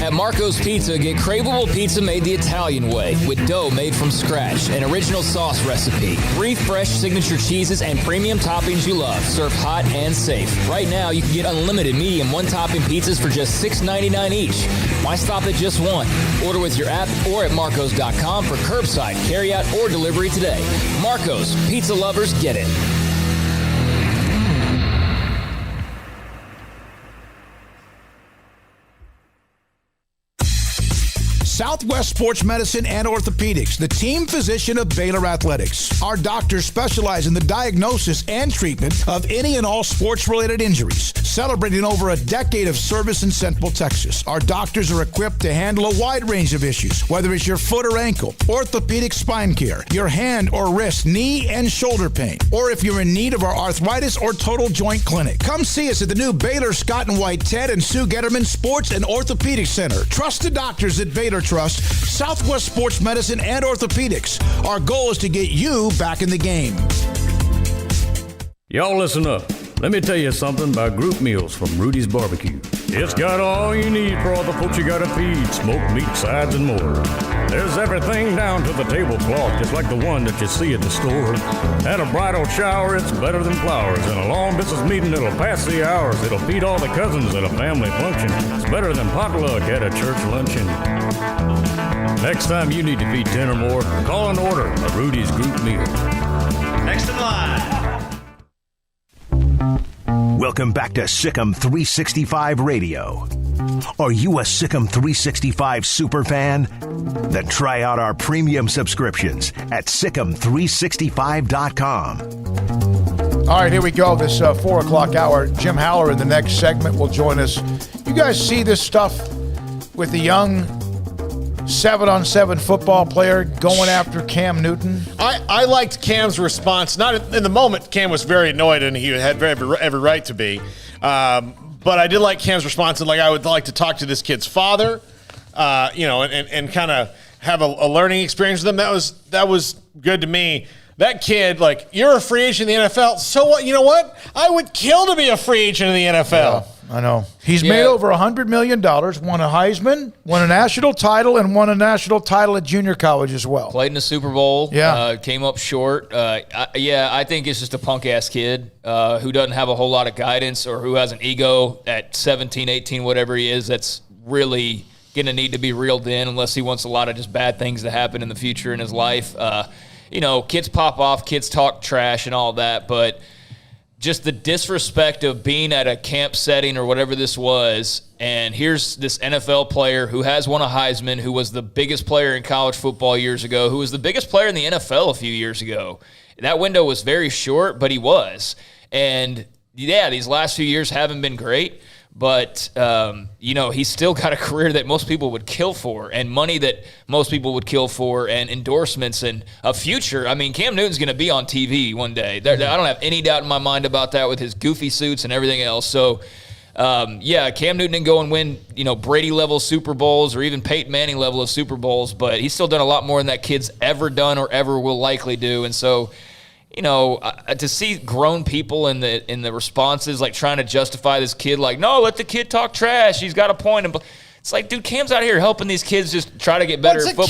At Marco's Pizza, get craveable pizza made the Italian way with dough made from scratch, an original sauce recipe, 3 fresh signature cheeses, and premium toppings you love, served hot and safe. Right now, you can get unlimited medium one-topping pizzas for just $6.99 each. Why stop at just one? Order with your app or at marcos.com for curbside, carryout, or delivery today. Marco's, pizza lovers get it. Southwest Sports Medicine and Orthopedics, the team physician of Baylor Athletics. Our doctors specialize in the diagnosis and treatment of any and all sports-related injuries. Celebrating over a decade of service in Central Texas, our doctors are equipped to handle a wide range of issues, whether it's your foot or ankle, orthopedic spine care, your hand or wrist, knee and shoulder pain, or if you're in need of our arthritis or total joint clinic. Come see us at the new Baylor Scott and White Ted and Sue Getterman Sports and Orthopedic Center. Trusted doctors at Baylor Trust, Southwest Sports Medicine and Orthopedics. Our goal is to get you back in the game. Y'all listen up. Let me tell you something about group meals from Rudy's Barbecue. It's got all you need for all the folks you gotta feed, smoked meat, sides, and more. There's everything down to the tablecloth, just like the one that you see at the store. At a bridal shower, it's better than flowers. And a long business meeting, it'll pass the hours. It'll feed all the cousins at a family function. It's better than potluck at a church luncheon. Next time you need to feed 10 or more, call and order a Rudy's group meal. Next in line. Welcome back to SicEm365 Radio. Are you a SicEm365 super fan? Then try out our premium subscriptions at SicEm365.com. All right, here we go. This 4 o'clock hour. Jim Haller in the next segment will join us. You guys see this stuff with the young 7-on-7 football player going after Cam Newton? I liked Cam's response. Not in the moment, Cam was very annoyed, and he had every right to be. But I did like Cam's response, and like I would like to talk to this kid's father, and kind of have a learning experience with him. That was good to me. That kid, like, you're a free agent in the NFL. So what? You know what? I would kill to be a free agent in the NFL. I know. He's made over $100 million, won a Heisman, won a national title, and won a national title at junior college as well. Played in the Super Bowl. Yeah. Came up short. I think it's just a punk-ass kid who doesn't have a whole lot of guidance or who has an ego at 17, 18, whatever he is, that's really going to need to be reeled in unless he wants a lot of just bad things to happen in the future in his life. Kids pop off, kids talk trash and all that, but just the disrespect of being at a camp setting or whatever this was, and here's this NFL player who has won a Heisman, who was the biggest player in college football years ago, who was the biggest player in the NFL a few years ago. That window was very short, but he was. And, these last few years haven't been great, but, he's still got a career that most people would kill for and money that most people would kill for and endorsements and a future. I mean, Cam Newton's going to be on TV one day. I don't have any doubt in my mind about that with his goofy suits and everything else. So, Cam Newton didn't go and win, Brady-level Super Bowls or even Peyton Manning-level of Super Bowls, but he's still done a lot more than that kid's ever done or ever will likely do. And so, to see grown people in the responses, like trying to justify this kid, like, no, let the kid talk trash. He's got a point. And it's like, dude, Cam's out here helping these kids just try to get better at football.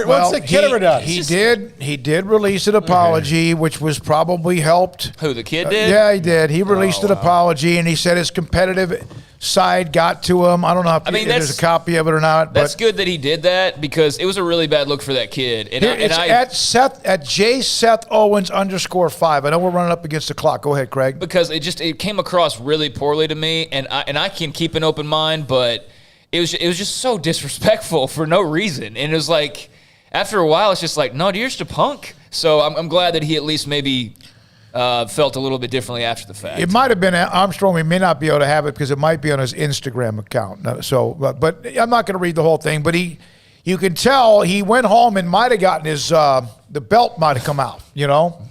What's the kid ever done? He did release an apology, which was probably helped. Who, the kid did? Yeah, he did. He released an apology, and he said his competitive side got to him. I don't know if there's a copy of it or not. That's good that he did that because it was a really bad look for that kid. At Seth Owens _5. I know we're running up against the clock. Go ahead, Craig. Because it came across really poorly to me, and I can keep an open mind, but it was just so disrespectful for no reason. And it was like, after a while, it's just like, no, you're just a punk. So I'm glad that he at least maybe felt a little bit differently after the fact. It might have been Armstrong. We may not be able to have it because it might be on his Instagram account. But I'm not going to read the whole thing. But you can tell he went home and might have gotten his the belt might have come out,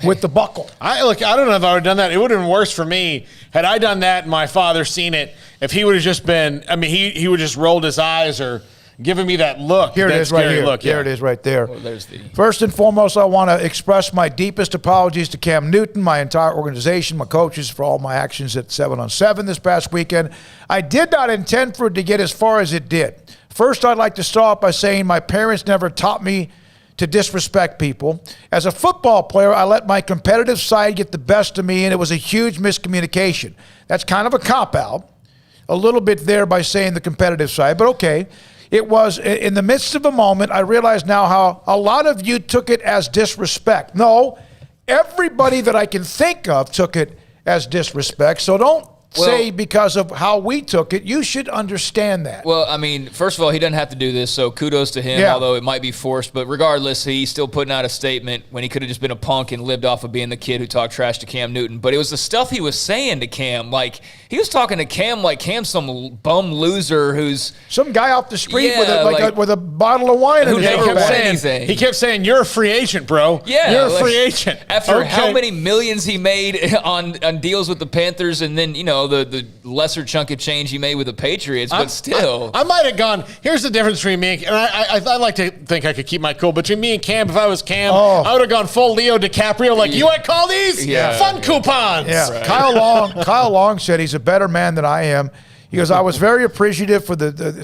with the buckle. I don't know if I would have done that. It would have been worse for me had I done that and my father seen it. If he would have just been, he would have just rolled his eyes or giving me that look. Here it is right here. Look, There it is right there. Well, there's First and foremost, I want to express my deepest apologies to Cam Newton, my entire organization, my coaches for all my actions at 7-on-7 this past weekend. I did not intend for it to get as far as it did. First, I'd like to start by saying my parents never taught me to disrespect people. As a football player, I let my competitive side get the best of me, and it was a huge miscommunication. That's kind of a cop-out, a little bit there by saying the competitive side, but okay. It was in the midst of a moment, I realize now how a lot of you took it as disrespect. No, everybody that I can think of took it as disrespect, so don't say because of how we took it. You should understand that. Well, first of all, he doesn't have to do this, so kudos to him, although it might be forced. But regardless, he's still putting out a statement when he could have just been a punk and lived off of being the kid who talked trash to Cam Newton. But it was the stuff he was saying to Cam. Like, he was talking to Cam like Cam's some bum loser who's... some guy off the street with a bottle of wine in his anything. He kept saying, you're a free agent, bro. Yeah. You're a free agent. After how many millions he made on deals with the Panthers and then, the lesser chunk of change he made with the Patriots, but still. I might have gone, here's the difference between me and I like to think I could keep my cool. Between me and Cam, if I was Cam, I would have gone full Leo DiCaprio, like, you want to call these? Fun coupons. Yeah. Right. Kyle Long said he's a better man than I am. He goes, I was very appreciative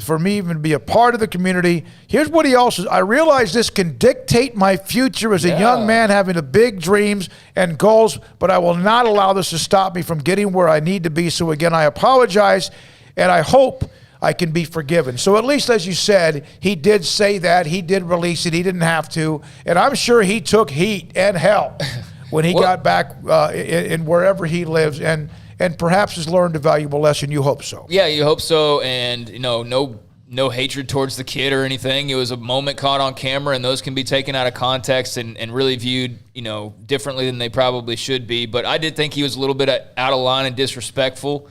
for me even to be a part of the community. Here's what he also says. I realize this can dictate my future as a young man having the big dreams and goals, but I will not allow this to stop me from getting where I need to be. So again, I apologize, and I hope I can be forgiven. So at least, as you said, he did say that. He did release it. He didn't have to. And I'm sure he took heat and hell when he got back in wherever he lives. And perhaps has learned a valuable lesson. You hope so. Yeah, you hope so. And, no hatred towards the kid or anything. It was a moment caught on camera, and those can be taken out of context and really viewed, differently than they probably should be. But I did think he was a little bit out of line and disrespectful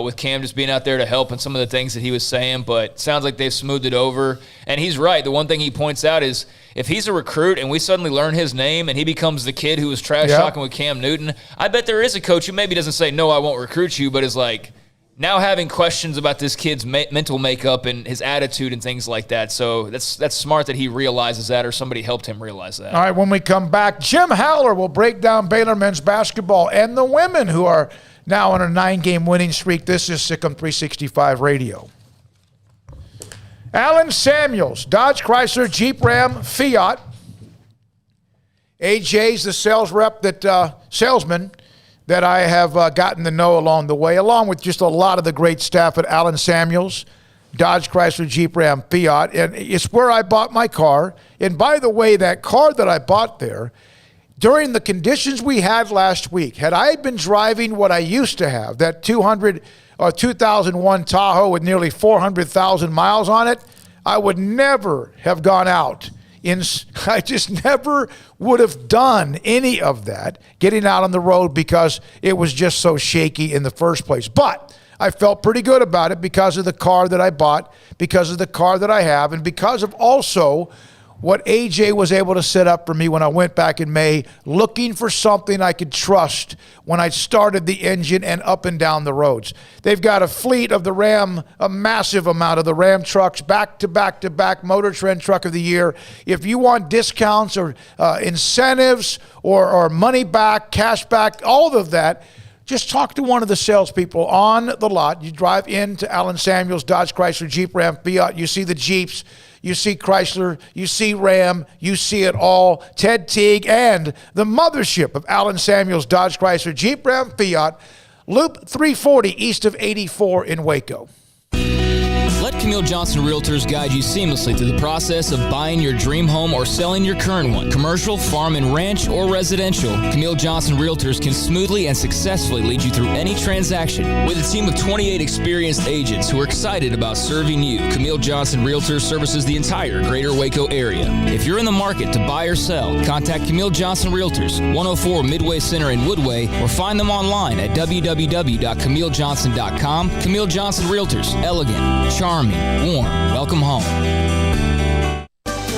with Cam just being out there to help and some of the things that he was saying. But it sounds like they've smoothed it over. And he's right. The one thing he points out is if he's a recruit and we suddenly learn his name and he becomes the kid who was trash talking with Cam Newton, I bet there is a coach who maybe doesn't say, no, I won't recruit you, but is like now having questions about this kid's mental makeup and his attitude and things like that. So that's smart that he realizes that, or somebody helped him realize that. All right, when we come back, Jim Howler will break down Baylor men's basketball and the women who are now on a 9-game winning streak. This is SicEm365 Radio. Alan Samuels, Dodge, Chrysler, Jeep, Ram, Fiat. AJ's the sales rep salesman that I have gotten to know along the way, along with just a lot of the great staff at Alan Samuels, Dodge, Chrysler, Jeep, Ram, Fiat. And it's where I bought my car. And by the way, that car that I bought there, during the conditions we had last week, had I been driving what I used to have, that 2001 Tahoe with nearly 400,000 miles on it, I would never have gone out. I just never would have done any of that, getting out on the road, because it was just so shaky in the first place. But I felt pretty good about it because of the car that I bought, because of the car that I have, and because of also what AJ was able to set up for me when I went back in May, looking for something I could trust when I started the engine and up and down the roads. They've got a fleet of the Ram, a massive amount of the Ram trucks, back-to-back Motor Trend Truck of the Year. If you want discounts or incentives or money back, cash back, all of that, just talk to one of the salespeople on the lot. You drive into Alan Samuels, Dodge, Chrysler, Jeep, Ram, Fiat. You see the Jeeps. You see Chrysler, you see Ram, you see it all. Ted Teague and the mothership of Alan Samuels, Dodge, Chrysler, Jeep, Ram, Fiat, Loop 340 east of 84 in Waco. Let Camille Johnson Realtors guide you seamlessly through the process of buying your dream home or selling your current one. Commercial, farm and ranch, or residential, Camille Johnson Realtors can smoothly and successfully lead you through any transaction. With a team of 28 experienced agents who are excited about serving you, Camille Johnson Realtors services the entire greater Waco area. If you're in the market to buy or sell, contact Camille Johnson Realtors, 104 Midway Center in Woodway, or find them online at www.camillejohnson.com. Camille Johnson Realtors, elegant, charming, warm, welcome home.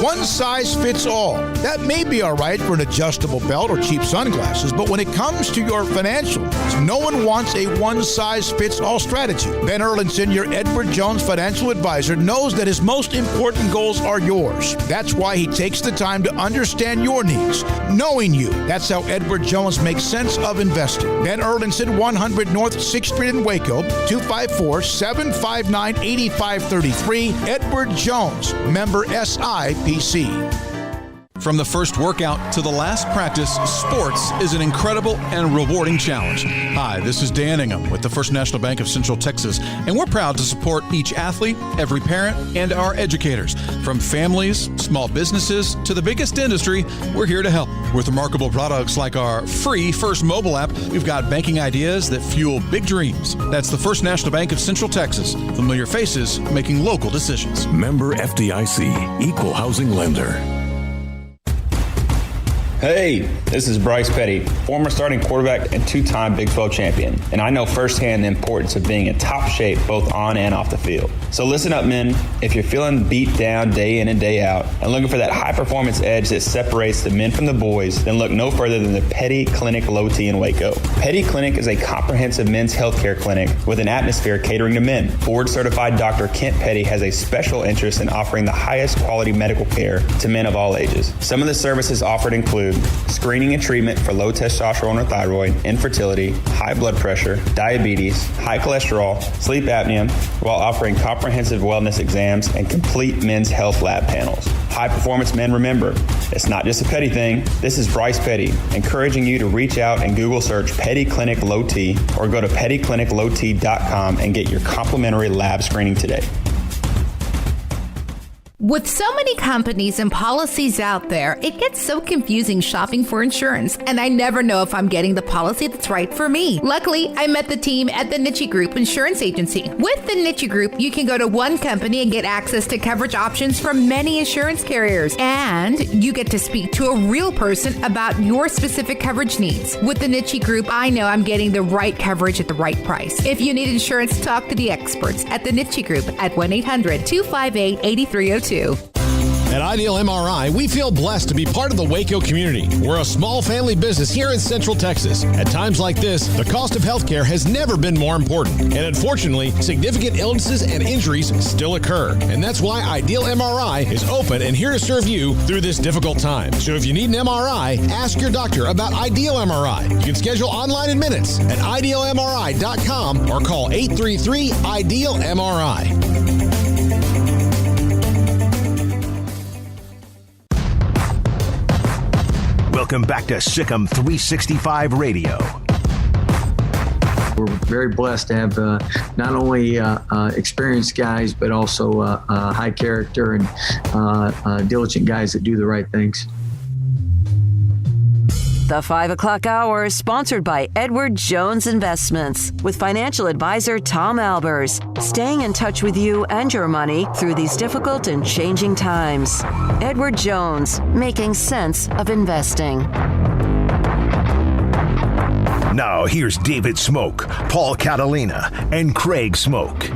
One size fits all. That may be all right for an adjustable belt or cheap sunglasses, but when it comes to your financial needs, no one wants a one-size-fits-all strategy. Ben Erlinson, your Edward Jones financial advisor, knows that his most important goals are yours. That's why he takes the time to understand your needs, knowing you. That's how Edward Jones makes sense of investing. Ben Erlinson, 100 North 6th Street in Waco, 254-759-8533. Edward Jones, member SIPC. From the first workout to the last practice, sports is an incredible and rewarding challenge. Hi, this is Dan Ingham with the First National Bank of Central Texas, and we're proud to support each athlete, every parent, and our educators. From families, small businesses, to the biggest industry, we're here to help. With remarkable products like our free First mobile app, we've got banking ideas that fuel big dreams. That's the First National Bank of Central Texas. Familiar faces making local decisions. Member FDIC, Equal Housing Lender. Hey, this is Bryce Petty, former starting quarterback and two-time Big 12 champion, and I know firsthand the importance of being in top shape both on and off the field. So listen up, men. If you're feeling beat down day in and day out and looking for that high-performance edge that separates the men from the boys, then look no further than the Petty Clinic Low T in Waco. Petty Clinic is a comprehensive men's healthcare clinic with an atmosphere catering to men. Board-certified Dr. Kent Petty has a special interest in offering the highest quality medical care to men of all ages. Some of the services offered include screening and treatment for low testosterone or thyroid, infertility, high blood pressure, diabetes, high cholesterol, sleep apnea, while offering comprehensive wellness exams and complete men's health lab panels. High performance men, remember, it's not just a Petty thing. This is Bryce Petty, encouraging you to reach out and Google search Petty Clinic Low T or go to pettycliniclowt.com and get your complimentary lab screening today. With so many companies and policies out there, it gets so confusing shopping for insurance, and I never know if I'm getting the policy that's right for me. Luckily, I met the team at the Niche Group Insurance Agency. With the Niche Group, you can go to one company and get access to coverage options from many insurance carriers, and you get to speak to a real person about your specific coverage needs. With the Niche Group, I know I'm getting the right coverage at the right price. If you need insurance, talk to the experts at the Niche Group at 1-800-258-8302. At Ideal MRI, we feel blessed to be part of the Waco community. We're a small family business here in Central Texas. At times like this, the cost of healthcare has never been more important. And unfortunately, significant illnesses and injuries still occur. And that's why Ideal MRI is open and here to serve you through this difficult time. So if you need an MRI, ask your doctor about Ideal MRI. You can schedule online in minutes at idealmri.com or call 833-IDEAL-MRI. Welcome back to SicEm365 Radio. We're very blessed to have not only experienced guys, but also high character and diligent guys that do the right things. The 5 o'clock hour is sponsored by Edward Jones Investments with financial advisor Tom Albers, staying in touch with you and your money through these difficult and changing times. Edward Jones, making sense of investing. Now here's David Smoak, Paul Catalina, and Craig Smoak.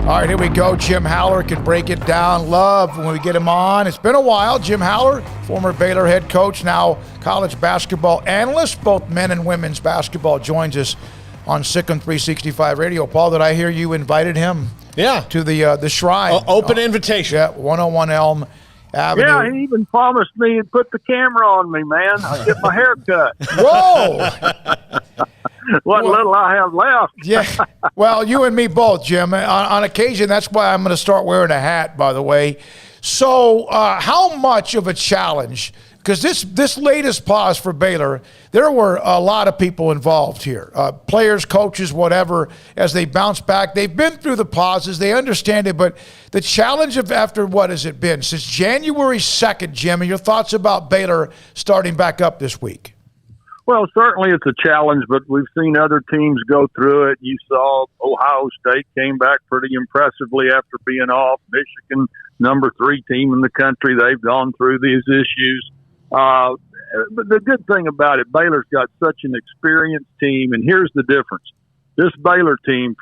All right, here we go. Jim Haller can break it down. Love when we get him on. It's been a while. Jim Haller, former Baylor head coach, now college basketball analyst, both men and women's basketball, joins us on SicEm365 Radio. Paul, did I hear you invited him? Yeah. To the shrine. Open invitation. Yeah, 101 Elm Avenue. Yeah, he even promised me he'd put the camera on me, man. I'll get my hair cut. Whoa! What little I have left. Yeah. Well, you and me both, Jim. On occasion, that's why I'm going to start wearing a hat, by the way. So how much of a challenge, because this latest pause for Baylor, there were a lot of people involved here, players, coaches, whatever, as they bounce back. They've been through the pauses. They understand it, but the challenge of after what has it been? Since January 2nd, Jim, and your thoughts about Baylor starting back up this week? Well, certainly it's a challenge, but we've seen other teams go through it. You saw Ohio State came back pretty impressively after being off. Michigan, number 3 team in the country, they've gone through these issues. But the good thing about it, Baylor's got such an experienced team, and here's the difference. This Baylor team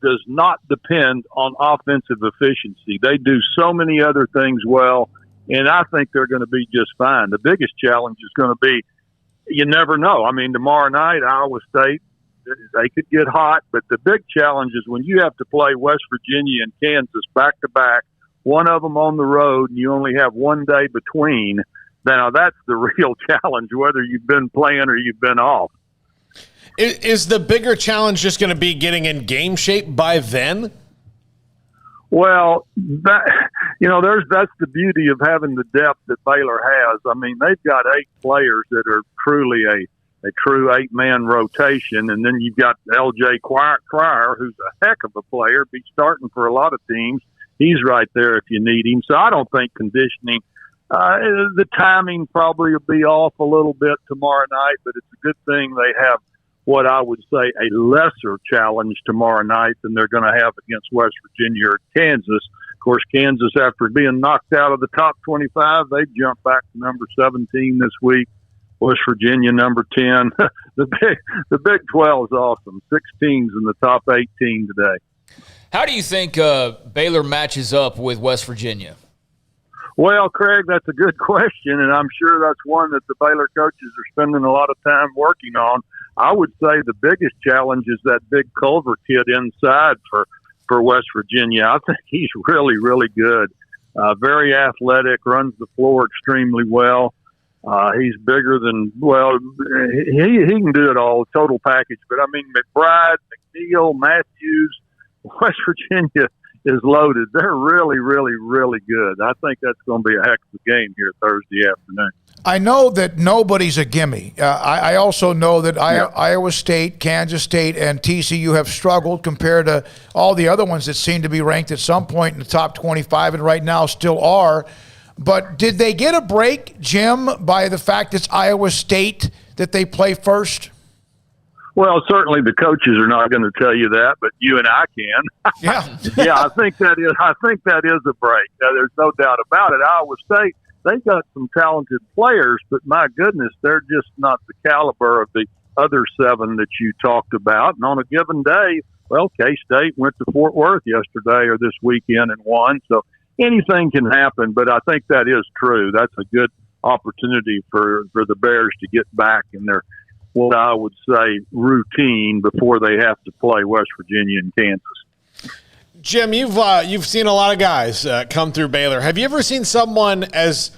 does not depend on offensive efficiency. They do so many other things well, and I think they're going to be just fine. The biggest challenge is going to be, you never know. I mean, tomorrow night, Iowa State, they could get hot, but the big challenge is when you have to play West Virginia and Kansas back-to-back, one of them on the road, and you only have one day between. Now, that's the real challenge, whether you've been playing or you've been off. Is the bigger challenge just going to be getting in game shape by then? Well, that's the beauty of having the depth that Baylor has. I mean, they've got 8 players that are truly a true 8-man rotation, and then you've got L.J. Cryer, who's a heck of a player, be starting for a lot of teams. He's right there if you need him. So I don't think conditioning, the timing probably will be off a little bit tomorrow night, but it's a good thing they have what I would say a lesser challenge tomorrow night than they're going to have against West Virginia or Kansas. Of course, Kansas, after being knocked out of the top 25, they jumped back to number 17 this week. West Virginia, number 10. The Big 12 is awesome. 6 teams in the top 18 today. How do you think Baylor matches up with West Virginia? Well, Craig, that's a good question, and I'm sure that's one that the Baylor coaches are spending a lot of time working on. I would say the biggest challenge is that big Culver kid inside for West Virginia. I think he's really, really good. Very athletic, runs the floor extremely well. He's bigger than, he can do it all, total package. But, I mean, McBride, McNeil, Matthews, West Virginia is loaded. They're really, really, really good. I think that's going to be a heck of a game here Thursday afternoon. I know that nobody's a gimme. I also know that Iowa State, Kansas State, and TCU have struggled compared to all the other ones that seem to be ranked at some point in the top 25 and right now still are. But did they get a break, Jim, by the fact it's Iowa State that they play first? Well, certainly the coaches are not going to tell you that, but you and I can. Yeah. Yeah, I think that is a break. There's no doubt about it. Iowa State, they've got some talented players, but my goodness, they're just not the caliber of the other 7 that you talked about. And on a given day, well, K-State went to Fort Worth yesterday or this weekend and won. So anything can happen, but I think that is true. That's a good opportunity for the Bears to get back in their, what I would say, routine before they have to play West Virginia and Kansas. Jim, you've seen a lot of guys come through Baylor. Have you ever seen someone as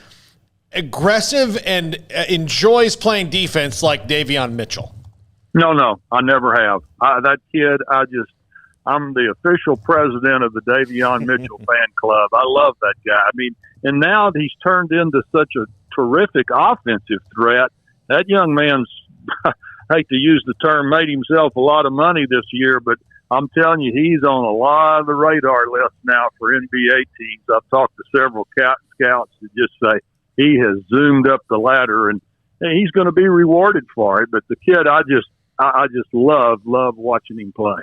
aggressive and enjoys playing defense like Davion Mitchell? No, I never have. That kid, I'm the official president of the Davion Mitchell fan club. I love that guy. I mean, and now he's turned into such a terrific offensive threat. That young man's, I hate to use the term, made himself a lot of money this year, but I'm telling you, he's on a lot of the radar list now for NBA teams. I've talked to several scouts that just say he has zoomed up the ladder, and he's going to be rewarded for it. But the kid, I just love watching him play.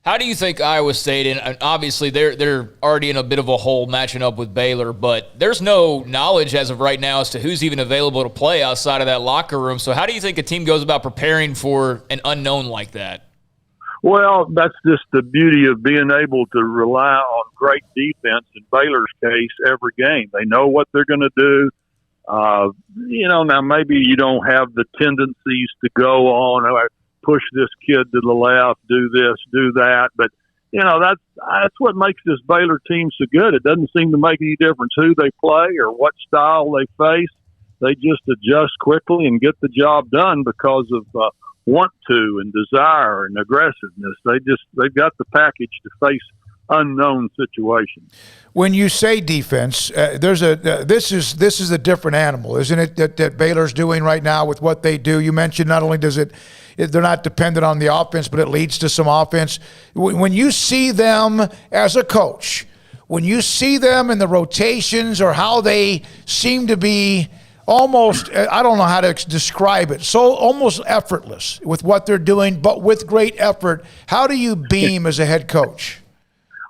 How do you think Iowa State, and obviously they're already in a bit of a hole matching up with Baylor, but there's no knowledge as of right now as to who's even available to play outside of that locker room. So how do you think a team goes about preparing for an unknown like that? Well, that's just the beauty of being able to rely on great defense, in Baylor's case, every game. They know what they're going to do. Now maybe you don't have the tendencies to go on, push this kid to the left, do this, do that. But, that's what makes this Baylor team so good. It doesn't seem to make any difference who they play or what style they face. They just adjust quickly and get the job done because of want to and desire and aggressiveness. They've got the package to face unknown situations. When you say defense, this is a different animal, isn't it? That Baylor's doing right now with what they do. You mentioned not only they're not dependent on the offense, but it leads to some offense. When you see them as a coach, when you see them in the rotations or how they seem to be almost, I don't know how to describe it, so almost effortless with what they're doing, but with great effort, how do you beam as a head coach?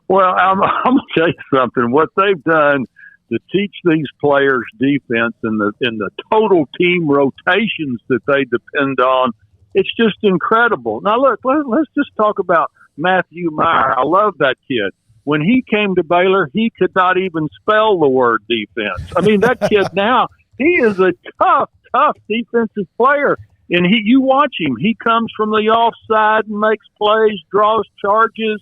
Well, I'm going to tell you something. What they've done to teach these players defense in the total team rotations that they depend on, it's just incredible. Now, look, let's just talk about Matthew Meyer. I love that kid. When he came to Baylor, he could not even spell the word defense. I mean, that kid now, he is a tough defensive player. And you watch him. He comes from the offside and makes plays, draws charges.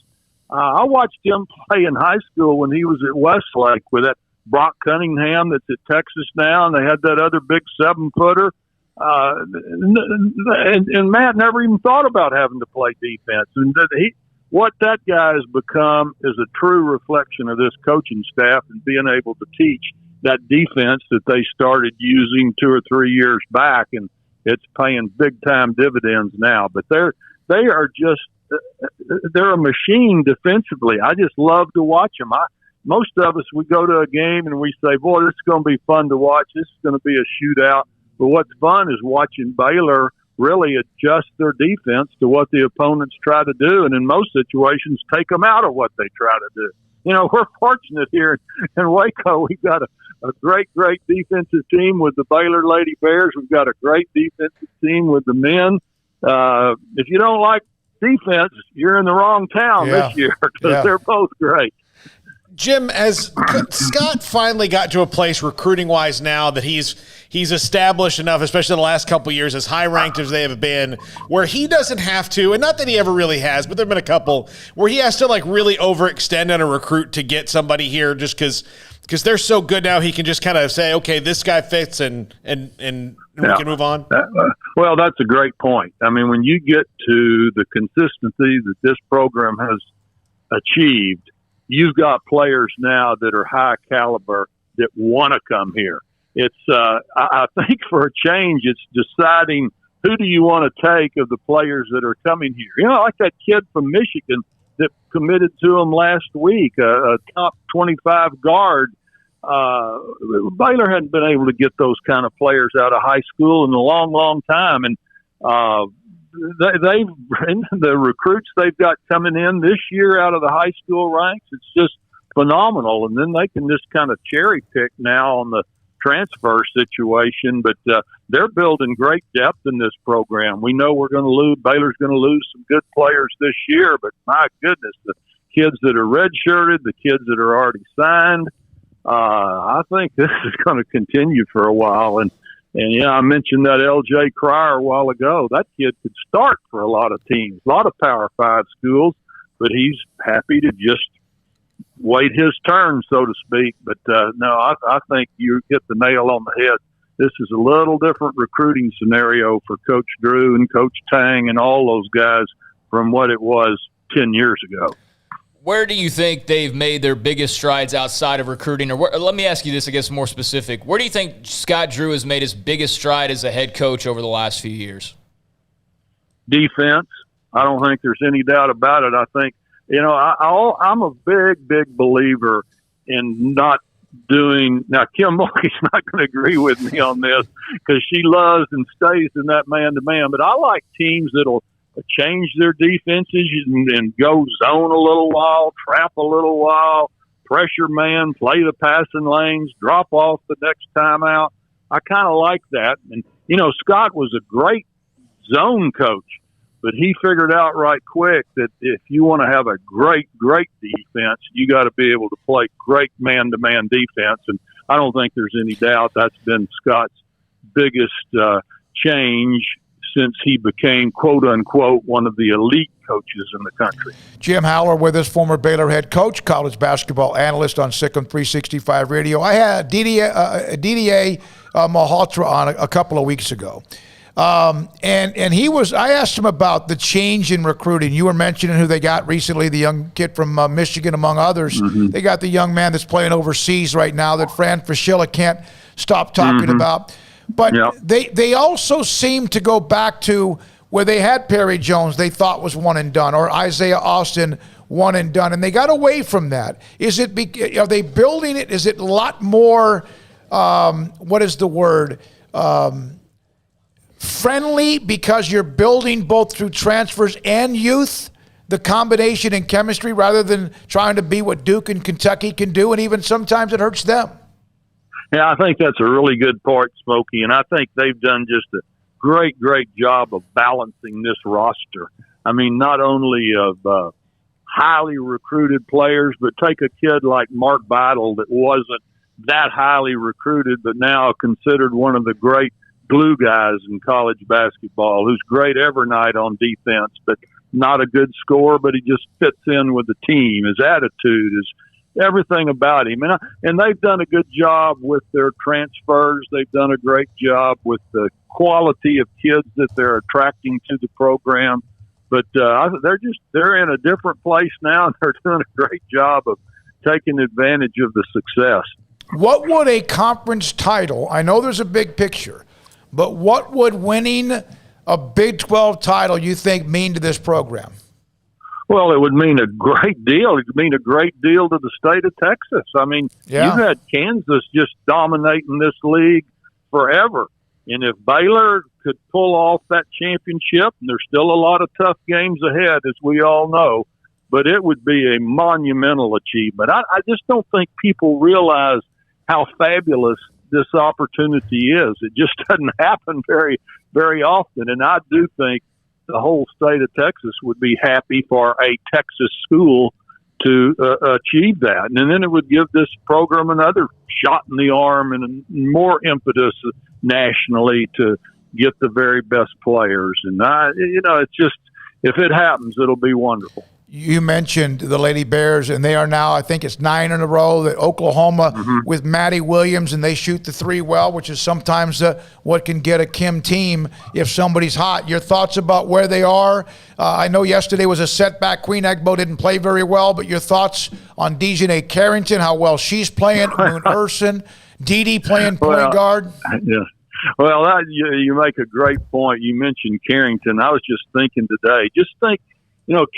I watched him play in high school when he was at Westlake with that Brock Cunningham that's at Texas now, and they had that other big 7-footer. And Matt never even thought about having to play defense. And what that guy has become is a true reflection of this coaching staff and being able to teach that defense that they started using 2 or 3 years back, and it's paying big-time dividends now. But they're a machine defensively. I just love to watch them. Most of us, we go to a game and we say, boy, this is going to be fun to watch. This is going to be a shootout. But what's fun is watching Baylor really adjust their defense to what the opponents try to do, and in most situations take them out of what they try to do. We're fortunate here in Waco. We've got a great defensive team with the Baylor Lady Bears. We've got a great defensive team with the men. If you don't like defense, you're in the wrong town this year because they're both great. Jim, as Scott finally got to a place recruiting-wise now that he's established enough, especially the last couple of years, as high-ranked as they have been, where he doesn't have to, and not that he ever really has, but there have been a couple where he has to really overextend on a recruit to get somebody here just because they're so good now. He can just kind of say, okay, this guy fits, and we can move on. Well, that's a great point. I mean, when you get to the consistency that this program has achieved, you've got players now that are high caliber that want to come here. It's, I think for a change, it's deciding who do you want to take of the players that are coming here. Like that kid from Michigan that committed to him last week, a top 25 guard. Baylor hadn't been able to get those kind of players out of high school in a long time. And the recruits they've got coming in this year out of the high school ranks, it's just phenomenal. And then they can just kind of cherry pick now on the transfer situation. But they're building great depth in this program. We know Baylor's going to lose some good players this year, but my goodness, the kids that are redshirted, the kids that are already signed, I think this is going to continue for a while. And yeah, I mentioned that L.J. Cryer a while ago. That kid could start for a lot of teams, a lot of Power 5 schools, but he's happy to just wait his turn, so to speak. But no, I think you hit the nail on the head. This is a little different recruiting scenario for Coach Drew and Coach Tang and all those guys from what it was 10 years ago. Where do you think they've made their biggest strides outside of recruiting? Or let me ask you this, I guess, more specific. Where do you think Scott Drew has made his biggest stride as a head coach over the last few years? Defense. I don't think there's any doubt about it. I think, I'm a big believer in not doing – now, Kim Mulkey's not going to agree with me on this because she loves and stays in that man-to-man. But I like teams that'll change their defenses and go zone a little while, trap a little while, pressure man, play the passing lanes, drop off the next time out. I kind of like that. And, Scott was a great zone coach, but he figured out right quick that if you want to have a great defense, you got to be able to play great man-to-man defense. And I don't think there's any doubt that's been Scott's biggest change since he became, quote-unquote, one of the elite coaches in the country. Jim Howler with us, former Baylor head coach, college basketball analyst on SicEm365 Radio. I had DDA Malhotra on a couple of weeks ago. And he was, I asked him about the change in recruiting. You were mentioning who they got recently, the young kid from Michigan, among others. Mm-hmm. They got the young man that's playing overseas right now that Fran Fraschilla can't stop talking about. But they also seem to go back to where they had Perry Jones they thought was one and done, or Isaiah Austin one and done, and they got away from that. Are they building it? Is it a lot more, what is the word, friendly because you're building both through transfers and youth, the combination and chemistry, rather than trying to be what Duke and Kentucky can do, and even sometimes it hurts them? Yeah, I think that's a really good part, Smokey, and I think they've done just a great job of balancing this roster. I mean, not only of highly recruited players, but take a kid like Mark Battle that wasn't that highly recruited, but now considered one of the great glue guys in college basketball, who's great every night on defense, but not a good scorer, but he just fits in with the team. His attitude is everything about him. And they've done a good job with their transfers. They've done a great job with the quality of kids that they're attracting to the program. But they're in a different place now, and they're doing a great job of taking advantage of the success. What would a conference title, I know there's a big picture, but what would winning a Big 12 title, you think, mean to this program? Well, it would mean a great deal. It would mean a great deal to the state of Texas. I mean, you've had Kansas just dominating this league forever. And if Baylor could pull off that championship, and there's still a lot of tough games ahead, as we all know, but it would be a monumental achievement. I just don't think people realize how fabulous this opportunity is. It just doesn't happen very, very often. And I do think the whole state of Texas would be happy for a Texas school to achieve that. And then it would give this program another shot in the arm and more impetus nationally to get the very best players. And, it's just, if it happens, it'll be wonderful. You mentioned the Lady Bears, and they are now, I think it's 9 in a row, that Oklahoma with Maddie Williams, and they shoot the three well, which is sometimes what can get a Kim team if somebody's hot. Your thoughts about where they are? I know yesterday was a setback. Queen Egbo didn't play very well, but your thoughts on Dejanay Carrington, how well she's playing, Moon Urson, Dee playing point guard? Yeah. Well, you make a great point. You mentioned Carrington. I was just thinking today,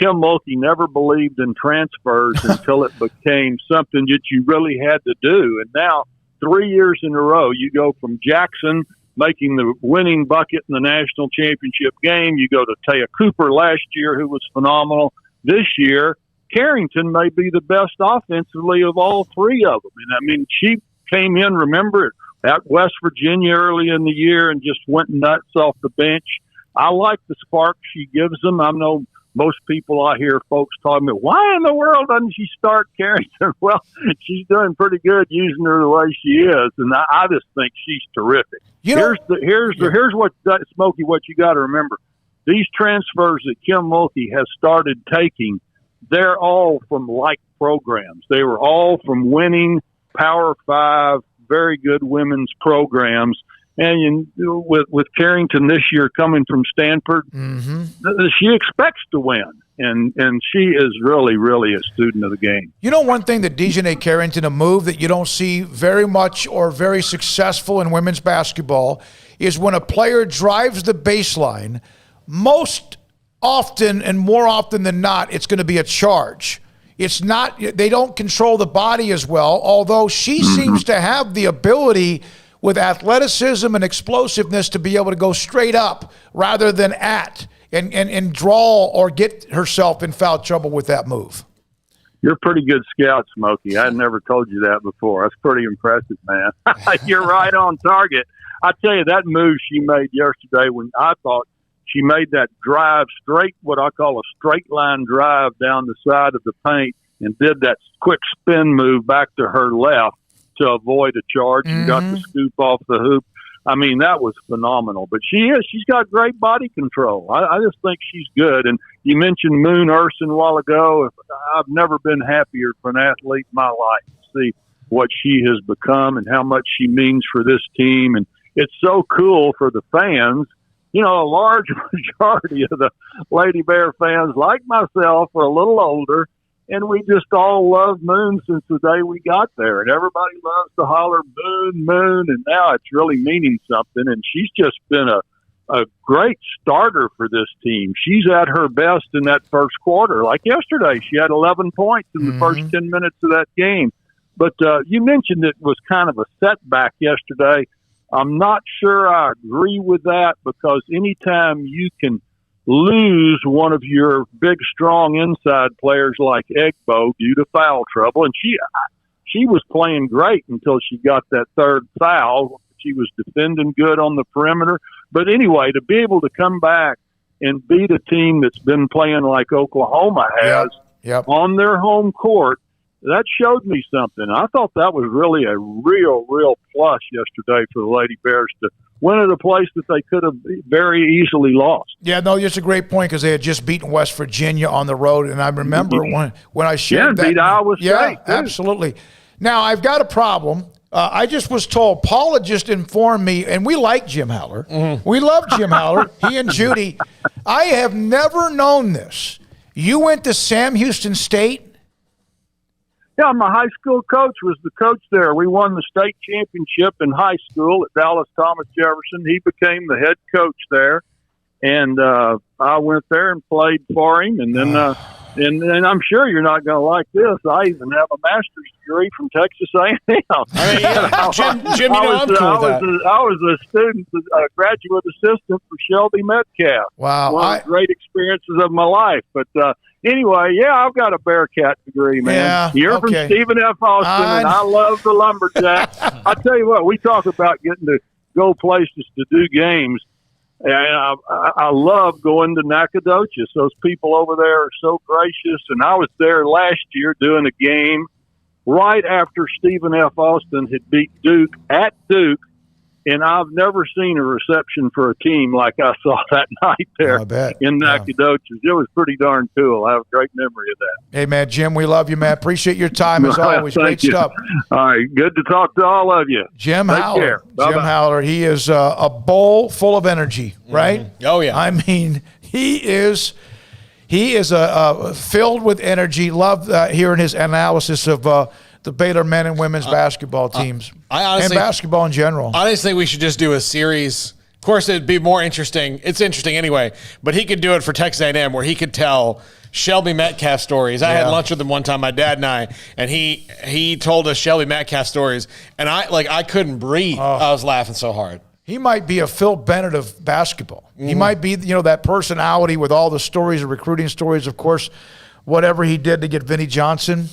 Kim Mulkey never believed in transfers until it became something that you really had to do. And now, 3 years in a row, you go from Jackson making the winning bucket in the national championship game. You go to Taya Cooper last year, who was phenomenal. This year, Carrington may be the best offensively of all three of them. And, I mean, she came in, remember, at West Virginia early in the year and just went nuts off the bench. I like the spark she gives them. I'm no most people I hear folks talking about, why in the world doesn't she start Carrington? Well, she's doing pretty good using her the way she is, and I just think she's terrific. Here's what Smokey, what you got to remember. These transfers that Kim Mulkey has started taking, they're all from like programs. They were all from winning Power 5, very good women's programs. And with Carrington this year coming from Stanford, she expects to win. And she is really, really a student of the game. You know, one thing that Dejanay Carrington, a move that you don't see very much or very successful in women's basketball, is when a player drives the baseline, most often and more often than not, it's going to be a charge. It's not, they don't control the body as well, although she seems to have the ability with athleticism and explosiveness to be able to go straight up rather than at and draw or get herself in foul trouble with that move. You're a pretty good scout, Smokey. I never told you that before. That's pretty impressive, man. You're right on target. I tell you, that move she made yesterday when I thought she made that drive straight, what I call a straight line drive down the side of the paint and did that quick spin move back to her left to avoid a charge and got the scoop off the hoop. I mean, that was phenomenal. But she's got great body control. I just think she's good. And you mentioned Moon Urson a while ago. I've never been happier for an athlete in my life to see what she has become and how much she means for this team. And it's so cool for the fans. You know, a large majority of the Lady Bear fans, like myself, are a little older, and we just all love Moon since the day we got there. And everybody loves to holler, Moon, Moon, and now it's really meaning something. And she's just been a great starter for this team. She's at her best in that first quarter. Like yesterday, she had 11 points in the first 10 minutes of that game. But you mentioned it was kind of a setback yesterday. I'm not sure I agree with that, because anytime you can lose one of your big, strong inside players like Egbo due to foul trouble, and she was playing great until she got that third foul. She was defending good on the perimeter. But anyway, to be able to come back and beat a team that's been playing like Oklahoma has on their home court, that showed me something. I thought that was really a real plus yesterday for the Lady Bears to win at a place that they could have very easily lost. Yeah, no, it's a great point, because they had just beaten West Virginia on the road, and I remember when I shared that. Beat Iowa State. Yeah, absolutely. Now, I've got a problem. I just was told, Paula just informed me, and we like Jim Haller. We love Jim Haller, he and Judy. I have never known this. You went to Sam Houston State? Yeah, my high school coach was the coach there. We won the state championship in high school at Dallas Thomas Jefferson. He became the head coach there, and I went there and played for him. And then, and I'm sure you're not going to like this, I even have a master's degree from Texas A&M. I mean, yeah, Jim, you know I'm cool with that. I was a student, a graduate assistant for Shelby Metcalf. Wow, one of the great experiences of my life. But anyway, yeah, I've got a Bearcat degree, man. Yeah, You're from Stephen F. Austin, and I love the Lumberjacks. I tell you what, we talk about getting to go places to do games, and I love going to Nacogdoches. Those people over there are so gracious, and I was there last year doing a game right after Stephen F. Austin had beat Duke at Duke, and I've never seen a reception for a team like I saw that night there in Nacogdoches. It was pretty darn cool. I have a great memory of that. Hey, man, Jim, we love you, man. Appreciate your time as always. Great stuff. All right, good to talk to all of you. Jim Take Haller. care. Jim Bye-bye. Haller, he is a bowl full of energy, right? Oh, yeah. I mean, he is filled with energy. Love hearing his analysis of the Baylor men and women's basketball teams. I honestly, and basketball in general. I honestly think we should just do a series. Of course, it'd be more interesting. It's interesting anyway, but he could do it for Texas A&M, where he could tell Shelby Metcalf stories. I had lunch with him one time, my dad and I, and he told us Shelby Metcalf stories, and I couldn't breathe. I was laughing so hard. He might be a Phil Bennett of basketball. He might be, that personality with all the stories, the recruiting stories, of course, whatever he did to get Vinnie Johnson.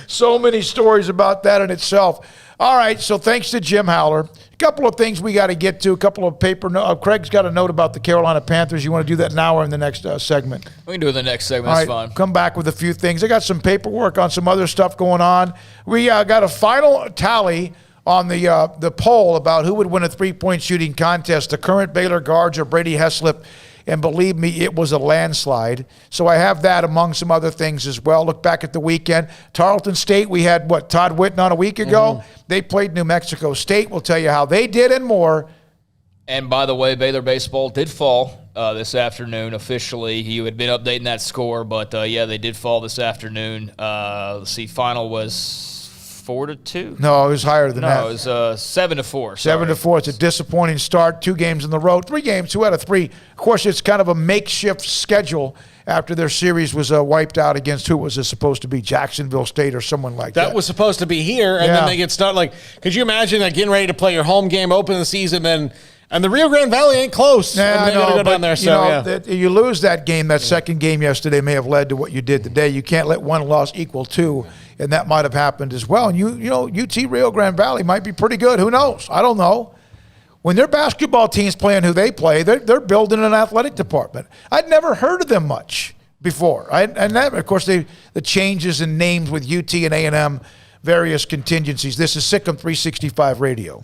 So many stories about that in itself. All right, so thanks to Jim Howler. A couple of things we got to get to, a couple of paper notes. Craig's got a note about the Carolina Panthers. You want to do that now or in the next segment? We can do it in the next segment. All That's right, fine. come back with a few things. I got some paperwork on some other stuff going on. We got a final tally on the poll about who would win a three-point shooting contest. The current Baylor guards are Brady Heslip, and believe me, it was a landslide. So I have that among some other things as well. Look back at the weekend. Tarleton State, we had, Todd Whitten on a week ago? Mm-hmm. They played New Mexico State. We'll tell you how they did and more. And by the way, Baylor baseball did fall this afternoon officially. You had been updating that score, but they did fall this afternoon. Let's see, final was 4-2? No, it was higher than that. No, it was 7-4. 7-4. It's a disappointing start. 2 games in the road. 3 games, 2 out of 3. Of course, it's kind of a makeshift schedule after their series was wiped out against, who was it supposed to be? Jacksonville State or someone like that. That was supposed to be here, and then they get started. Like, could you imagine getting ready to play your home game, open the season, and the Rio Grande Valley ain't close. Yeah, I know, go down there, you lose that game. That second game yesterday may have led to what you did today. You can't let one loss equal 2, and that might have happened as well. And UT Rio Grande Valley might be pretty good. Who knows? I don't know. When their basketball team's playing who they play, they're building an athletic department. I'd never heard of them much before. Of course, the changes in names with UT and A&M, various contingencies. This is SicEm365 Radio.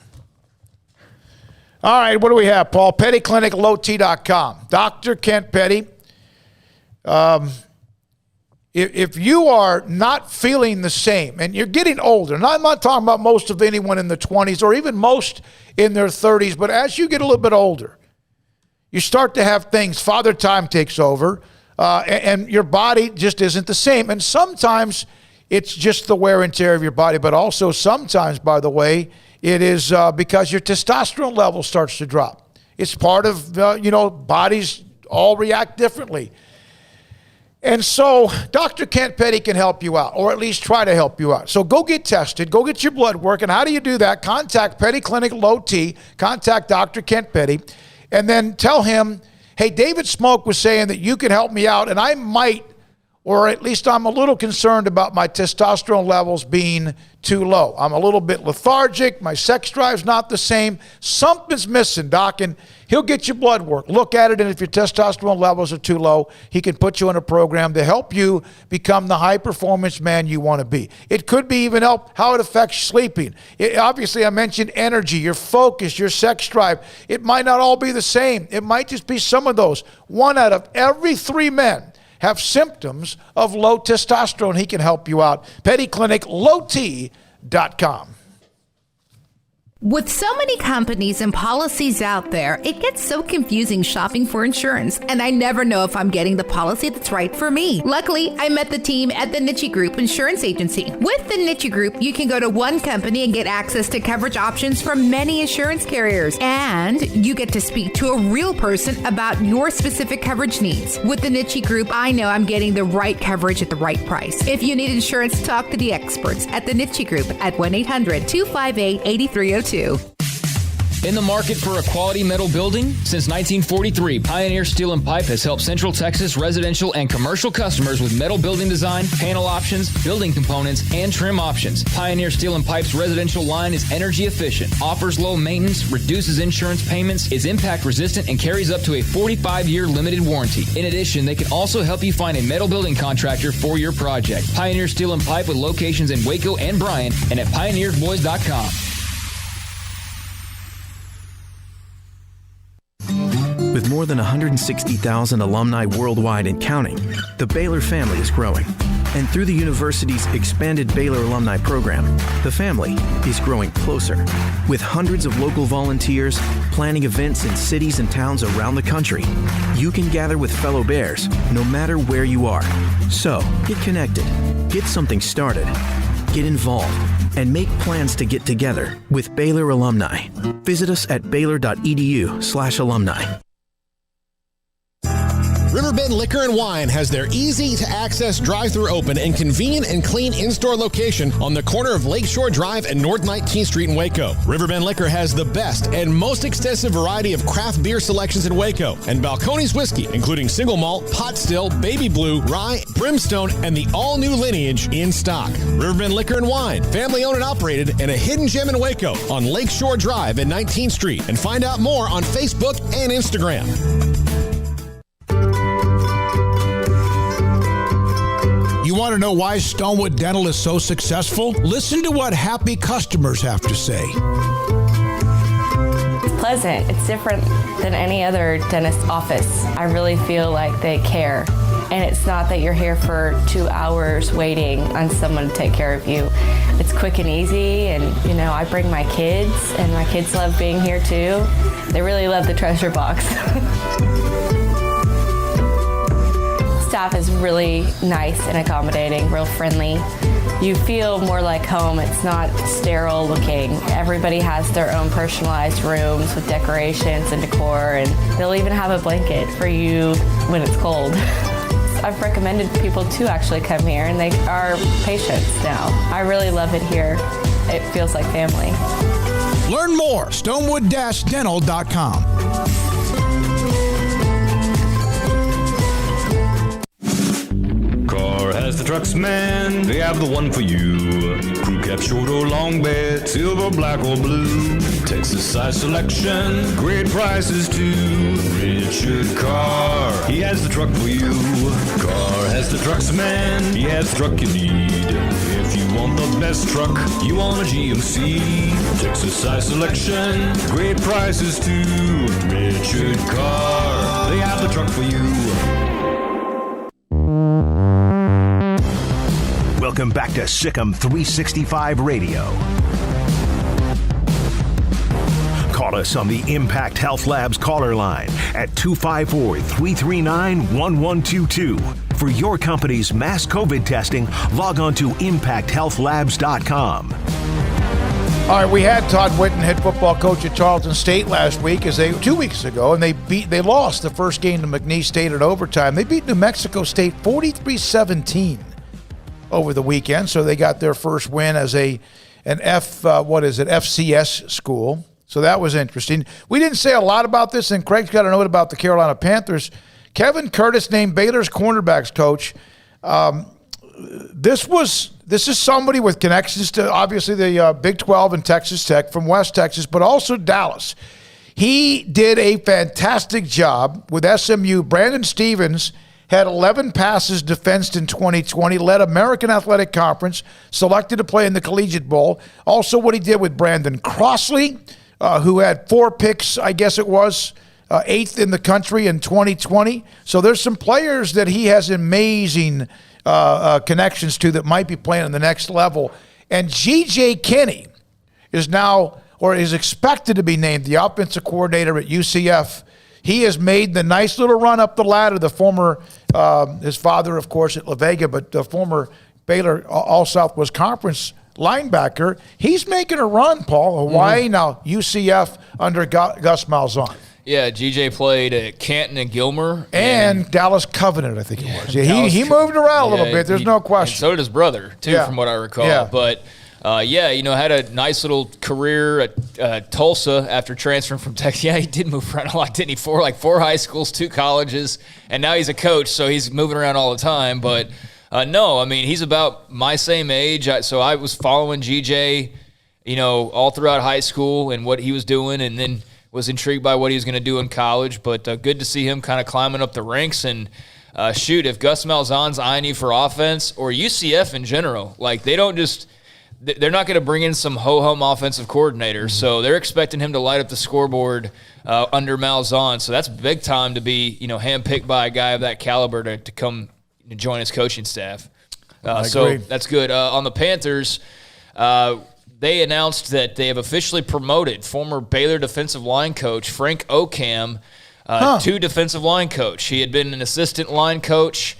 All right, what do we have, Paul? Petty Clinic, LowT.com. Dr. Kent Petty. If you are not feeling the same, and you're getting older, and I'm not talking about most of anyone in the 20s or even most in their 30s, but as you get a little bit older, you start to have things, father time takes over, and your body just isn't the same. And sometimes it's just the wear and tear of your body, but also sometimes, by the way, it is because your testosterone level starts to drop. It's part of, bodies all react differently. And so Dr. Kent Petty can help you out, or at least try to help you out. So go get tested. Go get your blood work. And how do you do that? Contact Petty Clinic Low T. Contact Dr. Kent Petty. And then tell him, hey, David Smoak was saying that you can help me out, and I might, or at least I'm a little concerned about my testosterone levels being too low. I'm a little bit lethargic. My sex drive's not the same. Something's missing, Doc, and he'll get your blood work. Look at it, and if your testosterone levels are too low, he can put you in a program to help you become the high-performance man you want to be. It could be even help how it affects sleeping. Obviously, I mentioned energy, your focus, your sex drive. It might not all be the same. It might just be some of those. 1 out of every 3 men have symptoms of low testosterone. He can help you out. Petty Clinic, LowT.com. With so many companies and policies out there, it gets so confusing shopping for insurance, and I never know if I'm getting the policy that's right for me. Luckily, I met the team at the Niche Group Insurance Agency. With the Niche Group, you can go to one company and get access to coverage options from many insurance carriers, and you get to speak to a real person about your specific coverage needs. With the Niche Group, I know I'm getting the right coverage at the right price. If you need insurance, talk to the experts at the Niche Group at 1-800-258-8302. In the market for a quality metal building? Since 1943, Pioneer Steel and Pipe has helped Central Texas residential and commercial customers with metal building design, panel options, building components, and trim options. Pioneer Steel and Pipe's residential line is energy efficient, offers low maintenance, reduces insurance payments, is impact resistant, and carries up to a 45-year limited warranty. In addition, they can also help you find a metal building contractor for your project. Pioneer Steel and Pipe with locations in Waco and Bryan and at pioneersboys.com. With more than 160,000 alumni worldwide and counting, the Baylor family is growing. And through the university's expanded Baylor alumni program, the family is growing closer. With hundreds of local volunteers planning events in cities and towns around the country, you can gather with fellow Bears no matter where you are. So, get connected, get something started, get involved, and make plans to get together with Baylor alumni. Visit us at baylor.edu/alumni. Riverbend Liquor and Wine has their easy-to-access drive-thru open and convenient and clean in-store location on the corner of Lakeshore Drive and North 19th Street in Waco. Riverbend Liquor has the best and most extensive variety of craft beer selections in Waco, and Balcones whiskey, including single malt, pot still, baby blue, rye, brimstone, and the all-new lineage in stock. Riverbend Liquor and Wine, family-owned and operated, and a hidden gem in Waco on Lakeshore Drive and 19th Street. And find out more on Facebook and Instagram. You want to know why Stonewood Dental is so successful? Listen to what happy customers have to say. It's pleasant. It's different than any other dentist office. I really feel like they care. And it's not that you're here for 2 hours waiting on someone to take care of you. It's quick and easy, and I bring my kids, and my kids love being here too. They really love the treasure box. Staff is really nice and accommodating, real friendly. You feel more like home. It's not sterile looking. Everybody has their own personalized rooms with decorations and decor, and they'll even have a blanket for you when it's cold. I've recommended people to actually come here, and they are patients now. I really love it here. It feels like family. Learn more, stonewood-dental.com. Has the trucks, man, they have the one for you. Crew cab, short or long bed, silver, black or blue. Texas size selection, great prices too. Richard Carr, he has the truck for you. Carr has the trucks, man, he has the truck you need. If you want the best truck, you want a GMC. Texas size selection, great prices too. Richard Carr, they have the truck for you. Welcome back to SicEm365 Radio. Call us on the Impact Health Labs caller line at 254-339-1122. For your company's mass COVID testing, log on to impacthealthlabs.com. All right, we had Todd Whitten, head football coach at Charleston State last week, 2 weeks ago, and they lost the first game to McNeese State at overtime. They beat New Mexico State 43-17 over the weekend, so they got their first win as an FCS school. So that was interesting. We didn't say a lot about this, and Craig's got a note about the Carolina Panthers. Kevin Curtis named Baylor's cornerbacks coach. This is somebody with connections to obviously the Big 12 and Texas Tech from West Texas, but also Dallas. He did a fantastic job with SMU. Brandon Stevens had 11 passes defensed in 2020, led American Athletic Conference, selected to play in the Collegiate Bowl. Also what he did with Brandon Crossley, who had 4 picks, I guess it was, 8th in the country in 2020. So there's some players that he has amazing connections to that might be playing on the next level. And G.J. Kinney is now, or is expected to be named the offensive coordinator at UCF. He has made the nice little run up the ladder. The former, his father, of course, at La Vega, but the former Baylor All-Southwest Conference linebacker. He's making a run, Paul. Hawaii, now UCF under Gus Malzahn. Yeah, GJ played at Canton and Gilmer. And Dallas Covenant, I think it was. Yeah, he moved around a little bit. There's no question. And so did his brother, too, from what I recall. Yeah. But, had a nice little career at Tulsa after transferring from Texas. Yeah, he did move around a lot, didn't he? 4 high schools, 2 colleges, and now he's a coach, so he's moving around all the time. But, no, I mean, he's about my same age. So I was following GJ, all throughout high school and what he was doing, and then was intrigued by what he was going to do in college. But good to see him kind of climbing up the ranks. And, if Gus Malzahn's eyeing you for offense, or UCF in general, they don't just – they're not going to bring in some ho-hum offensive coordinator, so they're expecting him to light up the scoreboard under Malzahn. So that's big time to be, handpicked by a guy of that caliber to come join his coaching staff. So that's good. On the Panthers, they announced that they have officially promoted former Baylor defensive line coach Frank Okam to defensive line coach. He had been an assistant line coach.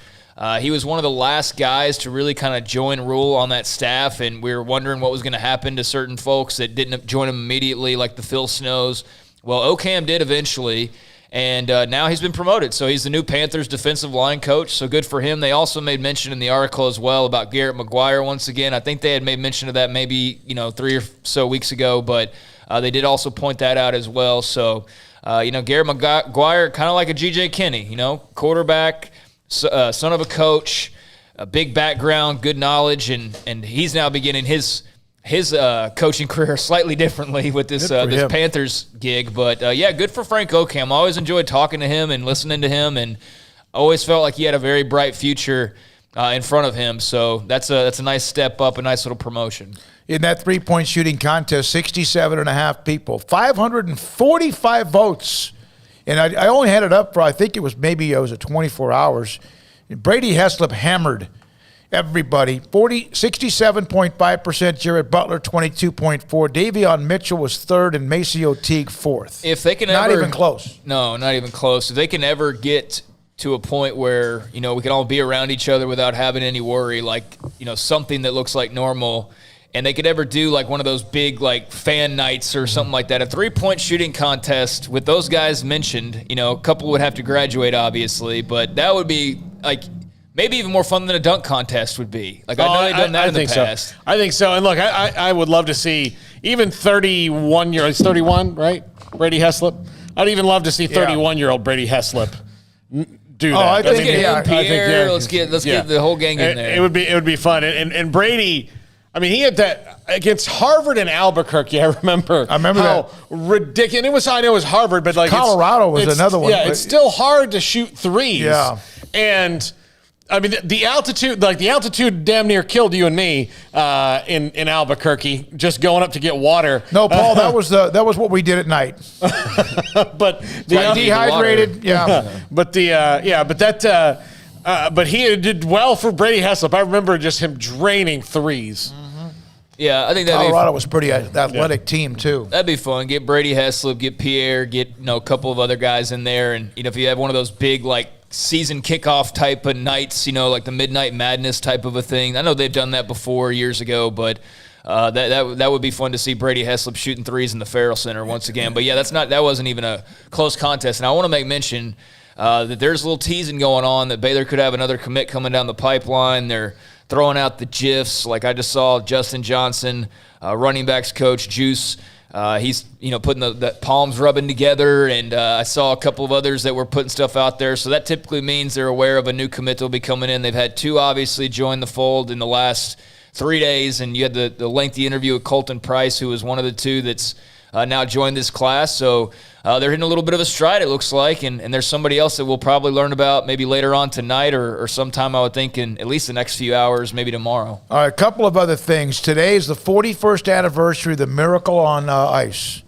He was one of the last guys to really kind of join Rule on that staff, and we were wondering what was going to happen to certain folks that didn't join him immediately, like the Phil Snows. Well, Okam did eventually, And now he's been promoted. So he's the new Panthers defensive line coach. So good for him. They also made mention in the article as well about Garrett McGuire once again. I think they had made mention of that maybe 3 or so weeks ago, but they did also point that out as well. So, Garrett McGuire, kind of like a G.J. Kinney, quarterback, son of a coach, a big background, good knowledge, and he's now beginning his coaching career slightly differently with this Panthers gig. But, good for Frank Okam. I always enjoyed talking to him and listening to him, and always felt like he had a very bright future in front of him. So that's a nice step up, a nice little promotion. In that three-point shooting contest, 67.5 people, 545 votes. And I only had it up for, I think it was 24 hours. Brady Heslop hammered everybody. 67.5%. Jared Butler, 22.4%. Davion Mitchell was third, and Maceo Teague fourth. If they can not even close. No, not even close. If they can ever get to a point where, we can all be around each other without having any worry, like, something that looks like normal, and they could ever do like one of those big like fan nights or something like that, a 3-point shooting contest with those guys mentioned, a couple would have to graduate obviously, but that would be like maybe even more fun than a dunk contest would be. Like I know they've done that in the past. So. I think so. And look, I would love to see even 31-year-old, 31, right? Brady Heslop. I'd even love to see 31-year-old Brady Heslop do that. I think let's get the whole gang in there. It would be fun. And Brady, I mean, he had that against Harvard and Albuquerque. I remember how that. Ridiculous. I know it was Harvard, but like Colorado was another one. Yeah, it's still hard to shoot threes. Yeah, and I mean the altitude damn near killed you and me in Albuquerque just going up to get water. No, Paul, that was what we did at night. But dehydrated. Yeah, but but he did well for Brady Heslop. I remember just him draining threes. Yeah, I think Colorado was pretty athletic team too. That'd be fun. Get Brady Heslop, get Pierre, get a couple of other guys in there, and if you have one of those big like season kickoff type of nights, like the Midnight Madness type of a thing. I know they've done that before years ago, but that would be fun to see Brady Heslop shooting threes in the Farrell Center once again. But yeah, that wasn't even a close contest. And I want to make mention that there's a little teasing going on that Baylor could have another commit coming down the pipeline. They're throwing out the GIFs. Like I just saw Justin Johnson, running backs coach, Juice. He's putting the palms rubbing together, and I saw a couple of others that were putting stuff out there. So that typically means they're aware of a new commit that will be coming in. They've had 2 obviously join the fold in the last 3 days, and you had the lengthy interview with Colton Price, who was one of the 2 that's now joined this class. So they're hitting a little bit of a stride, it looks like, and there's somebody else that we'll probably learn about maybe later on tonight or sometime, I would think, in at least the next few hours, maybe tomorrow. All right, a couple of other things. Today is the 41st anniversary of the Miracle on Ice.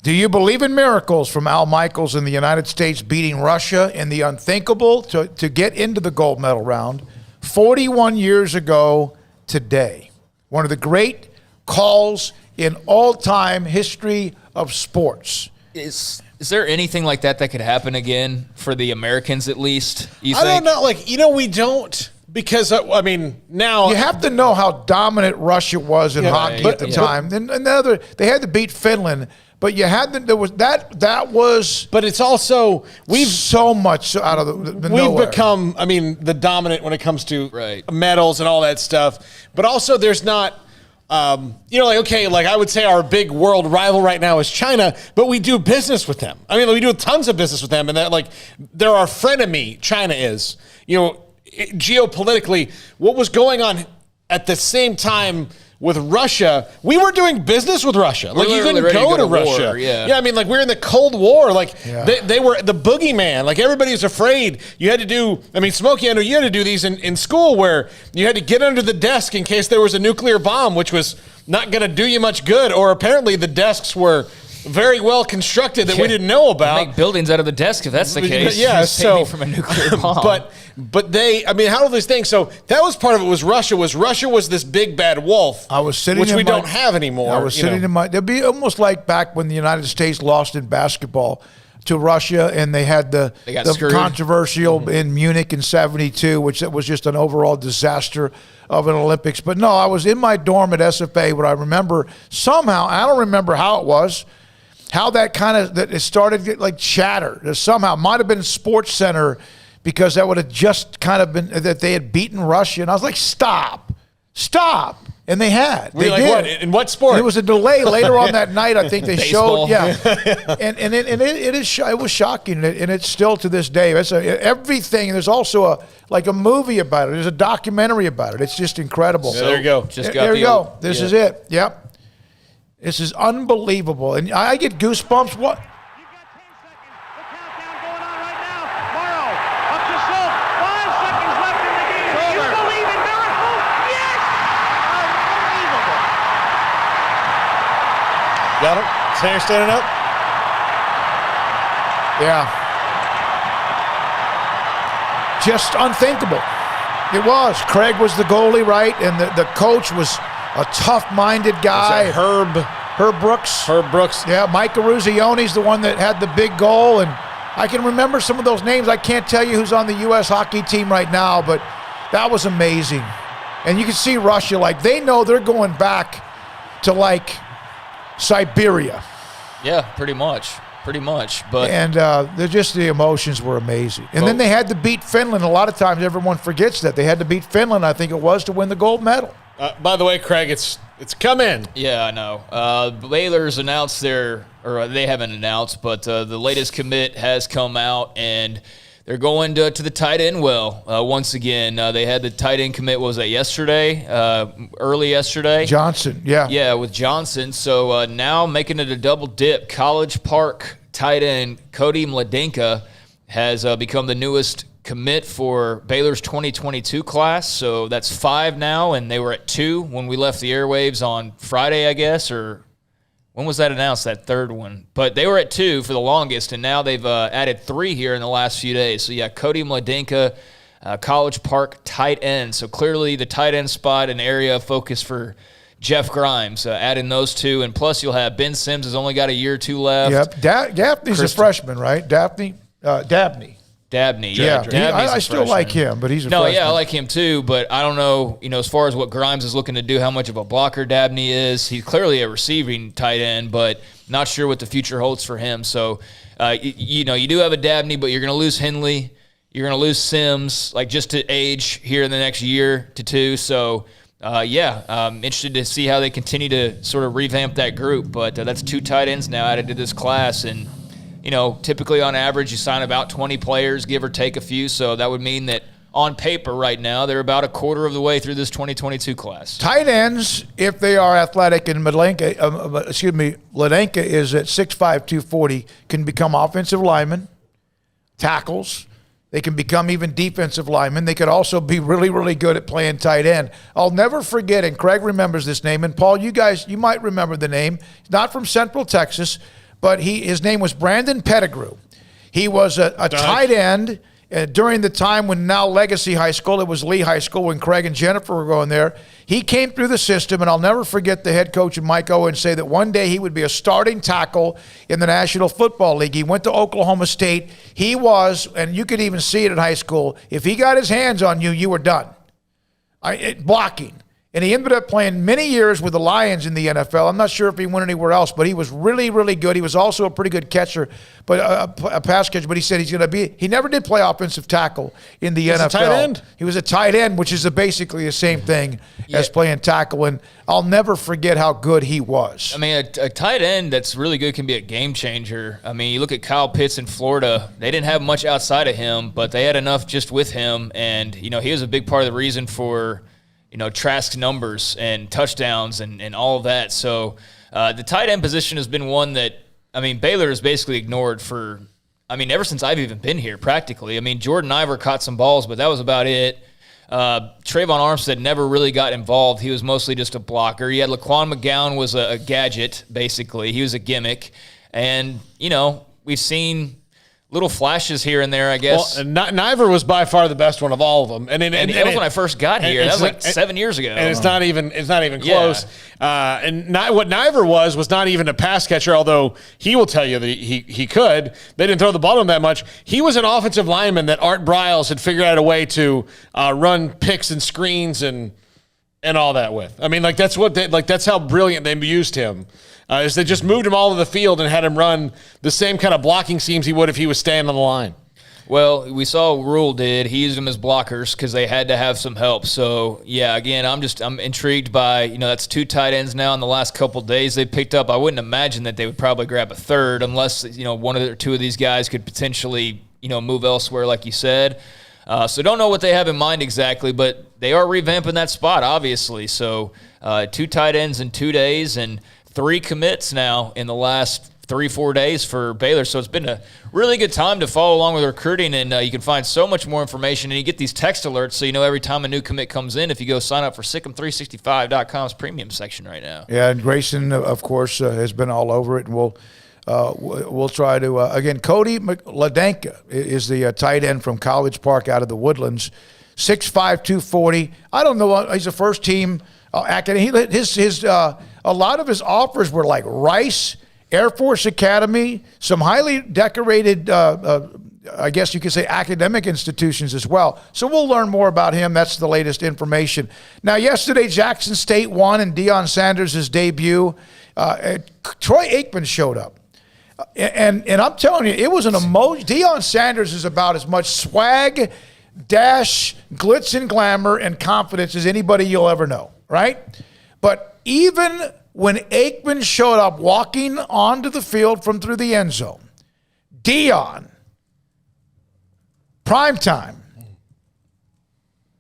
Do you believe in miracles from Al Michaels in the United States beating Russia in the unthinkable to get into the gold medal round 41 years ago today? One of the great calls in all-time history of sports. Is there anything like that could happen again for the Americans at least, you think? I don't know. Like, we don't, because, I mean, now... You have to know how dominant Russia was in hockey at the time. And they had to beat Finland, but you had to... That was... But it's also... We've so much out of the We've nowhere. become, the dominant when it comes to medals and all that stuff. But also there's not... I would say our big world rival right now is China, but we do business with them. I mean, we do tons of business with them, and they're our frenemy. China is, geopolitically, what was going on at the same time with Russia, we were doing business with Russia. Like, you couldn't go to Russia. War, yeah, I mean, like, we're in the Cold War. Like, they were the boogeyman. Like, everybody was afraid. You had to do, Smokey, I know you had to do these in school where you had to get under the desk in case there was a nuclear bomb, which was not going to do you much good. Or apparently the desks were very well constructed that we didn't know about. Make buildings out of the desk if that's the case. Yeah, so from a nuclear bomb. But they, how do these things? So that was part of it. Was Russia was this big bad wolf. I was sitting, which we don't have anymore. I was sitting in my. It'd be almost like back when the United States lost in basketball to Russia, and they had the controversial in Munich in '72, which was just an overall disaster of an Olympics. But no, I was in my dorm at SFA, but I remember somehow, I don't remember how it was, how that that it started to get like chatter. Somehow might have been Sports Center because that would have just kind of been that they had beaten Russia. And I was like, stop. And they had. Were you like, what? In what sport? And it was a delay later on that night. I think they Baseball. showed. Yeah. It was shocking. And it's still to this day. It's everything. There's also a movie about it. There's a documentary about it. It's just incredible. So, there you go. There you go. This is it. Yep. This is unbelievable. And I get goosebumps. What? Got him? Hair standing up? Yeah. Just unthinkable. It was. Craig was the goalie, right? And the coach was a tough-minded guy. Herb Brooks. Herb Brooks. Yeah, Mike Aruzione's the one that had the big goal. And I can remember some of those names. I can't tell you who's on the U.S. hockey team right now, but that was amazing. And you can see Russia, they know they're going back to, Siberia. Yeah, pretty much. But and the emotions were amazing. And then they had to beat Finland. A lot of times everyone forgets that. They had to beat Finland, I think it was, to win the gold medal. By the way, Craig, it's come in. Yeah, I know. Baylor's announced they haven't announced, but the latest commit has come out, and they're going to the tight end once again. They had the tight end commit, what was that, yesterday? Early yesterday? Johnson, yeah. Yeah, with Johnson. So now making it a double dip. College Park tight end Cody Mladenka has become the newest commit for Baylor's 2022 class. So that's 5 now, and they were at 2 when we left the airwaves on Friday, I guess, or when was that announced, that third one? But they were at 2 for the longest, and now they've added 3 here in the last few days. So, yeah, Cody Mladenka, College Park tight end. So, clearly the tight end spot, an area of focus for Jeff Grimes, adding those 2. And plus you'll have Ben Sims has only got a year or 2 left. Yep. Gaffney's a freshman, right? Dabney. Yeah, I still like him, but he's a freshman. Yeah, I like him too, but I don't know, as far as what Grimes is looking to do, how much of a blocker Dabney is. He's clearly a receiving tight end, but not sure what the future holds for him. So, you do have a Dabney, but you're going to lose Henley. You're going to lose Sims, just to age here in the next year to 2. So, interested to see how they continue to sort of revamp that group. But that's 2 tight ends now added to this class, and typically on average you sign about 20 players, give or take a few. So that would mean that on paper right now they're about a quarter of the way through this 2022 class. Tight ends, if they are athletic, and Mladenka is at 6'5", 240, can become offensive linemen, tackles. They can become even defensive linemen. They could also be really, really good at playing tight end. I'll never forget, and Craig remembers this name, and Paul, you might remember the name. He's not from Central Texas, but his name was Brandon Pettigrew. He was a tight end during the time when now Legacy High School, it was Lee High School when Craig and Jennifer were going there. He came through the system, and I'll never forget the head coach, Mike Owens, say that one day he would be a starting tackle in the National Football League. He went to Oklahoma State. He was, and you could even see it in high school, if he got his hands on you, you were done. Blocking. And he ended up playing many years with the Lions in the NFL. I'm not sure if he went anywhere else, but he was really, really good. He was also a pretty good catcher, but a pass catcher. But he said he's going to be. He never did play offensive tackle in the NFL. A tight end? He was a tight end, which is basically the same thing as playing tackle. And I'll never forget how good he was. I mean, a tight end that's really good can be a game changer. I mean, you look at Kyle Pitts in Florida. They didn't have much outside of him, but they had enough just with him. And, he was a big part of the reason for – Trask's numbers and touchdowns and all of that. So the tight end position has been one that, Baylor has basically ignored for, ever since I've even been here practically. Jordan Ivor caught some balls, but that was about it. Trayvon Armstead never really got involved. He was mostly just a blocker. You had Laquan McGowan was a gadget, basically. He was a gimmick. And, we've seen little flashes here and there, I guess. Well, Niver was by far the best one of all of them, and that was when I first got here. That was 7 years ago, and it's not even close. And what Niver was not even a pass catcher, although he will tell you that he could. They didn't throw the ball to him that much. He was an offensive lineman that Art Briles had figured out a way to run picks and screens and all that with. That's how brilliant they used him. is they just moved him all to the field and had him run the same kind of blocking schemes he would if he was standing on the line. Well, we saw what Rule did. He used them as blockers because they had to have some help. So, yeah, again, I'm intrigued by, that's 2 tight ends now in the last couple of days they picked up. I wouldn't imagine that they would probably grab a third unless, one or 2 of these guys could potentially, move elsewhere like you said. So don't know what they have in mind exactly, but they are revamping that spot, obviously. So 2 tight ends in 2 days and 3 commits now in the last 3-4 days for Baylor. So it's been a really good time to follow along with recruiting, and you can find so much more information, and you get these text alerts so you know every time a new commit comes in if you go sign up for SicEm365.com's premium section right now. Yeah, and Grayson, of course, has been all over it, and we'll try to, again, Cody Ladenka is the tight end from College Park out of the Woodlands, 6'5", 240. I don't know, he's a first-team academic. A lot of his offers were like Rice, Air Force Academy, some highly decorated, I guess you could say, academic institutions as well. So we'll learn more about him. That's the latest information. Now, yesterday, Jackson State won in Deion Sanders' debut. Troy Aikman showed up. And I'm telling you, it was an emotion. Deion Sanders is about as much swag, dash, glitz and glamour, and confidence as anybody you'll ever know, right? But even when Aikman showed up walking onto the field from through the end zone, Deion, primetime,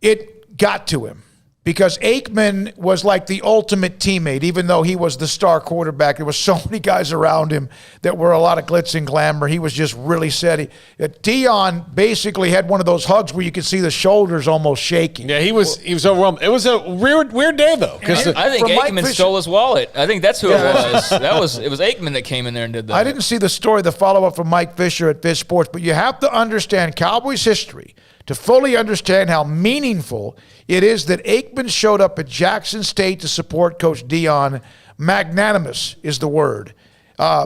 it got to him because Aikman was like the ultimate teammate, even though he was the star quarterback. There were so many guys around him that were a lot of glitz and glamour. He was just really steady. Deion basically had one of those hugs where you could see the shoulders almost shaking. Yeah, he was overwhelmed. It was a weird day, though. Because I think Aikman stole his wallet. I think that's who it was. It was Aikman that came in there and did that. I didn't see the story, the follow-up from Mike Fisher at Fish Sports, but you have to understand Cowboys history to fully understand how meaningful it is that Aikman showed up at Jackson State to support Coach Deion. Magnanimous is the word.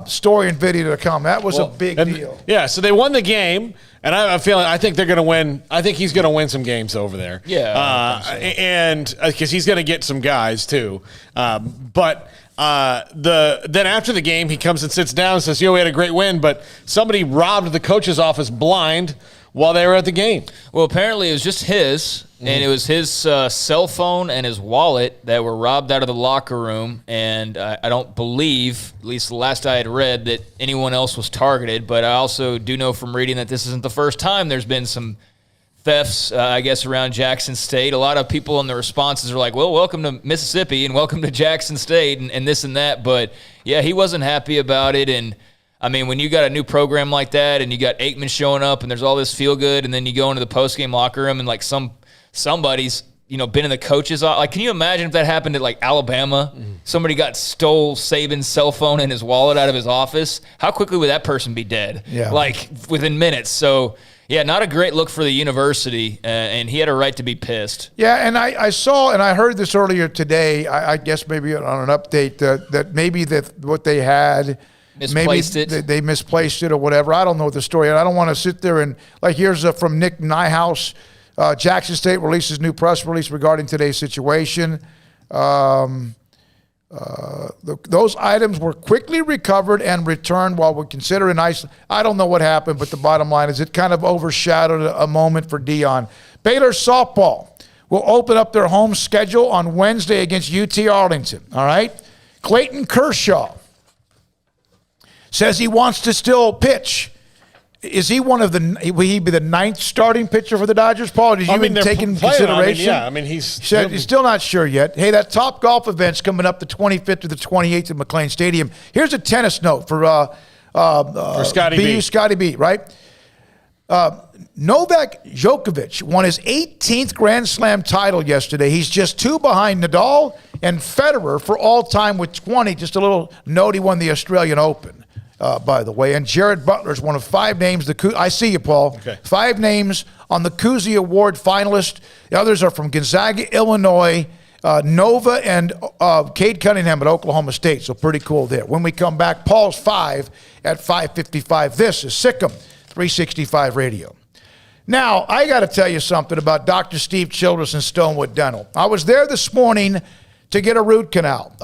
Story and video to come. That was a big deal. Yeah, so they won the game, and I think they're going to win. I think he's going to win some games over there. Yeah. And because he's going to get some guys too. But then after the game, he comes and sits down and says, we had a great win, but somebody robbed the coach's office blind while they were at the game. Well, apparently it was just his, and it was his cell phone and his wallet that were robbed out of the locker room, and I don't believe, at least the last I had read, that anyone else was targeted, but I also do know from reading that this isn't the first time there's been some thefts, I guess, around Jackson State. A lot of people in the responses are like, well, welcome to Mississippi and welcome to Jackson State and this and that, but yeah, he wasn't happy about it, and I mean, when you got a new program like that and you got Aikman showing up and there's all this feel good and then you go into the post-game locker room and like somebody's, been in the coach's office. Like, can you imagine if that happened at like Alabama? Somebody stole Saban's cell phone and his wallet out of his office. How quickly would that person be dead? Yeah. Like within minutes. So yeah, not a great look for the university, and he had a right to be pissed. Yeah, and I saw, and I heard this earlier today, I guess maybe on an update, that maybe what they had, misplaced it. They misplaced it or whatever. I don't know the story. And I don't want to sit there and, like, here's from Nick Nyhouse. Jackson State releases new press release regarding today's situation. Those items were quickly recovered and returned while we consider an I don't know what happened, but the bottom line is it kind of overshadowed a moment for Deion. Baylor softball will open up their home schedule on Wednesday against UT Arlington. All right? Clayton Kershaw says he wants to still pitch. Is he will he be the 9th starting pitcher for the Dodgers, Paul? Did you even take into consideration? He's still not sure yet. Hey, that Top Golf event's coming up the 25th to the 28th at McLean Stadium. Here's a tennis note for Scotty B. Scotty B, right? Novak Djokovic won his 18th Grand Slam title yesterday. He's just 2 behind Nadal and Federer for all time with 20. Just a little note, he won the Australian Open. By the way, and Jared Butler's one of 5 names. I see you, Paul. Okay. 5 names on the Cousy Award finalist. The others are from Gonzaga, Illinois, Nova, and Cade Cunningham at Oklahoma State. So pretty cool there. When we come back, Paul's 5 at 5:55. This is SicEm365 Radio. Now, I got to tell you something about Dr. Steve Childress and Stonewood Dental. I was there this morning to get a root canal.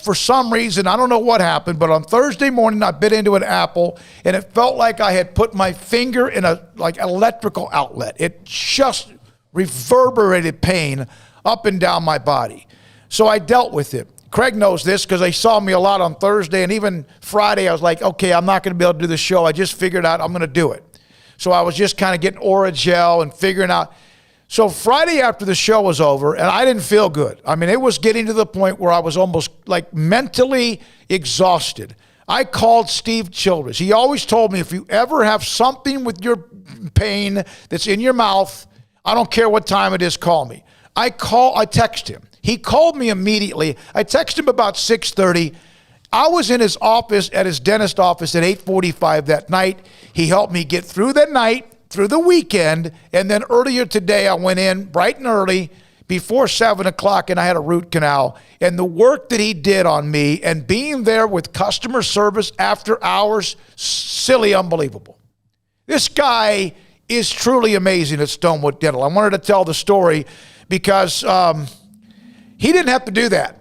For some reason, I don't know what happened, but on Thursday morning, I bit into an apple, and it felt like I had put my finger in a electrical outlet. It just reverberated pain up and down my body. So I dealt with it. Craig knows this because they saw me a lot on Thursday, and even Friday, I was like, okay, I'm not going to be able to do the show. I just figured out I'm going to do it. So I was just kind of getting Oragel and figuring out. So Friday after the show was over, and I didn't feel good. I mean, it was getting to the point where I was almost mentally exhausted. I called Steve Childress. He always told me, if you ever have something with your pain that's in your mouth, I don't care what time it is, call me. I text him. He called me immediately. I texted him about 6:30. I was in his office, at his dentist office, at 8:45 that night. He helped me get through the night, through the weekend, and then earlier today I went in bright and early before 7 o'clock and I had a root canal. And the work that he did on me and being there with customer service after hours, silly unbelievable. This guy is truly amazing at Stonewood Dental. I wanted to tell the story because he didn't have to do that.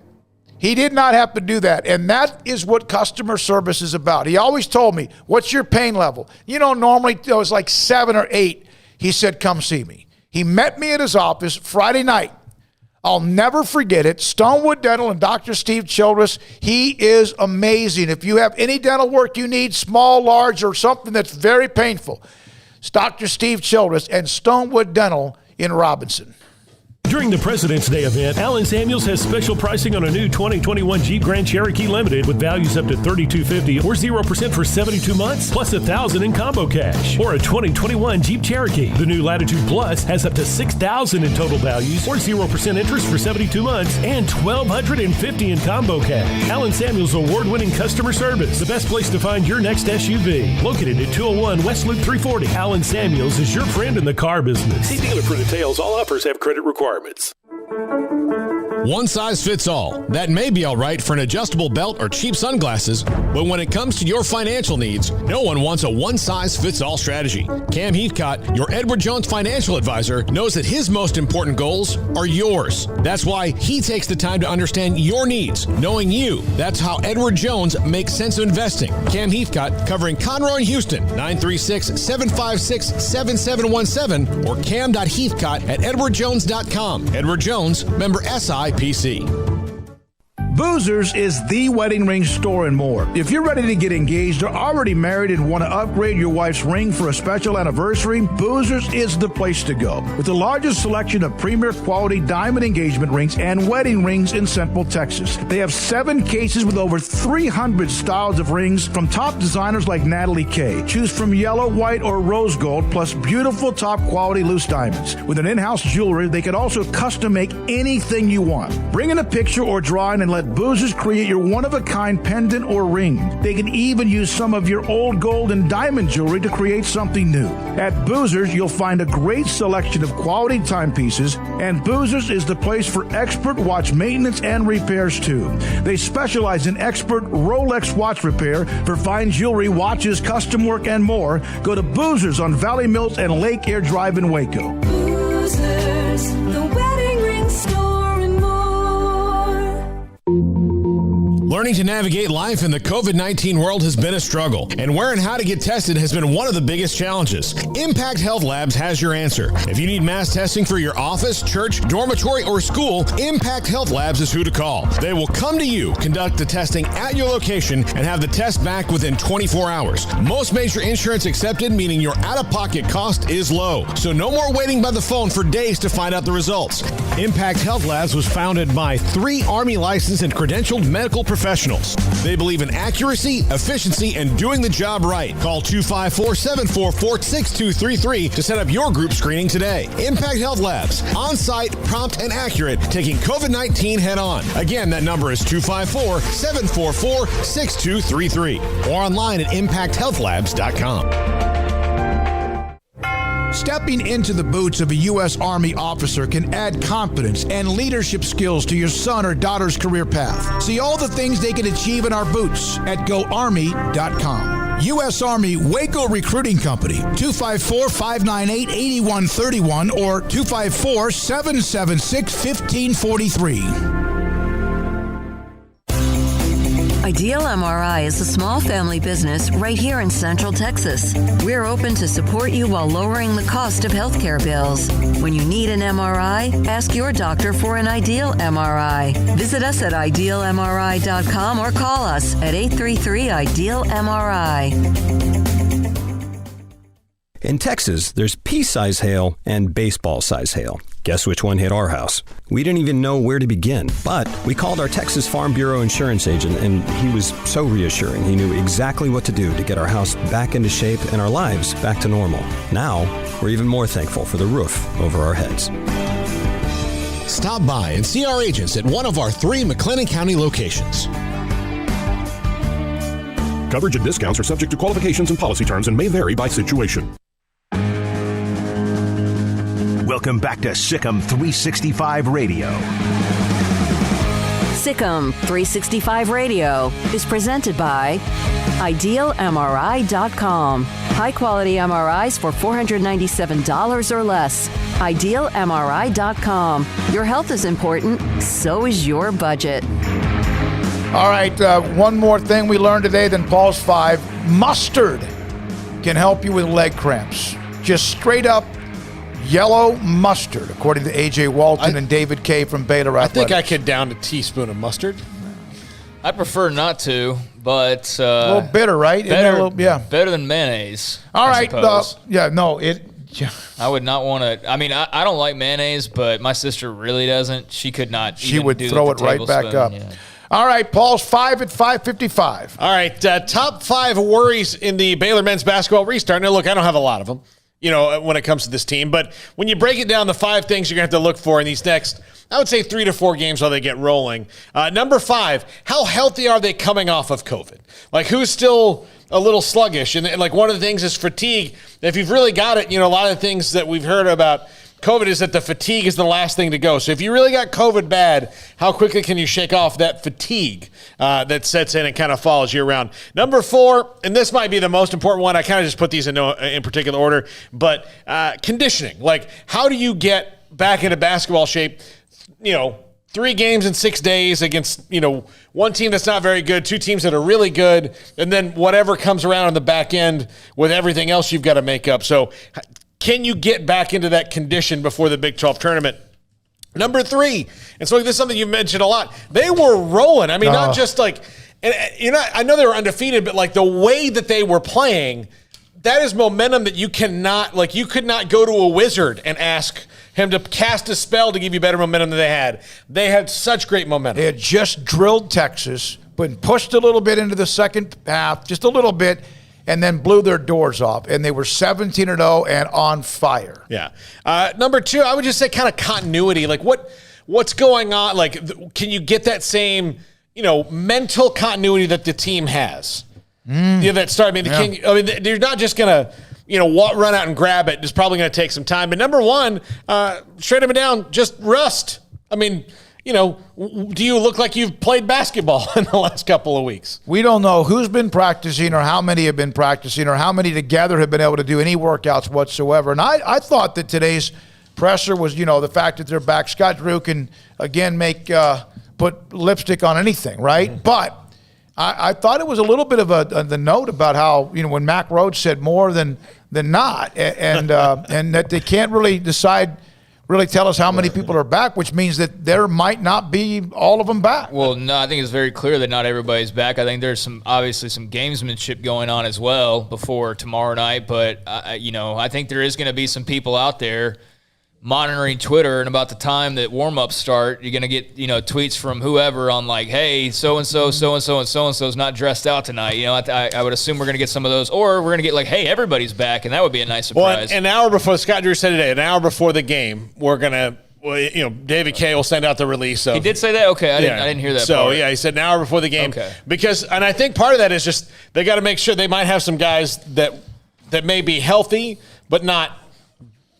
He did not have to do that. And that is what customer service is about. He always told me, what's your pain level? Normally it was like 7 or 8. He said, come see me. He met me at his office Friday night. I'll never forget it. Stonewood Dental and Dr. Steve Childress, he is amazing. If you have any dental work you need, small, large, or something that's very painful, it's Dr. Steve Childress and Stonewood Dental in Robinson. During the President's Day event, Allen Samuels has special pricing on a new 2021 Jeep Grand Cherokee Limited with values up to $3,250 or 0% for 72 months, plus $1,000 in combo cash. Or a 2021 Jeep Cherokee. The new Latitude Plus has up to $6,000 in total values or 0% interest for 72 months and $1,250 in combo cash. Allen Samuels award-winning customer service. The best place to find your next SUV. Located at 201 West Loop 340. Allen Samuels is your friend in the car business. See dealer for details. All offers have credit requirements. One size fits all. That may be all right for an adjustable belt or cheap sunglasses, but when it comes to your financial needs, no one wants a one-size-fits-all strategy. Cam Heathcott, your Edward Jones financial advisor, knows that his most important goals are yours. That's why he takes the time to understand your needs, knowing you. That's how Edward Jones makes sense of investing. Cam Heathcott, covering Conroe and Houston, 936-756-7717 or cam.heathcott@edwardjones.com. Edward Jones, member SIPC. Boozers is the wedding ring store and more. If you're ready to get engaged or already married and want to upgrade your wife's ring for a special anniversary, Boozers is the place to go. With the largest selection of premier quality diamond engagement rings and wedding rings in Central Texas. They have 7 cases with over 300 styles of rings from top designers like Natalie Kay. Choose from yellow, white, or rose gold, plus beautiful top quality loose diamonds. With an in-house jewelry, they can also custom make anything you want. Bring in a picture or drawing and let Boozers create your one-of-a-kind pendant or ring. They can even use some of your old gold and diamond jewelry to create something new. At Boozers, you'll find a great selection of quality timepieces, and Boozers is the place for expert watch maintenance and repairs too. They specialize in expert Rolex watch repair for fine jewelry, watches, custom work, and more. Go to Boozers on Valley Mills and Lake Air Drive in Waco. Boozers, the wedding ring store and more. Learning to navigate life in the COVID-19 world has been a struggle, and where and how to get tested has been one of the biggest challenges. Impact Health Labs has your answer. If you need mass testing for your office, church, dormitory, or school, Impact Health Labs is who to call. They will come to you, conduct the testing at your location, and have the test back within 24 hours. Most major insurance accepted, meaning your out-of-pocket cost is low. So no more waiting by the phone for days to find out the results. Impact Health Labs was founded by 3 Army licensed and credentialed medical professionals. They believe in accuracy, efficiency, and doing the job right. Call 254-744-6233 to set up your group screening today. Impact Health Labs, on-site, prompt, and accurate, taking COVID-19 head-on. Again, that number is 254-744-6233 or online at impacthealthlabs.com. Stepping into the boots of a U.S. Army officer can add confidence and leadership skills to your son or daughter's career path. See all the things they can achieve in our boots at GoArmy.com. U.S. Army Waco Recruiting Company, 254-598-8131 or 254-776-1543. Ideal MRI is a small family business right here in Central Texas. We're open to support you while lowering the cost of healthcare bills. When you need an MRI, ask your doctor for an Ideal MRI. Visit us at idealmri.com or call us at 833-IDEAL-MRI. In Texas, there's pea-size hail and baseball-size hail. Guess which one hit our house? We didn't even know where to begin, but we called our Texas Farm Bureau insurance agent, and he was so reassuring. He knew exactly what to do to get our house back into shape and our lives back to normal. Now, we're even more thankful for the roof over our heads. Stop by and see our agents at one of our 3 McLennan County locations. Coverage and discounts are subject to qualifications and policy terms and may vary by situation. Welcome back to SicEm365 Radio. SicEm365 Radio is presented by IdealMRI.com. High-quality MRIs for $497 or less. IdealMRI.com. Your health is important, so is your budget. All right, one more thing we learned today than Paul's 5. Mustard can help you with leg cramps. Just straight up yellow mustard, according to A.J. Walton and David K. from Baylor Athletics. I think I could down a teaspoon of mustard. I prefer not to, but a little bitter, right? Better than mayonnaise. All right, I would not want to. I mean, I don't like mayonnaise, but my sister really doesn't. She could not. She would throw it right back up. Yeah. All right, Paul's 5 at 5:55. All right, top 5 worries in the Baylor men's basketball restart. Now, look, I don't have a lot of them, when it comes to this team. But when you break it down, the 5 things you're going to have to look for in these next, I would say 3 to 4 games while they get rolling. Number 5, how healthy are they coming off of COVID? Like, who's still a little sluggish? And like, one of the things is fatigue. If you've really got it, a lot of the things that we've heard about COVID is that the fatigue is the last thing to go. So if you really got COVID bad, how quickly can you shake off that fatigue that sets in and kind of follows you around? Number 4, and this might be the most important one. I kind of just put these in particular order, but conditioning. Like, how do you get back into basketball shape? 3 games in 6 days against, one team that's not very good, 2 teams that are really good, and then whatever comes around on the back end with everything else you've got to make up. So can you get back into that condition before the Big 12 tournament? Number 3, and so this is something you mentioned a lot. They were rolling. I mean, not just like, and I know they were undefeated, but like the way that they were playing, that is momentum that you cannot, like, you could not go to a wizard and ask him to cast a spell to give you better momentum than they had. They had such great momentum. They had just drilled Texas, but pushed a little bit into the second half, just a little bit, and then blew their doors off. And they were 17-0 and on fire. Yeah. Number 2, I would just say kind of continuity. Like, what's going on? Like, can you get that same, mental continuity that the team has? That start. I mean, they're not just going to, run out and grab it. It's probably going to take some time. But number 1, straight up and down, just rust. I mean, do you look like you've played basketball in the last couple of weeks? We don't know who's been practicing or how many have been practicing or how many together have been able to do any workouts whatsoever. And I thought that today's presser was, the fact that they're back. Scott Drew can, again, put lipstick on anything, right? Mm-hmm. But I thought it was a little bit of the note about how, when Mack Rhodes said more than not, and that they can't really tell us how many people are back, which means that there might not be all of them back. Well, no, I think it's very clear that not everybody's back. I think there's obviously some gamesmanship going on as well before tomorrow night. But, I think there is going to be some people out there monitoring Twitter, and about the time that warm-ups start, you're going to get, tweets from whoever on like, hey, so-and-so, so-and-so, and so-and-so's not dressed out tonight. I would assume we're going to get some of those, or we're going to get like, hey, everybody's back, and that would be a nice surprise. Well, an hour before, Scott Drew said today, an hour before the game, we're going to, David K. will send out the release. He did say that? Okay, I didn't hear that So, part. Yeah, he said an hour before the game. Okay. And I think part of that is just they got to make sure they might have some guys that may be healthy, but not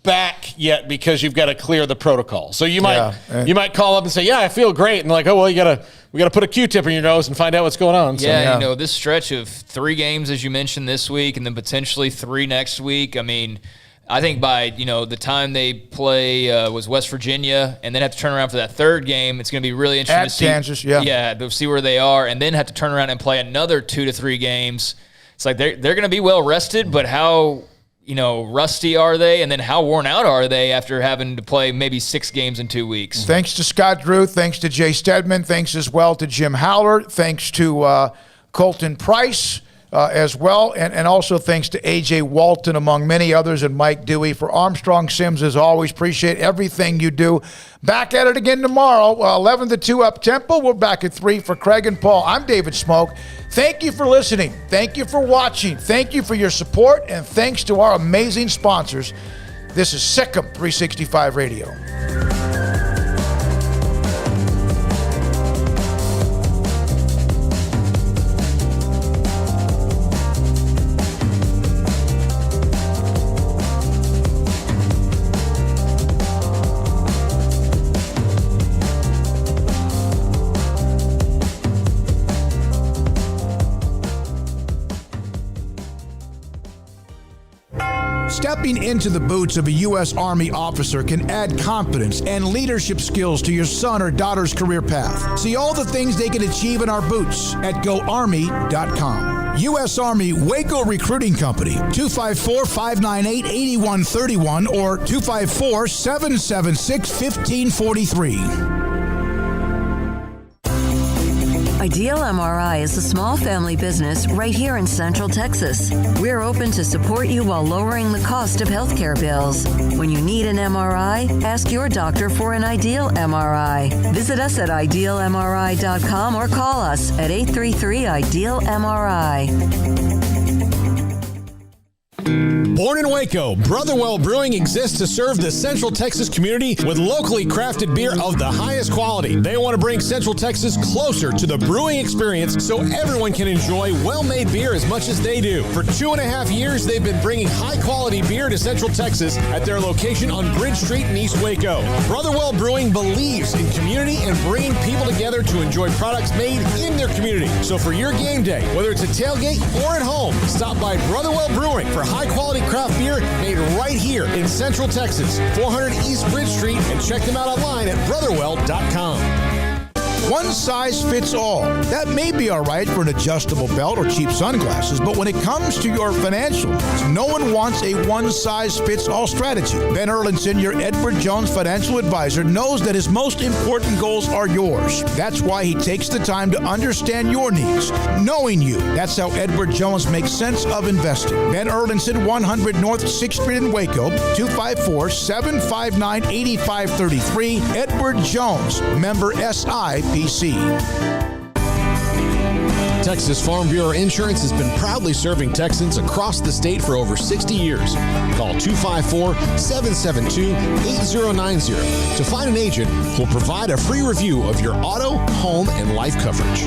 back yet because you've got to clear the protocol. So you might call up and say, yeah, I feel great. And like, oh, well, we got to put a Q-tip in your nose and find out what's going on. Yeah, so, this stretch of 3 games, as you mentioned, this week, and then potentially 3 next week. I mean, I think by, the time they play was West Virginia and then have to turn around for that third game, it's going to be really interesting to see. Kansas, yeah. Yeah, to see where they are and then have to turn around and play another 2 to 3 games. It's like they're going to be well rested, but how, rusty are they? And then how worn out are they after having to play maybe 6 games in 2 weeks? Thanks to Scott Drew. Thanks to Jay Stedman. Thanks as well to Jim Howler. Thanks to Colton Price. As well, and also thanks to A.J. Walton, among many others, and Mike Dewey. For Armstrong Sims, as always, appreciate everything you do. Back at it again tomorrow, 11 to 2 up tempo. We're back at 3 for Craig and Paul. I'm David Smoak. Thank you for listening. Thank you for watching. Thank you for your support, and thanks to our amazing sponsors. This is SicEm365 Radio. Stepping into the boots of a U.S. Army officer can add confidence and leadership skills to your son or daughter's career path. See all the things they can achieve in our boots at GoArmy.com. U.S. Army Waco Recruiting Company, 254-598-8131 or 254-776-1543. Ideal MRI is a small family business right here in Central Texas. We're open to support you while lowering the cost of healthcare bills. When you need an MRI, ask your doctor for an Ideal MRI. Visit us at idealmri.com or call us at 833-IDEAL-MRI. Born in Waco, Brotherwell Brewing exists to serve the Central Texas community with locally crafted beer of the highest quality. They want to bring Central Texas closer to the brewing experience so everyone can enjoy well-made beer as much as they do. For 2.5 years, they've been bringing high-quality beer to Central Texas at their location on Bridge Street in East Waco. Brotherwell Brewing believes in community and bringing people together to enjoy products made in their community. So for your game day, whether it's a tailgate or at home, stop by Brotherwell Brewing for high-quality craft beer made right here in Central Texas, 400 East Bridge Street, and check them out online at brotherwell.com. One size fits all. That may be all right for an adjustable belt or cheap sunglasses, but when it comes to your financial needs, no one wants a one-size-fits-all strategy. Ben Erlinson, your Edward Jones financial advisor, knows that his most important goals are yours. That's why he takes the time to understand your needs, knowing you. That's how Edward Jones makes sense of investing. Ben Erlinson, 100 North 6th Street in Waco, 254-759-8533. Edward Jones, member SIPC. Texas Farm Bureau Insurance has been proudly serving Texans across the state for over 60 years. Call 254-772-8090 to find an agent who will provide a free review of your auto, home, and life coverage.